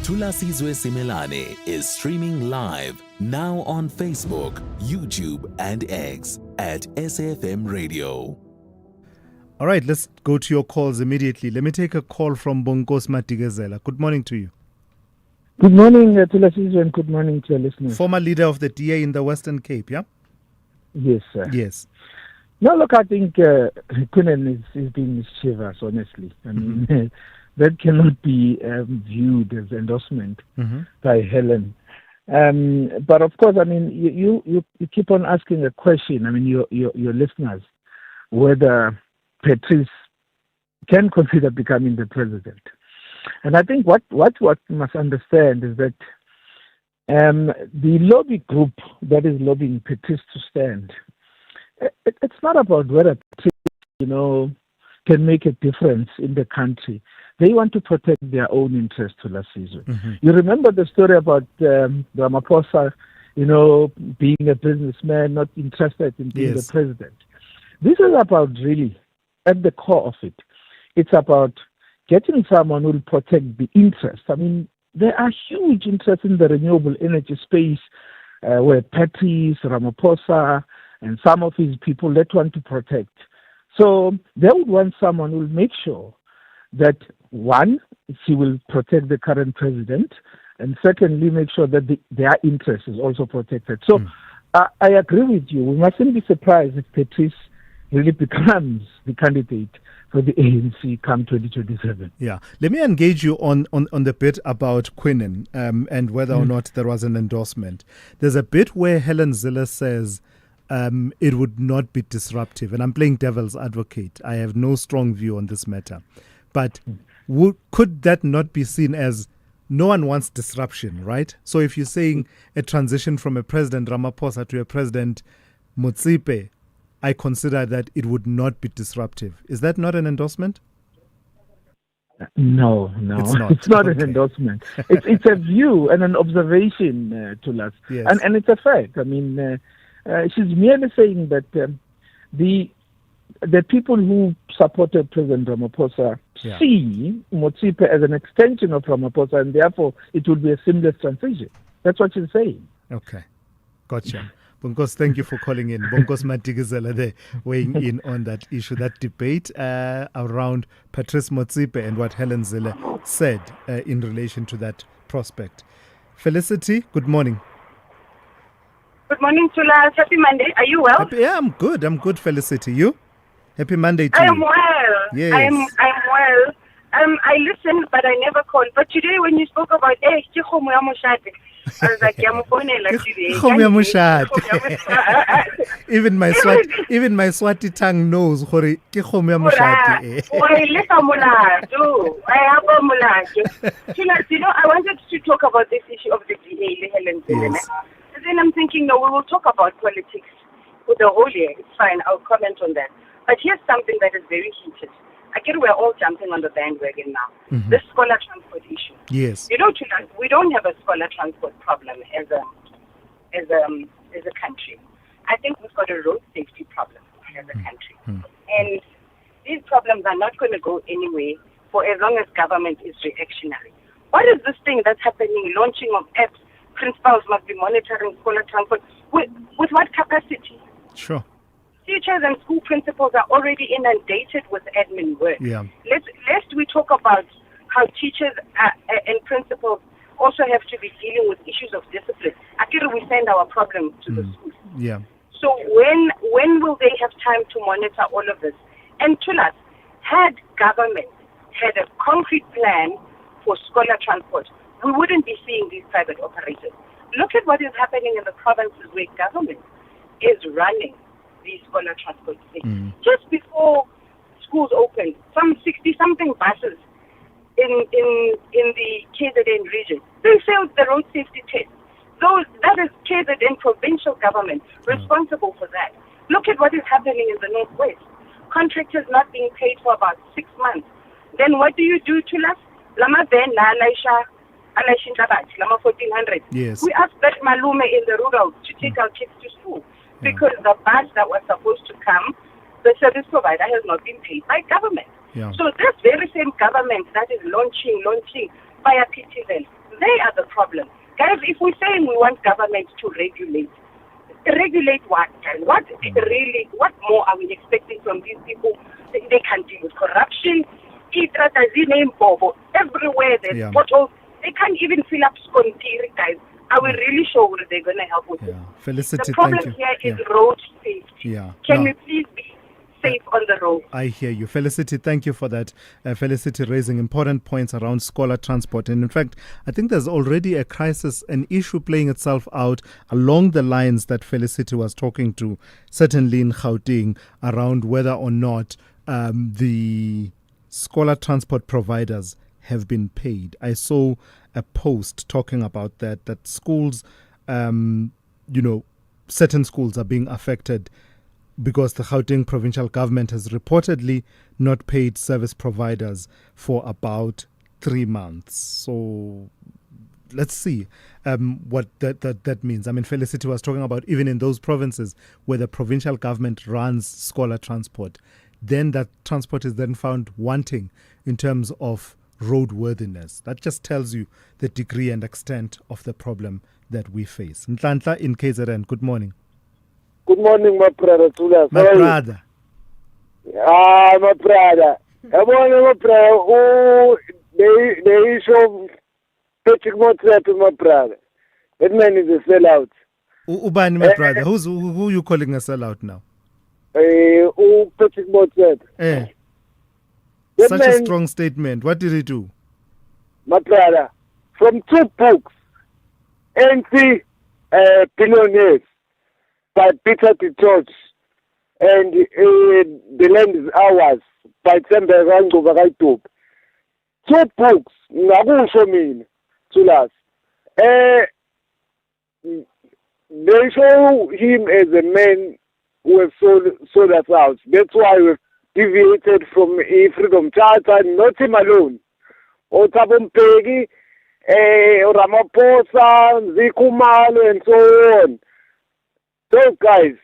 Thulasizwe Simelane is streaming live now on Facebook, YouTube, and X at SAFM Radio. All right, let's go to your calls immediately. Let me take a call from Bongos Matigazela. Good morning to you. Good morning, Thulasizwe, and good morning to your listeners. Former leader of the DA in the Western Cape, yeah? Yes, sir. Yes. No, look, I think Kunen is being mischievous, honestly. I mean, that cannot be viewed as endorsement by Helen. But of course, I mean, you keep on asking a question. I mean, your listeners, whether Patrice can consider becoming the president. And I think what we must understand is that the lobby group that is lobbying Patrice to stand, it's not about whether Patrice, can make a difference in the country. They want to protect their own interests, Thulasizwe. You remember the story about Ramaphosa being a businessman, not interested in being Yes. the president. This is about really, at the core of it, it's about getting someone who will protect the interests. I mean, there are huge interests in the renewable energy space where Patrice, Ramaphosa, and some of his people that want to protect. So they would want someone who will make sure that, one, he will protect the current president, and secondly, make sure that their interest is also protected. So I agree with you. We mustn't be surprised if Patrice really becomes the candidate for the ANC come 2027. Yeah. Let me engage you on the bit about Quinnen and whether or not there was an endorsement. There's a bit where Helen Zille says it would not be disruptive. And I'm playing devil's advocate. I have no strong view on this matter. But could that not be seen as no one wants disruption, right? So if you're saying a transition from a President Ramaphosa to a President Motsepe, I consider that it would not be disruptive. Is that not an endorsement? No, it's not an endorsement. It's a view and an observation, Thulas, Yes. and it's a fact. I mean, she's merely saying that the people who supported President Ramaphosa see Motsepe as an extension of Ramaphosa, and therefore it will be a seamless transition. That's what she's saying. Okay, gotcha. Bonkos, thank you for calling in. Bonkos Matigizela there, weighing in on that issue, that debate around Patrice Motsepe and what Helen Zille said in relation to that prospect. Felicity, good morning. Good morning, Thulas. Happy Monday. Are you well? I'm good, Felicity. You? Happy Monday to you. I am well. Yes. I'm well. I listened, but I never called. But today, when you spoke about, ke kgomo ya moshate, I was like, Kgomo ya moshate. Even my Swati tongue knows gore ke kgomo ya moshate. I wanted to talk about this issue of the DA, Helen Zille. Yes. Then I'm thinking, no, we will talk about politics for the whole year. It's fine. I'll comment on that. But here's something that is very heated. I get we're all jumping on the bandwagon now. Mm-hmm. The scholar transport issue. Yes. We don't have a scholar transport problem as a country. I think we've got a road safety problem as a country. And these problems are not going to go anywhere for as long as government is reactionary. What is this thing that's happening, launching of apps? Principals must be monitoring scholar transport. With what capacity? Sure. Teachers and school principals are already inundated with admin work. Yeah. Lest we talk about how teachers and principals also have to be dealing with issues of discipline. Actually, we send our problems to the schools. Yeah. So when will they have time to monitor all of this? And Thulas, had government had a concrete plan for scholar transport, we wouldn't be seeing these private operators. Look at what is happening in the provinces where government is running these scholar transport things. Just before schools opened, some 60-something buses in the KZN region, they failed the road safety test. That is KZN provincial government responsible for that. Look at what is happening in the Northwest. Contractors not being paid for about 6 months. Then what do you do to us? Lama Ben La Alaisha 1400. Yes. We asked that Malume in the rural to take our kids to school because the bus that was supposed to come, the service provider has not been paid by government. Yeah. So this very same government that is launching via PTZ, they are the problem. Guys, if we're saying we want government to regulate what? And what more are we expecting from these people? They can deal with corruption. Everywhere there's potholes. They can't even fill up scontiri, guys. Are we really sure what they're going to help with it? Felicity, the problem thank you. here is road safety. Yeah. Can we please be safe on the road? I hear you. Felicity, thank you for that. Felicity raising important points around scholar transport. And in fact, I think there's already a crisis, an issue playing itself out along the lines that Felicity was talking to, certainly in Gauteng, around whether or not the scholar transport providers have been paid. I saw a post talking about that schools, certain schools are being affected because the Gauteng provincial government has reportedly not paid service providers for about 3 months. So let's see what that means. I mean, Felicity was talking about even in those provinces where the provincial government runs scholar transport, then that transport is then found wanting in terms of roadworthiness. That just tells you the degree and extent of the problem that we face. Ntlantla in KZN, good morning. Good morning, my brother. My brother. My brother. My brother. Oh, the issue of Patrick Motsepe, my brother. That man is a sellout. Ubani, my brother. Who you calling a sellout now? Patrick Motsepe. Such a strong statement. What did he do? My brother, from 2 books, NC Billionaires by Peter de George and The Land is Ours by Tsembe Rango. 2 books, ngakusho mina, Thulas. They show him as a man who has sold us out. That's why we've deviated from a Freedom Charter, not him alone. Thabo Mbeki, Ramaphosa, Zikhumalo, and so on. Those guys,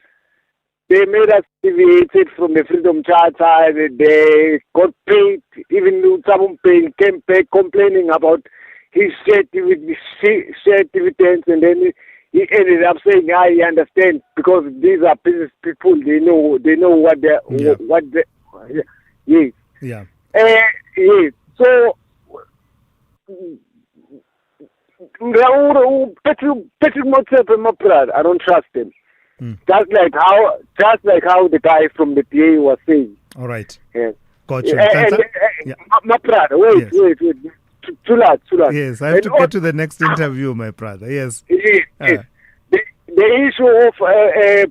they made us deviated from the Freedom Charter. They got paid, even though Thabo Mbeki came back complaining about his shared dividends, and then he ended up saying, "I understand," because these are business people. They know what they yes. Yeah. Yes. So Patrick Motsepe, my brother, I don't trust him. Just like how the guy from the PA was saying. All right. Yes. Gotcha. My brother, wait. Thulas. Yes, I have to get to the next interview, my brother. Yes. Yes. The issue of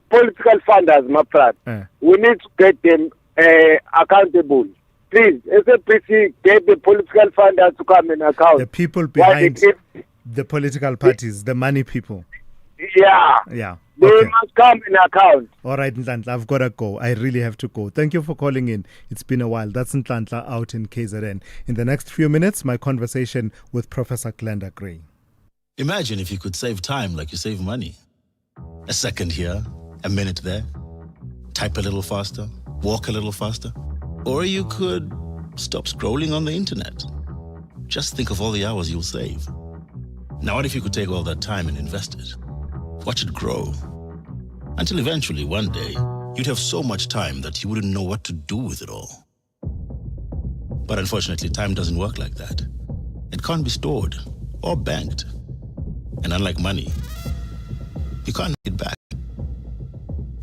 political funders, my brother, we need to get them accountable. Please, SAPC, get the political funders to come and account. The people behind the political parties, the money people. Yeah. They must come in account. All right, Ntlantla, I've got to go. I really have to go. Thank you for calling in. It's been a while. That's Ntlantla out in KZN. In the next few minutes, my conversation with Professor Glenda Gray. Imagine if you could save time like you save money. A second here, a minute there. Type a little faster, walk a little faster. Or you could stop scrolling on the internet. Just think of all the hours you'll save. Now, what if you could take all that time and invest it? Watch it grow. Until eventually, one day, you'd have so much time that you wouldn't know what to do with it all. But unfortunately, time doesn't work like that. It can't be stored or banked. And unlike money, you can't get it back.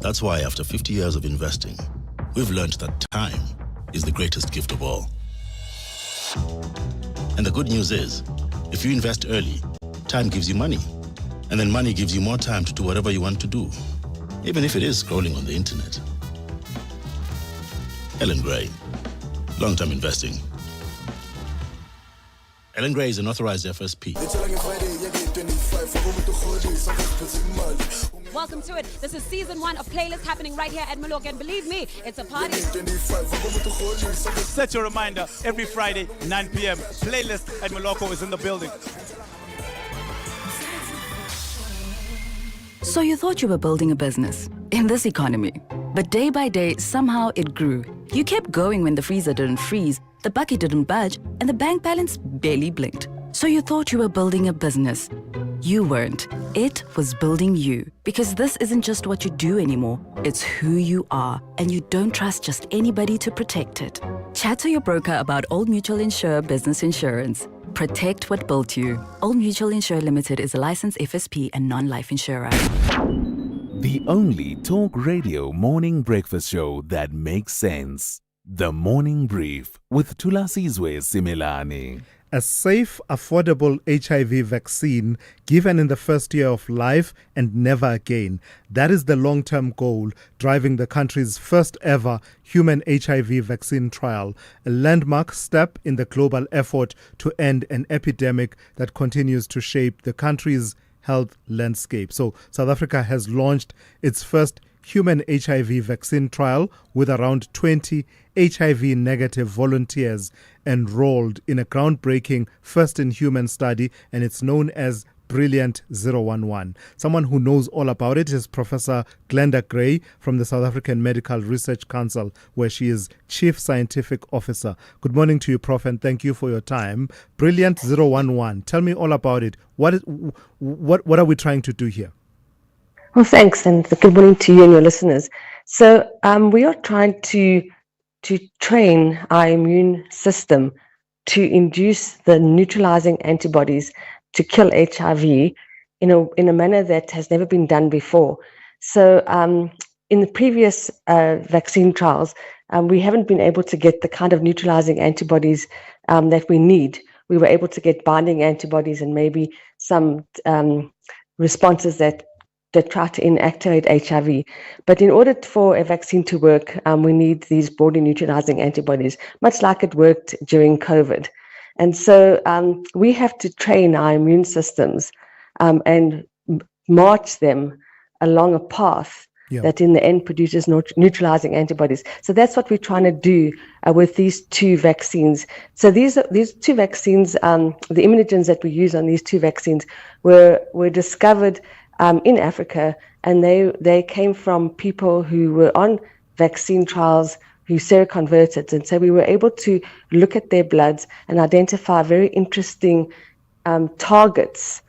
That's why after 50 years of investing, we've learned that time is the greatest gift of all. And the good news is, if you invest early, time gives you money. And then money gives you more time to do whatever you want to do, even if it is scrolling on the internet. Ellen Gray, long-term investing. Ellen Gray is an authorized FSP. Welcome to it. This is season 1 of Playlist happening right here at Maloka, and believe me, it's a party. Set your reminder every Friday, 9 p.m. Playlist at Maloka is in the building. So you thought you were building a business in this economy, but day by day, somehow it grew. You kept going when the freezer didn't freeze, the bucket didn't budge, and the bank balance barely blinked. So you thought you were building a business. You weren't. It was building you. Because this isn't just what you do anymore, it's who you are, and you don't trust just anybody to protect it. Chat to your broker about Old Mutual Insure Business Insurance. Protect what built you. Old Mutual Insure Limited is a licensed FSP and non-life insurer. The only talk radio morning breakfast show that makes sense. The Morning Brief with Thulasizwe Simelane. A safe, affordable HIV vaccine given in the first year of life and never again. That is the long-term goal driving the country's first ever human HIV vaccine trial, a landmark step in the global effort to end an epidemic that continues to shape the country's health landscape. So South Africa has launched its first human HIV vaccine trial with around 20 HIV-negative volunteers enrolled in a groundbreaking first-in-human study, and it's known as Brilliant 011. Someone who knows all about it is Professor Glenda Gray from the South African Medical Research Council, where she is Chief Scientific Officer. Good morning to you, Prof, and thank you for your time. Brilliant 011. Tell me all about it. What are we trying to do here? Well, thanks, and good morning to you and your listeners. So we are trying to train our immune system to induce the neutralizing antibodies to kill HIV in a manner that has never been done before. So in the previous vaccine trials, we haven't been able to get the kind of neutralizing antibodies that we need. We were able to get binding antibodies and maybe some responses that try to inactivate HIV. But in order for a vaccine to work, we need these broadly neutralizing antibodies, much like it worked during COVID. And so we have to train our immune systems and march them along a path that in the end produces neutralizing antibodies. So that's what we're trying to do with these two vaccines. So these two vaccines, the immunogens that we use on these two vaccines were discovered in Africa, and they came from people who were on vaccine trials who seroconverted. And so we were able to look at their bloods and identify very interesting targets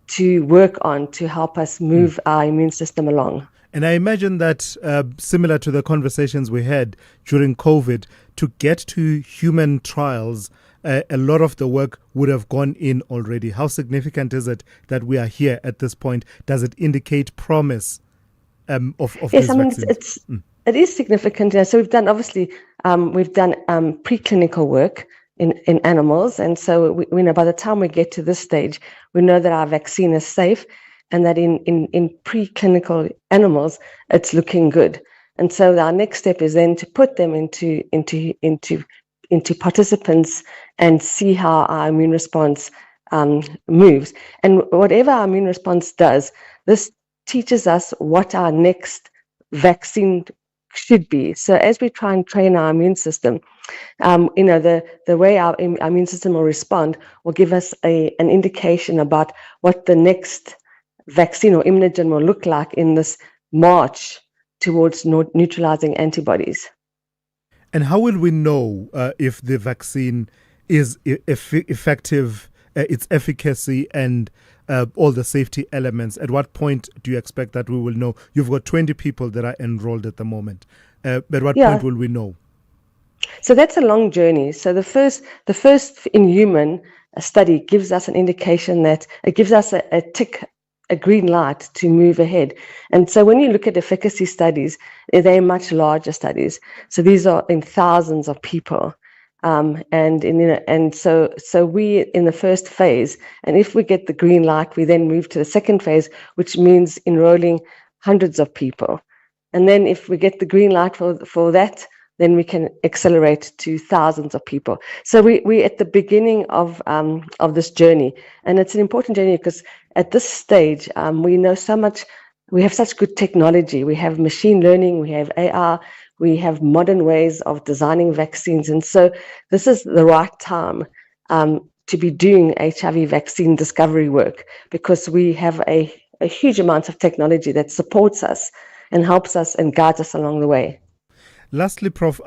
to work on to help us move our immune system along. And I imagine that similar to the conversations we had during COVID, to get to human trials, a lot of the work would have gone in already. How significant is it that we are here at this point? Does it indicate promise of yes, these vaccines? It is significant. So we've done preclinical work in animals, and so we know by the time we get to this stage, we know that our vaccine is safe, and that in preclinical animals, it's looking good. And so our next step is then to put them into participants and see how our immune response moves. And whatever our immune response does, this teaches us what our next vaccine should be. So as we try and train our immune system, the way our immune system will respond will give us an indication about what the next vaccine or immunogen will look like in this march towards neutralizing antibodies. And how will we know if the vaccine is effective, its efficacy and all the safety elements? At what point do you expect that we will know? You've got 20 people that are enrolled at the moment. At what point will we know? So that's a long journey. So the first in human study gives us an indication that it gives us a green light to move ahead. And so when you look at efficacy studies, they're much larger studies. So these are in thousands of people. So we in the first phase, and if we get the green light, we then move to the second phase, which means enrolling hundreds of people. And then if we get the green light for that, then we can accelerate to thousands of people. So we're at the beginning of this journey, and it's an important journey because at this stage we know so much. We have such good technology. We have machine learning. We have AI. We have modern ways of designing vaccines, and so this is the right time to be doing HIV vaccine discovery work because we have a huge amount of technology that supports us and helps us and guides us along the way. Lastly, Prof,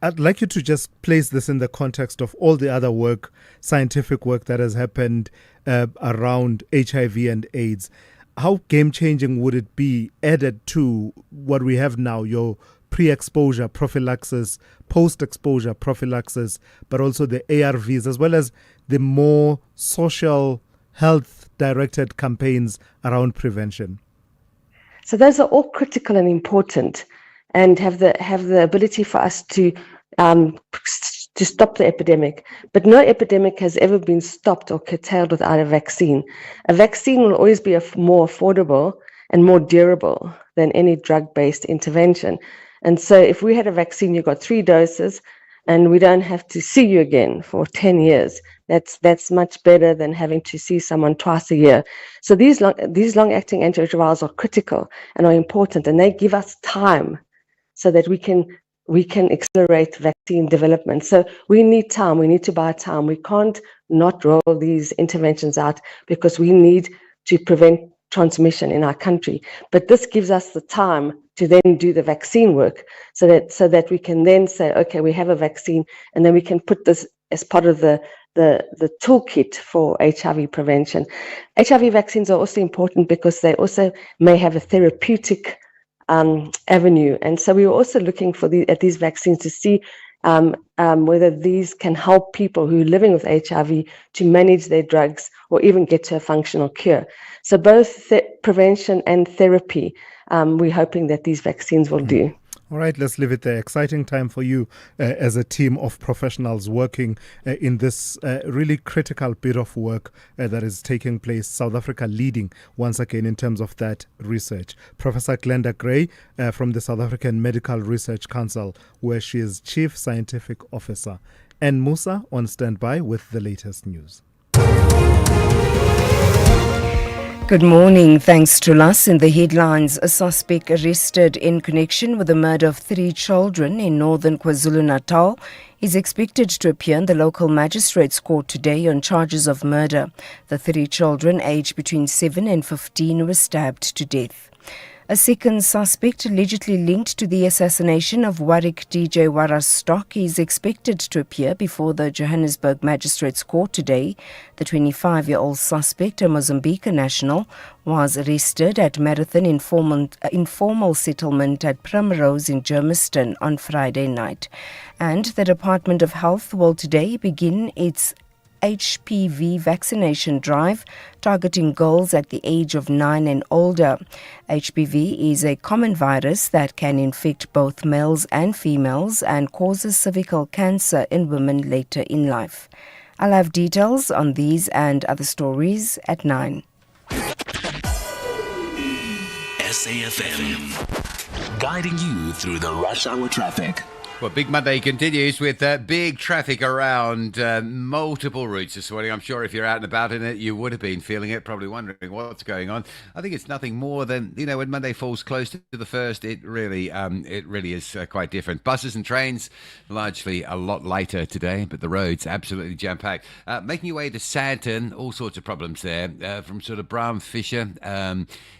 I'd like you to just place this in the context of all the other work, scientific work that has happened around HIV and AIDS. How game-changing would it be added to what we have now, your pre-exposure prophylaxis, post-exposure prophylaxis, but also the ARVs, as well as the more social health-directed campaigns around prevention? So those are all critical and important, and have the ability for us to stop the epidemic. But no epidemic has ever been stopped or curtailed without a vaccine. A vaccine will always be more affordable and more durable than any drug-based intervention. And so if we had a vaccine, you got 3 doses, and we don't have to see you again for 10 years. That's much better than having to see someone twice a year. So these long-acting antiretrovirals are critical and are important, and they give us time so that we can accelerate vaccine development. So we need time. We need to buy time. We can't not roll these interventions out because we need to prevent transmission in our country. But this gives us the time to then do the vaccine work so that we can then say, okay, we have a vaccine, and then we can put this as part of the toolkit for HIV prevention. HIV vaccines are also important because they also may have a therapeutic avenue. And so we were also looking at these vaccines to see whether these can help people who are living with HIV to manage their drugs or even get to a functional cure. So both prevention and therapy, we're hoping that these vaccines will do. All right, let's leave it there. Exciting time for you as a team of professionals working in this really critical bit of work that is taking place. South Africa leading once again in terms of that research. Professor Glenda Gray from the South African Medical Research Council, where she is Chief Scientific Officer. And Musa on standby with the latest news. Good morning. Thanks to us. In the headlines, a suspect arrested in connection with the murder of 3 children in northern KwaZulu-Natal is expected to appear in the local magistrates' court today on charges of murder. The 3 children, aged between 7 and 15, were stabbed to death. A second suspect allegedly linked to the assassination of Warwick DJ Warastock is expected to appear before the Johannesburg Magistrates Court today. The 25-year-old suspect, a Mozambique national, was arrested at Marathon informal settlement at Primrose in Germiston on Friday night. And the Department of Health will today begin its HPV vaccination drive targeting girls at the age of 9 and older. HPV is a common virus that can infect both males and females and causes cervical cancer in women later in life. I'll have details on these and other stories at 9. SAFM, guiding you through the rush hour traffic. Well, Big Monday continues with big traffic around multiple routes this morning. I'm sure if you're out and about in it, you would have been feeling it, probably wondering what's going on. I think it's nothing more than, when Monday falls close to the first, it really is quite different. Buses and trains, largely a lot lighter today, but the roads absolutely jam-packed. Making your way to Sandton, all sorts of problems there, from sort of Brown Fisher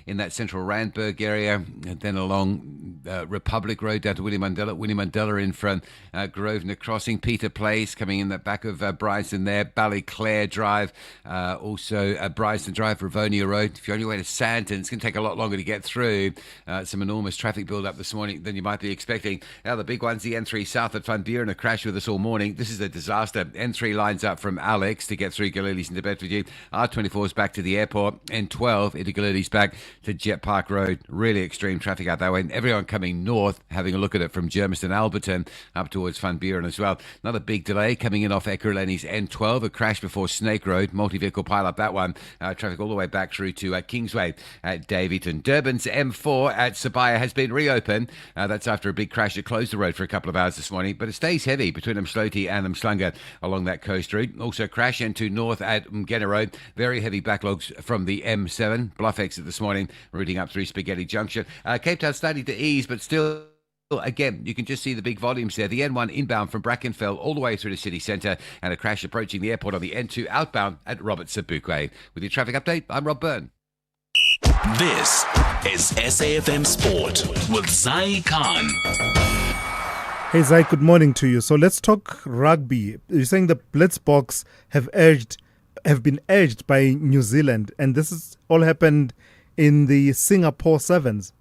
in that central Randburg area, and then along Republic Road down to Winnie Mandela in front, Grosvenor Crossing, Peter Place coming in the back of Bryson there, Ballyclare Drive, also Bryson Drive, Rivonia Road. If you're on your way to Sandton, it's going to take a lot longer to get through. Some enormous traffic build-up this morning than you might be expecting. Now the big one's the N3 south at Van Buren, a crash with us all morning. This is a disaster. N3 lines up from Alex to get through Galilees into Bedfordview. R24 is back to the airport. N12 into Galilees back to Jet Park Road. Really extreme traffic out that way. And everyone coming north, having a look at it from Germiston, Alberton, up towards Van Buren as well. Another big delay coming in off Ekurhuleni's N12, a crash before Snake Road, multi-vehicle pile-up that one. Traffic all the way back through to Kingsway at Davyton. Durban's M4 at Sabaya has been reopened. That's after a big crash. It closed the road for a couple of hours this morning, but it stays heavy between Umsloti and Umslunga along that coast route. Also crash into north at Mgena Road. Very heavy backlogs from the M7. Bluff exit this morning, routing up through Spaghetti Junction. Cape Town starting to ease, but still... Again, you can just see the big volumes there. The N1 inbound from Brackenfell all the way through the city centre, and a crash approaching the airport on the N2 outbound at Robert Sebukwe. With your traffic update, I'm Rob Byrne. This is SAFM Sport with Zai Khan. Hey Zai, good morning to you. So let's talk rugby. You're saying the Blitzboks have been urged by New Zealand, and this has all happened in the Singapore Sevens.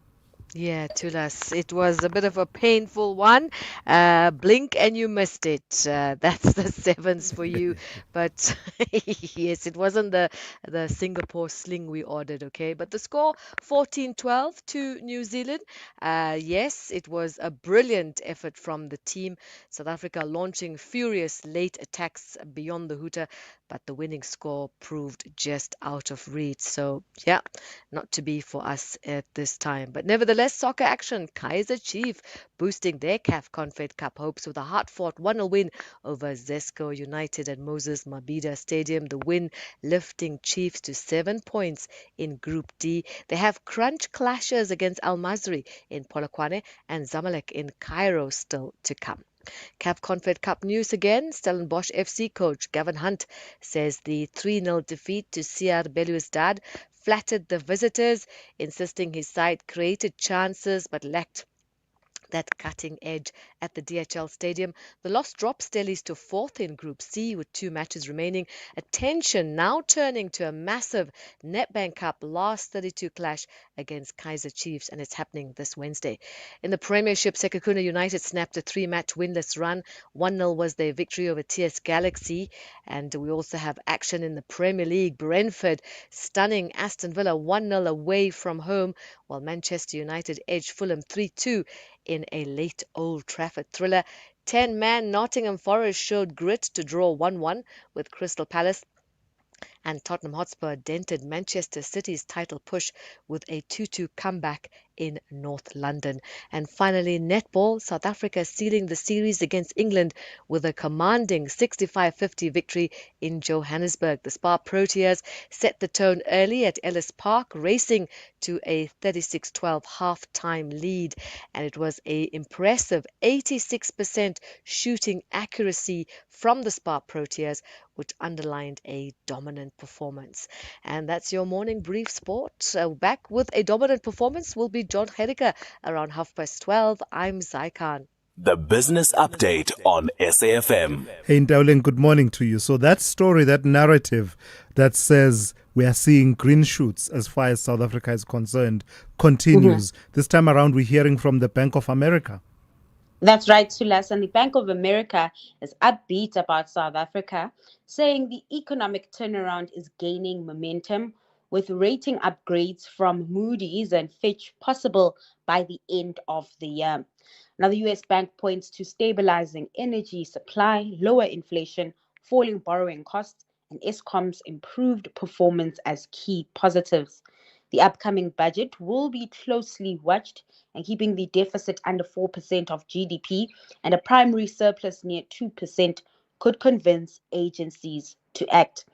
Yeah, Thulas, it was a bit of a painful one. Blink and you missed it. That's the sevens for you. But yes, it wasn't the Singapore sling we ordered, okay? But the score, 14-12 to New Zealand. Yes, it was a brilliant effort from the team. South Africa launching furious late attacks beyond the hooter, but the winning score proved just out of reach. So, yeah, not to be for us at this time. But nevertheless, MLS soccer action. Kaizer Chiefs boosting their CAF Confed Cup hopes with a hard-fought 1-0 win over Zesco United at Moses Mabhida Stadium. The win lifting Chiefs to 7 points in Group D. They have crunch clashes against Al Masry in Polokwane and Zamalek in Cairo still to come. CAF Confed Cup news again. Stellenbosch FC coach Gavin Hunt says the 3-0 defeat to CR Belouizdad flattered the visitors, insisting his side created chances but lacked that cutting edge at the DHL Stadium. The loss drops Stellies to 4th in Group C with 2 matches remaining. Attention now turning to a massive Nedbank Cup last 32 clash against Kaizer Chiefs, and it's happening this Wednesday. In the Premiership, Sekhukhune United snapped a 3-match winless run. 1-0 was their victory over TS Galaxy, and we also have action in the Premier League. Brentford stunning Aston Villa 1-0 away from home, while Manchester United edged Fulham 3-2 in a late Old Trafford thriller. 10-man Nottingham Forest showed grit to draw 1-1 with Crystal Palace, and Tottenham Hotspur dented Manchester City's title push with a 2-2 comeback in North London. And finally, netball, South Africa sealing the series against England with a commanding 65-50 victory in Johannesburg. The Spar Proteas set the tone early at Ellis Park, racing to a 36-12 half-time lead, and it was an impressive 86% shooting accuracy from the Spar Proteas, which underlined a dominant performance. And that's your morning brief sport. Back with a dominant performance will be John Herica around 12:30. I'm Zaikan. The Business Update on SAFM. Hey, Ndaulen, good morning to you. So that story, that narrative that says we are seeing green shoots as far as South Africa is concerned continues. This time around, we're hearing from the Bank of America. That's right, Thulas. And the Bank of America is upbeat about South Africa, saying the economic turnaround is gaining momentum, with rating upgrades from Moody's and Fitch possible by the end of the year. Now, the U.S. Bank points to stabilizing energy supply, lower inflation, falling borrowing costs, and Eskom's improved performance as key positives. The upcoming budget will be closely watched, and keeping the deficit under 4% of GDP and a primary surplus near 2% could convince agencies to act.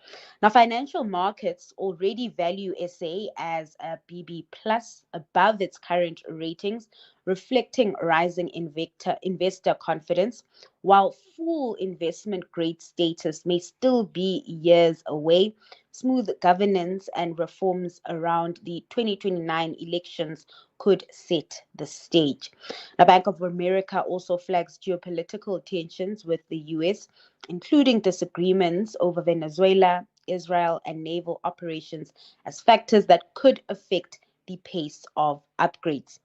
Now, financial markets already value SA as a BB plus above its current ratings, reflecting rising investor confidence, while full investment grade status may still be years away. Smooth governance and reforms around the 2029 elections could set the stage. The Bank of America also flags geopolitical tensions with the US, including disagreements over Venezuela, Israel, and naval operations as factors that could affect the pace of upgrades.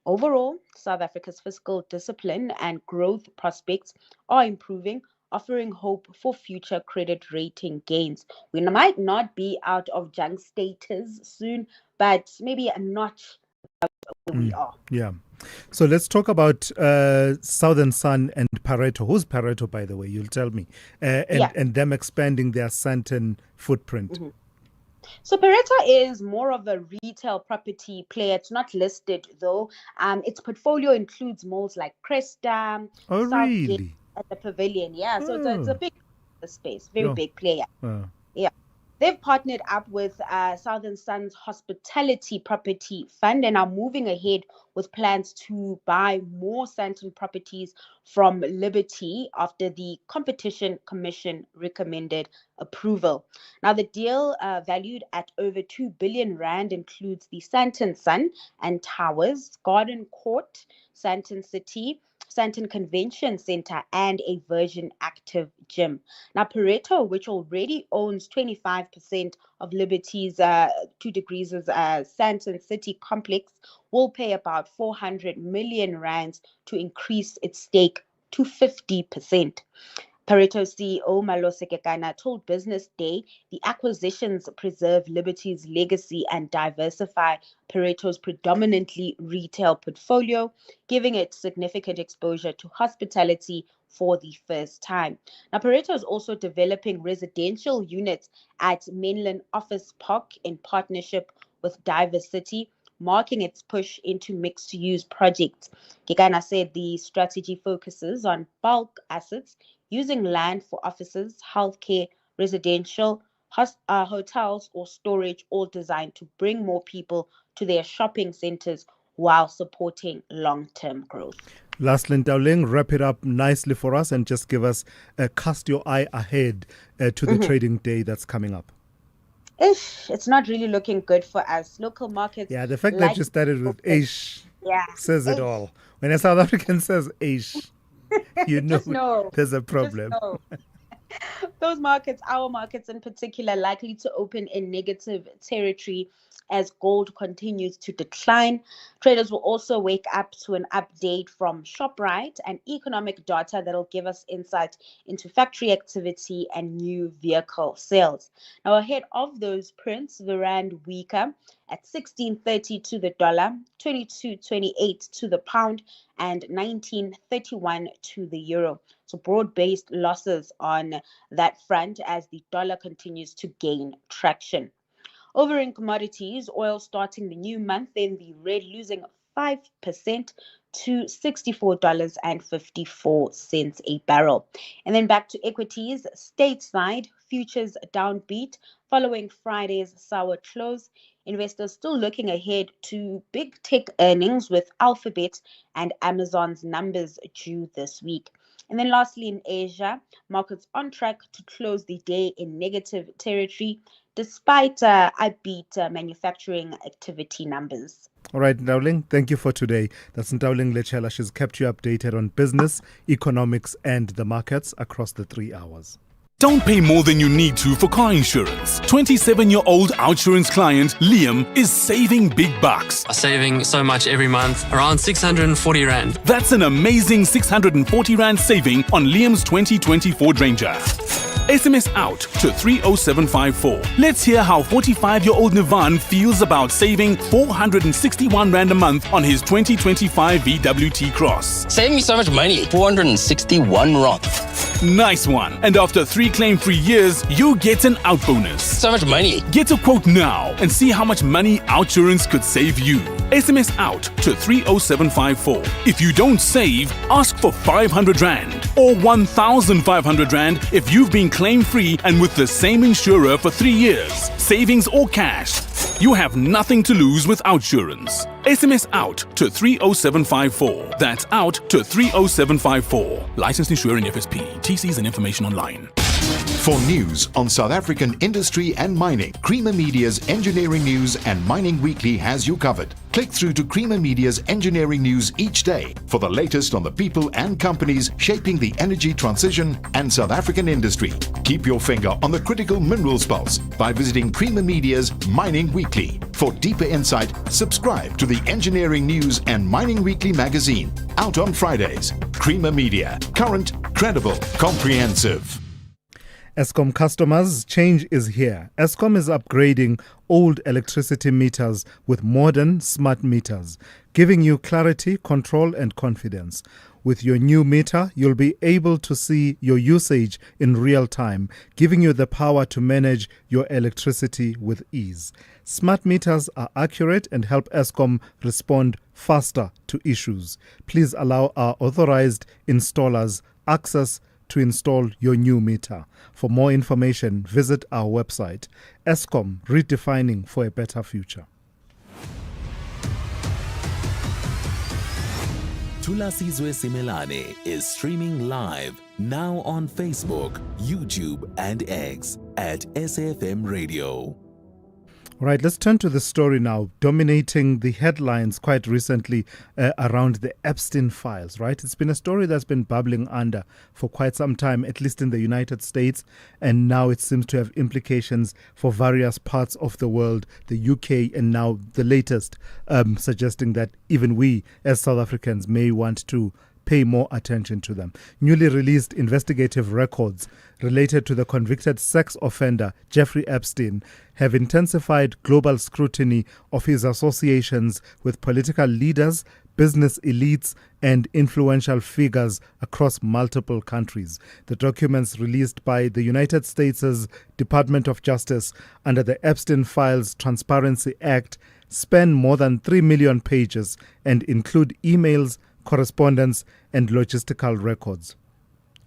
Overall, South Africa's fiscal discipline and growth prospects are improving, offering hope for future credit rating gains. We might not be out of junk status soon, but maybe a notch above where we are. Yeah. So let's talk about Southern Sun and Pareto. Who's Pareto, by the way? You'll tell me. And them expanding their Sandton footprint. So Pareto is more of a retail property player. It's not listed though. Its portfolio includes malls like Cresta, Southgate, really? and the Pavilion. Yeah, so it's a big space, very big player. Yeah. They've partnered up with Southern Sun's Hospitality Property Fund and are moving ahead with plans to buy more Sandton properties from Liberty after the Competition Commission recommended approval. Now, the deal valued at over 2 billion rand includes the Sandton Sun and Towers, Garden Court, Sandton City, Sandton Convention Center, and a Virgin Active Gym. Now, Pareto, which already owns 25% of Liberty's 2 Degrees' Sandton City complex, will pay about 400 million rands to increase its stake to 50%. Pareto CEO Malose Kekana told Business Day the acquisitions preserve Liberty's legacy and diversify Pareto's predominantly retail portfolio, giving it significant exposure to hospitality for the first time. Now, Pareto is also developing residential units at Mainland Office Park in partnership with Diversity, marking its push into mixed-use projects. Gigana said the strategy focuses on bulk assets using land for offices, healthcare, residential, hotels, or storage, all designed to bring more people to their shopping centers while supporting long-term growth. Lastly, Dowling, wrap it up nicely for us and just give us cast your eye ahead to the trading day that's coming up. It's not really looking good for us. Local markets. Yeah, that you started with ish says it all. When a South African says ish, you know there's a problem. Those markets, our markets in particular, likely to open in negative territory as gold continues to decline. Traders will also wake up to an update from ShopRite and economic data that will give us insight into factory activity and new vehicle sales. Now, ahead of those prints, the rand weaker at 16.30 to the dollar, 22.28 to the pound, and 19.31 to the euro. So broad-based losses on that front as the dollar continues to gain traction. Over in commodities, oil starting the new month in the red, losing 5% to $64.54 a barrel. And then back to equities, stateside, futures downbeat following Friday's sour close. Investors still looking ahead to big tech earnings with Alphabet and Amazon's numbers due this week. And then lastly, in Asia, markets on track to close the day in negative territory despite upbeat manufacturing activity numbers. All right, Dowling, thank you for today. That's Dowling Lechela. She's kept you updated on business, economics, and the markets across the 3 hours. Don't pay more than you need to for car insurance. 27-year-old Outsurance client Liam is saving big bucks. Saving so much every month, around 640 Rand. That's an amazing 640 Rand saving on Liam's 2024 Ranger. SMS out to 30754. Let's hear how 45-year-old Nivan feels about saving 461 Rand a month on his 2025 VWT Cross. Saving me so much money, 461 Rand. Nice one. And after 3 claim-free years, you get an out bonus. So much money. Get a quote now and see how much money Outsurance could save you. SMS out to 30754. If you don't save, ask for 500 Rand or 1,500 Rand if you've been claim-free and with the same insurer for 3 years. Savings or cash. You have nothing to lose with Outsurance. SMS out to 30754. That's out to 30754. Licensed insurer in FSP. TCs and information online. For news on South African industry and mining, Creamer Media's Engineering News and Mining Weekly has you covered. Click through to Creamer Media's Engineering News each day for the latest on the people and companies shaping the energy transition and South African industry. Keep your finger on the critical minerals pulse by visiting Creamer Media's Mining Weekly. For deeper insight, subscribe to the Engineering News and Mining Weekly magazine, out on Fridays. Creamer Media, current, credible, comprehensive. Eskom customers, change is here. Eskom is upgrading old electricity meters with modern smart meters, giving you clarity, control, and confidence. With your new meter, you'll be able to see your usage in real time, giving you the power to manage your electricity with ease. Smart meters are accurate and help Eskom respond faster to issues. Please allow our authorized installers access to install your new meter. For more information, visit our website. Eskom, redefining for a better future. Thulasizwe Simelane is streaming live now on Facebook, YouTube, and X at SAFM Radio. All right, let's turn to the story now, dominating the headlines quite recently around the Epstein files, right? It's been a story that's been bubbling under for quite some time, at least in the United States, and now it seems to have implications for various parts of the world, the UK, and now the latest, suggesting that even we as South Africans may want to pay more attention to them. Newly released investigative records related to the convicted sex offender Jeffrey Epstein have intensified global scrutiny of his associations with political leaders, business elites, and influential figures across multiple countries. The documents released by the United States' Department of Justice under the Epstein Files Transparency Act span more than 3 million pages and include emails, correspondence, and logistical records.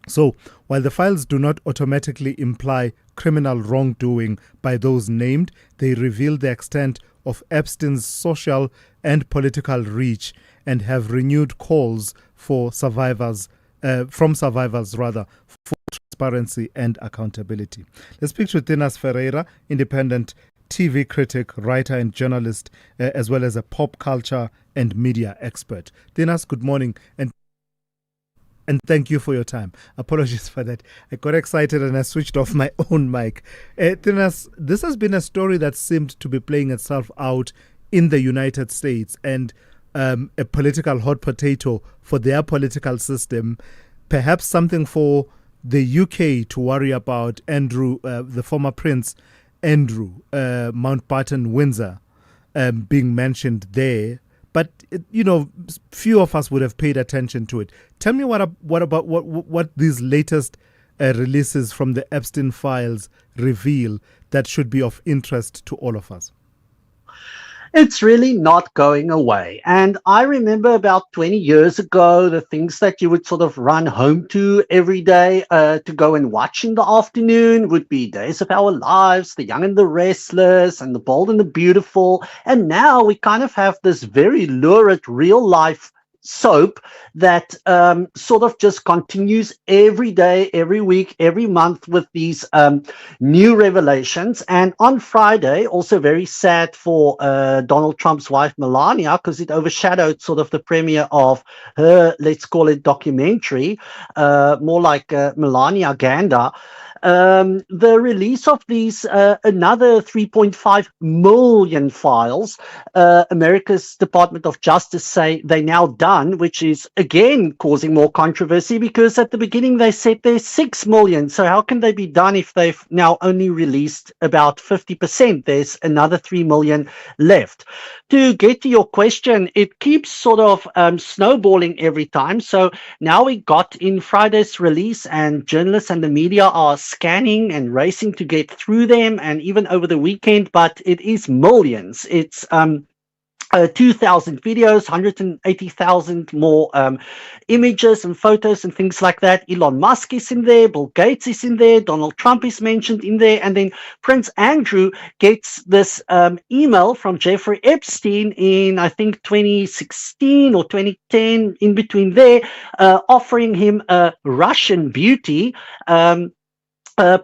So, while the files do not automatically imply criminal wrongdoing by those named, they reveal the extent of Epstein's social and political reach and have renewed calls for from survivors for transparency and accountability. Let's speak to Thinas Ferreira, independent TV critic, writer and journalist, as well as a pop culture and media expert. Thinas, good morning and thank you for your time. Apologies for that. I got excited and I switched off my own mic. Thinas, this has been a story that seemed to be playing itself out in the United States and a political hot potato for their political system. Perhaps something for the UK to worry about. Andrew, the former Prince Andrew, Mountbatten Windsor, being mentioned there. But few of us would have paid attention to it. Tell me what these latest releases from the Epstein files reveal that should be of interest to all of us. It's really not going away. And I remember about 20 years ago, the things that you would sort of run home to every day to go and watch in the afternoon would be Days of Our Lives, The Young and the Restless, and The Bold and the Beautiful. And now we kind of have this very lurid real life soap that sort of just continues every day, every week, every month with these new revelations. And on Friday, also very sad for Donald Trump's wife, Melania, because it overshadowed sort of the premiere of her, let's call it documentary, more like Melania Ganda. The release of these another 3.5 million files, America's Department of Justice say they're now done, which is again causing more controversy because at the beginning they said there's 6 million. So how can they be done if they've now only released about 50%? There's another 3 million left. To get to your question, it keeps sort of snowballing every time. So now we got in Friday's release and journalists and the media are scanning and racing to get through them, and even over the weekend, but it is millions. It's 2,000 videos, 180,000 more images and photos and things like that. Elon Musk is in there, Bill Gates is in there, Donald Trump is mentioned in there, and then Prince Andrew gets this email from Jeffrey Epstein in, I think, 2016 or 2010, in between there, offering him a Russian beauty.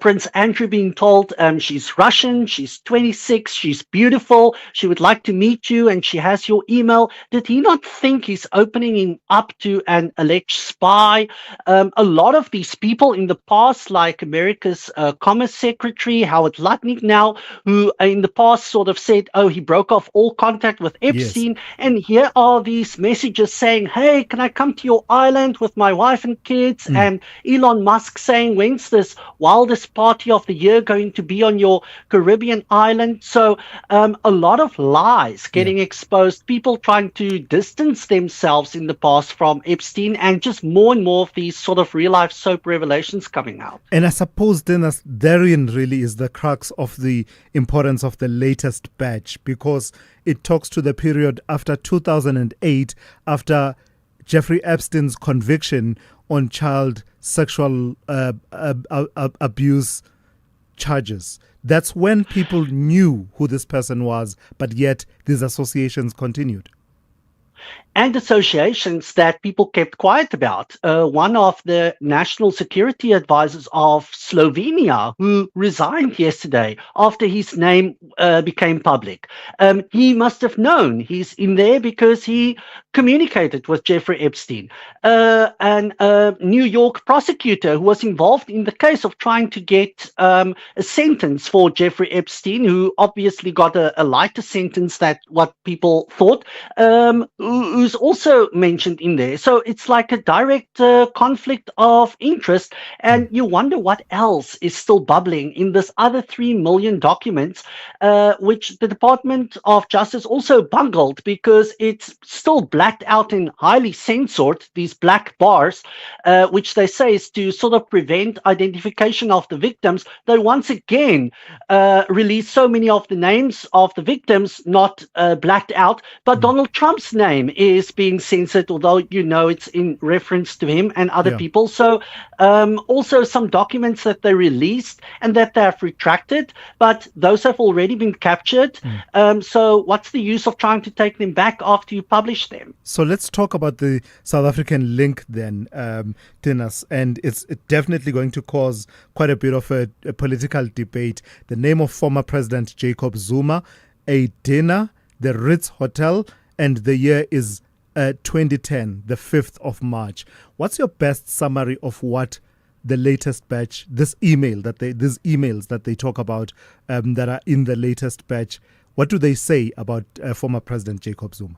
Prince Andrew being told she's Russian, she's 26, she's beautiful, she would like to meet you, and she has your email. Did he not think he's opening him up to an alleged spy? A lot of these people in the past, like America's Commerce Secretary, Howard Lutnick now, who in the past sort of said, oh, he broke off all contact with Epstein. Yes. And here are these messages saying, hey, can I come to your island with my wife and kids? And Elon Musk saying, when's this wildest party of the year going to be on your Caribbean island? So a lot of lies getting exposed, people trying to distance themselves in the past from Epstein, and just more and more of these sort of real life soap revelations coming out. And I suppose then therein really is the crux of the importance of the latest batch, because it talks to the period after 2008, after Jeffrey Epstein's conviction on child sexual abuse charges. That's when people knew who this person was, but yet these associations continued. And associations that people kept quiet about. One of the national security advisors of Slovenia, who resigned yesterday after his name became public, he must have known he's in there because he communicated with Jeffrey Epstein. And a New York prosecutor who was involved in the case of trying to get a sentence for Jeffrey Epstein, who obviously got a lighter sentence than what people thought, who's also mentioned in there. So it's like a direct conflict of interest, and you wonder what else is still bubbling in this other 3 million documents, which the Department of Justice also bungled because it's still blacked out and highly censored, these black bars, which they say is to sort of prevent identification of the victims. They once again released so many of the names of the victims, not blacked out, but Donald Trump's name is being censored, although it's in reference to him and other people. So also some documents that they released and that they have retracted, but those have already been captured. So what's the use of trying to take them back after you publish them? So let's talk about the South African link then, Tinas, and it's definitely going to cause quite a bit of a political debate. The name of former President Jacob Zuma, a dinner, the Ritz Hotel, and the year is 2010, the 5th of March. What's your best summary of what the latest batch, these emails that they talk about that are in the latest batch, what do they say about former President Jacob Zuma?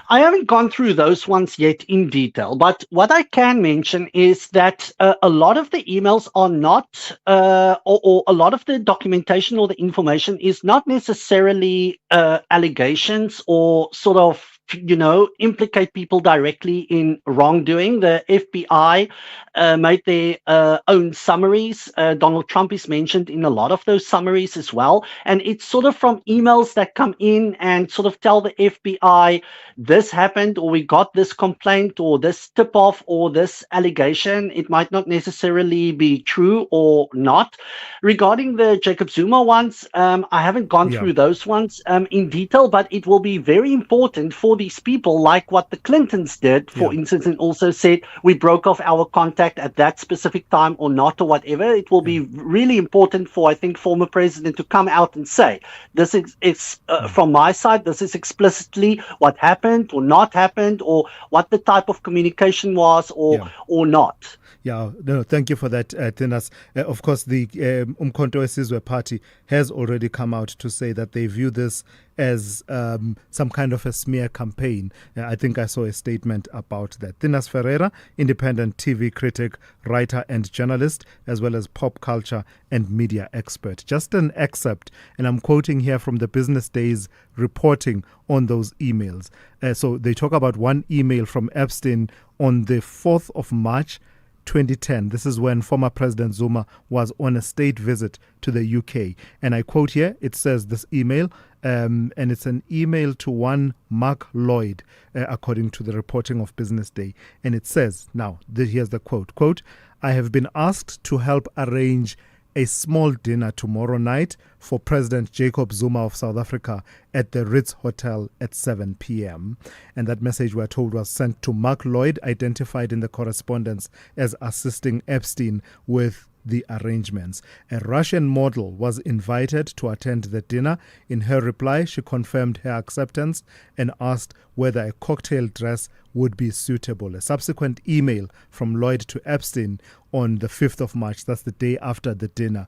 I haven't gone through those ones yet in detail, but what I can mention is that a lot of the emails are not, or a lot of the documentation or the information is not necessarily allegations or sort of, implicate people directly in wrongdoing. The FBI made their own summaries. Donald Trump is mentioned in a lot of those summaries as well. And it's sort of from emails that come in and sort of tell the FBI this happened, or we got this complaint, or this tip-off, or this allegation. It might not necessarily be true or not. Regarding the Jacob Zuma ones, I haven't gone through those ones in detail, but it will be very important for these people, like what the Clintons did, for instance, and also said we broke off our contact at that specific time or not, or whatever. It will be really important for, I think, former president to come out and say, this is from my side, this is explicitly what happened or not happened, or what the type of communication was or not. Yeah, no, thank you for that, Tinas. Of course, the Umkhonto weSizwe Party has already come out to say that they view this as some kind of a smear campaign. I think I saw a statement about that. Tinas Ferreira, independent TV critic, writer and journalist, as well as pop culture and media expert. Just an excerpt, and I'm quoting here from the Business Day's reporting on those emails. So they talk about one email from Epstein on the 4th of March, 2010. This is when former President Zuma was on a state visit to the UK. And I quote here, it says this email, and it's an email to one Mark Lloyd, according to the reporting of Business Day. And it says, now, here's the quote, I have been asked to help arrange a small dinner tomorrow night for President Jacob Zuma of South Africa at the Ritz Hotel at 7 p.m. And that message, we're told, was sent to Mark Lloyd, identified in the correspondence as assisting Epstein with the arrangements. A Russian model was invited to attend the dinner. In her reply, she confirmed her acceptance and asked whether a cocktail dress would be suitable. A subsequent email from Lloyd to Epstein on the 5th of March, that's the day after the dinner,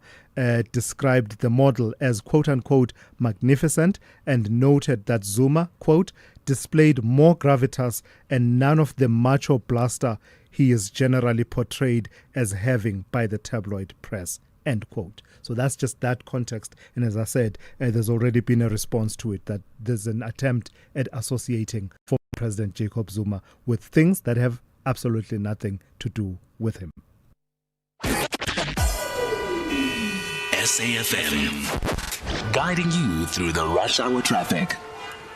described the model as quote-unquote magnificent and noted that Zuma, quote, displayed more gravitas and none of the macho blaster he is generally portrayed as having by the tabloid press, end quote. So that's just that context. And as I said, there's already been a response to it, that there's an attempt at associating former President Jacob Zuma with things that have absolutely nothing to do with him. SAFM, guiding you through the rush hour traffic.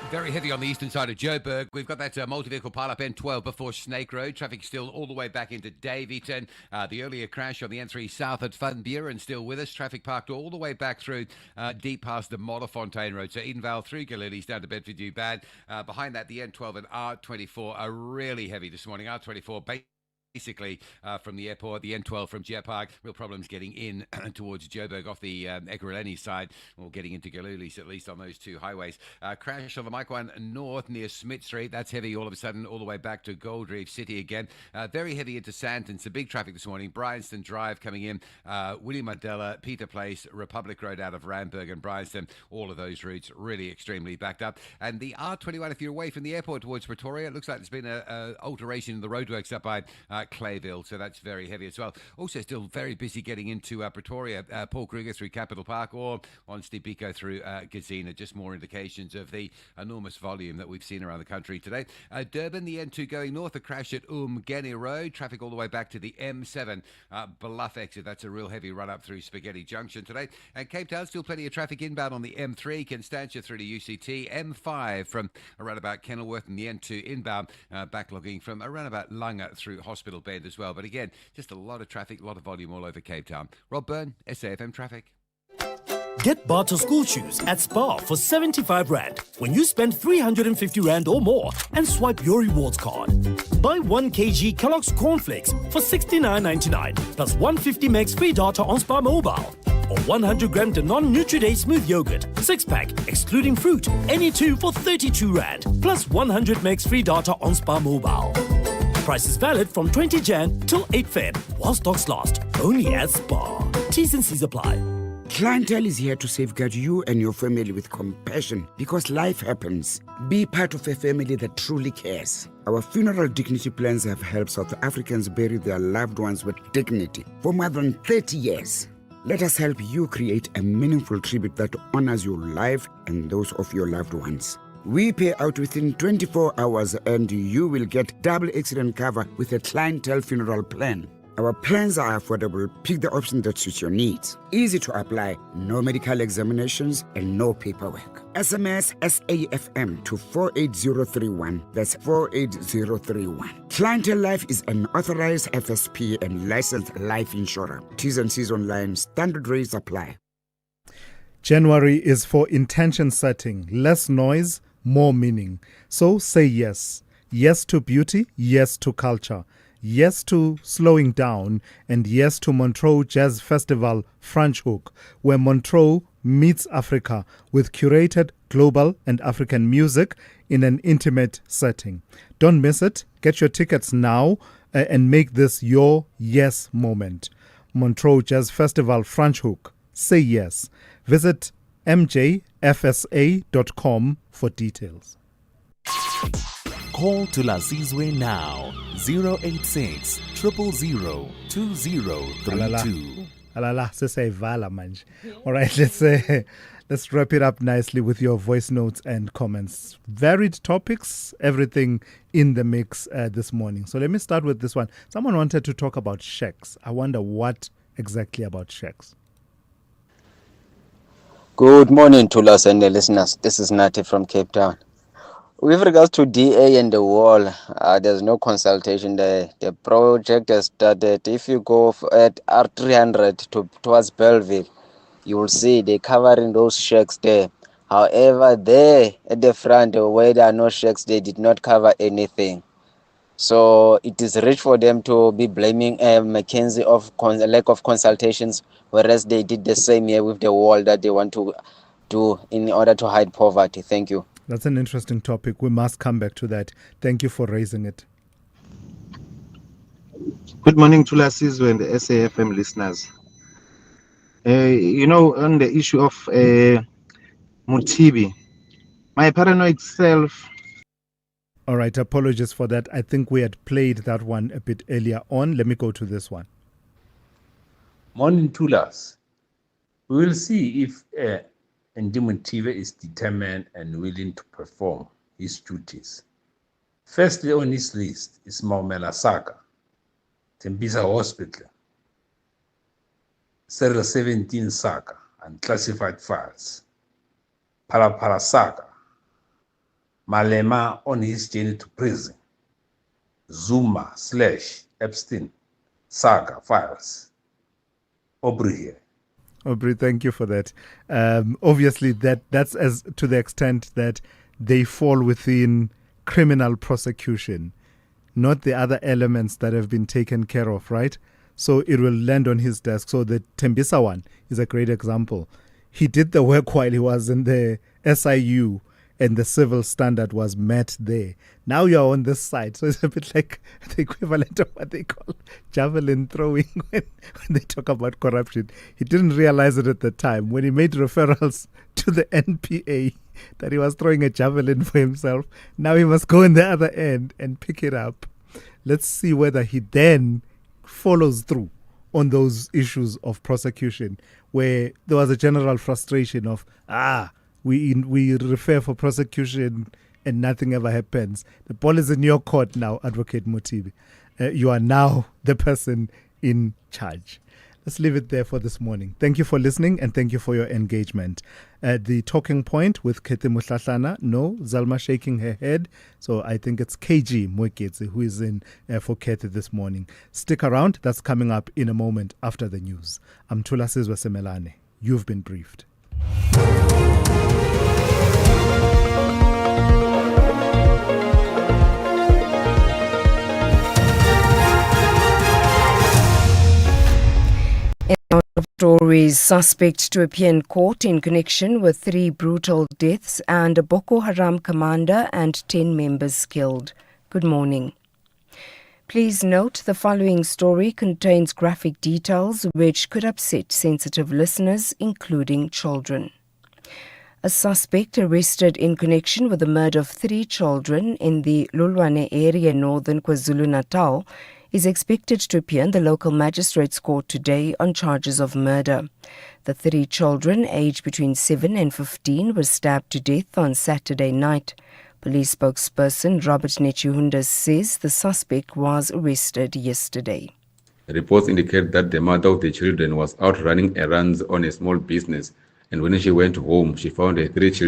Very heavy on the eastern side of Joburg. We've got that multi-vehicle pile-up N12 before Snake Road. Traffic still all the way back into Daveyton. The earlier crash on the N3 south at Van Buren still with us. Traffic parked all the way back through deep past the Modderfontein Road. So Edenvale through Galilee's down to Bedford New Bad. Behind that, the N12 and R24 are really heavy this morning. R24 Basically, from the airport, the N12 from Jet Park, real problems getting in towards Joburg off the Ekurhuleni side, or getting into Galulis, at least on those two highways. Crash on the Mike 1 North near Smith Street. That's heavy all of a sudden, all the way back to Gold Reef City again. Very heavy into Sandton. Some big traffic this morning. Bryanston Drive coming in, William Mandela, Peter Place, Republic Road out of Randburg and Bryanston. All of those routes really extremely backed up. And the R21, if you're away from the airport towards Pretoria, it looks like there's been an alteration in the roadworks up by Clayville, so that's very heavy as well. Also still very busy getting into Pretoria, Paul Kruger through Capital Park, or on Stibiko through Gazina. Just more indications of the enormous volume that we've seen around the country today. Durban, the N2 going north, a crash at Umgeni Road, traffic all the way back to the M7 Bluff exit. That's a real heavy run up through Spaghetti Junction today. And Cape Town, still plenty of traffic inbound on the M3, Constantia through to UCT, M5 from around about Kenilworth, and the N2 inbound backlogging from around about Langa through Hospital Bend as well. But again, just a lot of traffic, a lot of volume all over Cape Town. Rob Byrne, SAFM Traffic. Get Barter school shoes at Spar for 75 Rand when you spend 350 Rand or more and swipe your rewards card. Buy 1 kg Kellogg's cornflakes for 69.99 plus 150 megs free data on Spar Mobile. Or 100 gram Danone Nutri-Day smooth yogurt, 6-pack, excluding fruit, any two for 32 Rand plus 100 megs free data on Spar Mobile. Price is valid from 20 Jan till 8 Feb while stocks last. Only at Spar. T's and C's apply. Clientele is here to safeguard you and your family with compassion because life happens. Be part of a family that truly cares. Our funeral dignity plans have helped South Africans bury their loved ones with dignity for more than 30 years. Let us help you create a meaningful tribute that honors your life and those of your loved ones. We pay out within 24 hours and you will get double accident cover with a clientele funeral plan. Our plans are affordable. Pick the option that suits your needs. Easy to apply, no medical examinations and no paperwork. SMS SAFM to 48031. That's 48031. Clientele Life is an authorized FSP and licensed life insurer. T's and C's online. Standard rates apply. January is for intention setting. Less noise, more meaning. So say yes. Yes to beauty, yes to culture. Yes to slowing down, and yes to Montreux Jazz Festival Franschhoek, where Montreux meets Africa with curated global and African music in an intimate setting. Don't miss it. Get your tickets now and make this your yes moment. Montreux Jazz Festival Franschhoek. Say yes. Visit mjfsa.com for details. Call Thulasizwe now, 086 000 2032. All right, let's wrap it up nicely with your voice notes and comments. Varied topics, everything in the mix this morning. So let me start with this one. Someone wanted to talk about shacks. I wonder what exactly about shacks. Good morning to us and the listeners. This is Nati from Cape Town. With regards to DA and the wall, there's no consultation there. The project has started. If you go at R300 towards Belleville, you will see they're covering those shacks there. However, there at the front where there are no shacks, they did not cover anything. So it is rich for them to be blaming McKinsey of lack of consultations, whereas they did the same here with the wall that they want to do in order to hide poverty. Thank you. That's an interesting topic. We must come back to that. Thank you for raising it. Good morning to Thulasizwe and the SAFM listeners. On the issue of Mutibi, my paranoid self. All right, apologies for that. I think we had played that one a bit earlier on. Let me go to this one. Morning, Thulas. We will see if Mutibi is determined and willing to perform his duties. Firstly on his list is Maumela Saka, Tembisa Hospital, Serial 17 Saka and classified files, Palapala Saka, Malema on his journey to prison, Zuma/Epstein Saka files, Aubrey here. Aubrey, thank you for that. Obviously, that's as to the extent that they fall within criminal prosecution. not the other elements that have been taken care of, right? So it will land on his desk. So the Tembisa one is a great example. He did the work while he was in the SIU, and the civil standard was met there. Now you're on this side. So it's a bit like the equivalent of what they call javelin throwing when they talk about corruption. He didn't realize it at the time. When he made referrals to the NPA that he was throwing a javelin for himself, now he must go in the other end and pick it up. Let's see whether he then follows through on those issues of prosecution, where there was a general frustration of, we refer for prosecution and nothing ever happens. The ball is in your court now, Advocate Motibi. You are now the person in charge. Let's leave it there for this morning. Thank you for listening and thank you for your engagement. The talking point with Kete Mutlatlana, no, Zalma shaking her head. So I think it's KG Mweketse who is in for Kete this morning. Stick around. That's coming up in a moment after the news. I'm Thulasizwe Simelane. You've been briefed. Stories: suspect to appear in court in connection with 3 brutal deaths and a Boko Haram commander and 10 members killed. Good morning. Please note the following story contains graphic details which could upset sensitive listeners, including children. A suspect arrested in connection with the murder of 3 children in the Lulwane area, northern KwaZulu-Natal, is expected to appear in the local magistrate's court today on charges of murder. The 3 children, aged between 7 and 15, were stabbed to death on Saturday night. Police spokesperson Robert Nechihunda says the suspect was arrested yesterday. Reports indicate that the mother of the children was out running errands on a small business, and when she went home, she found her 3 children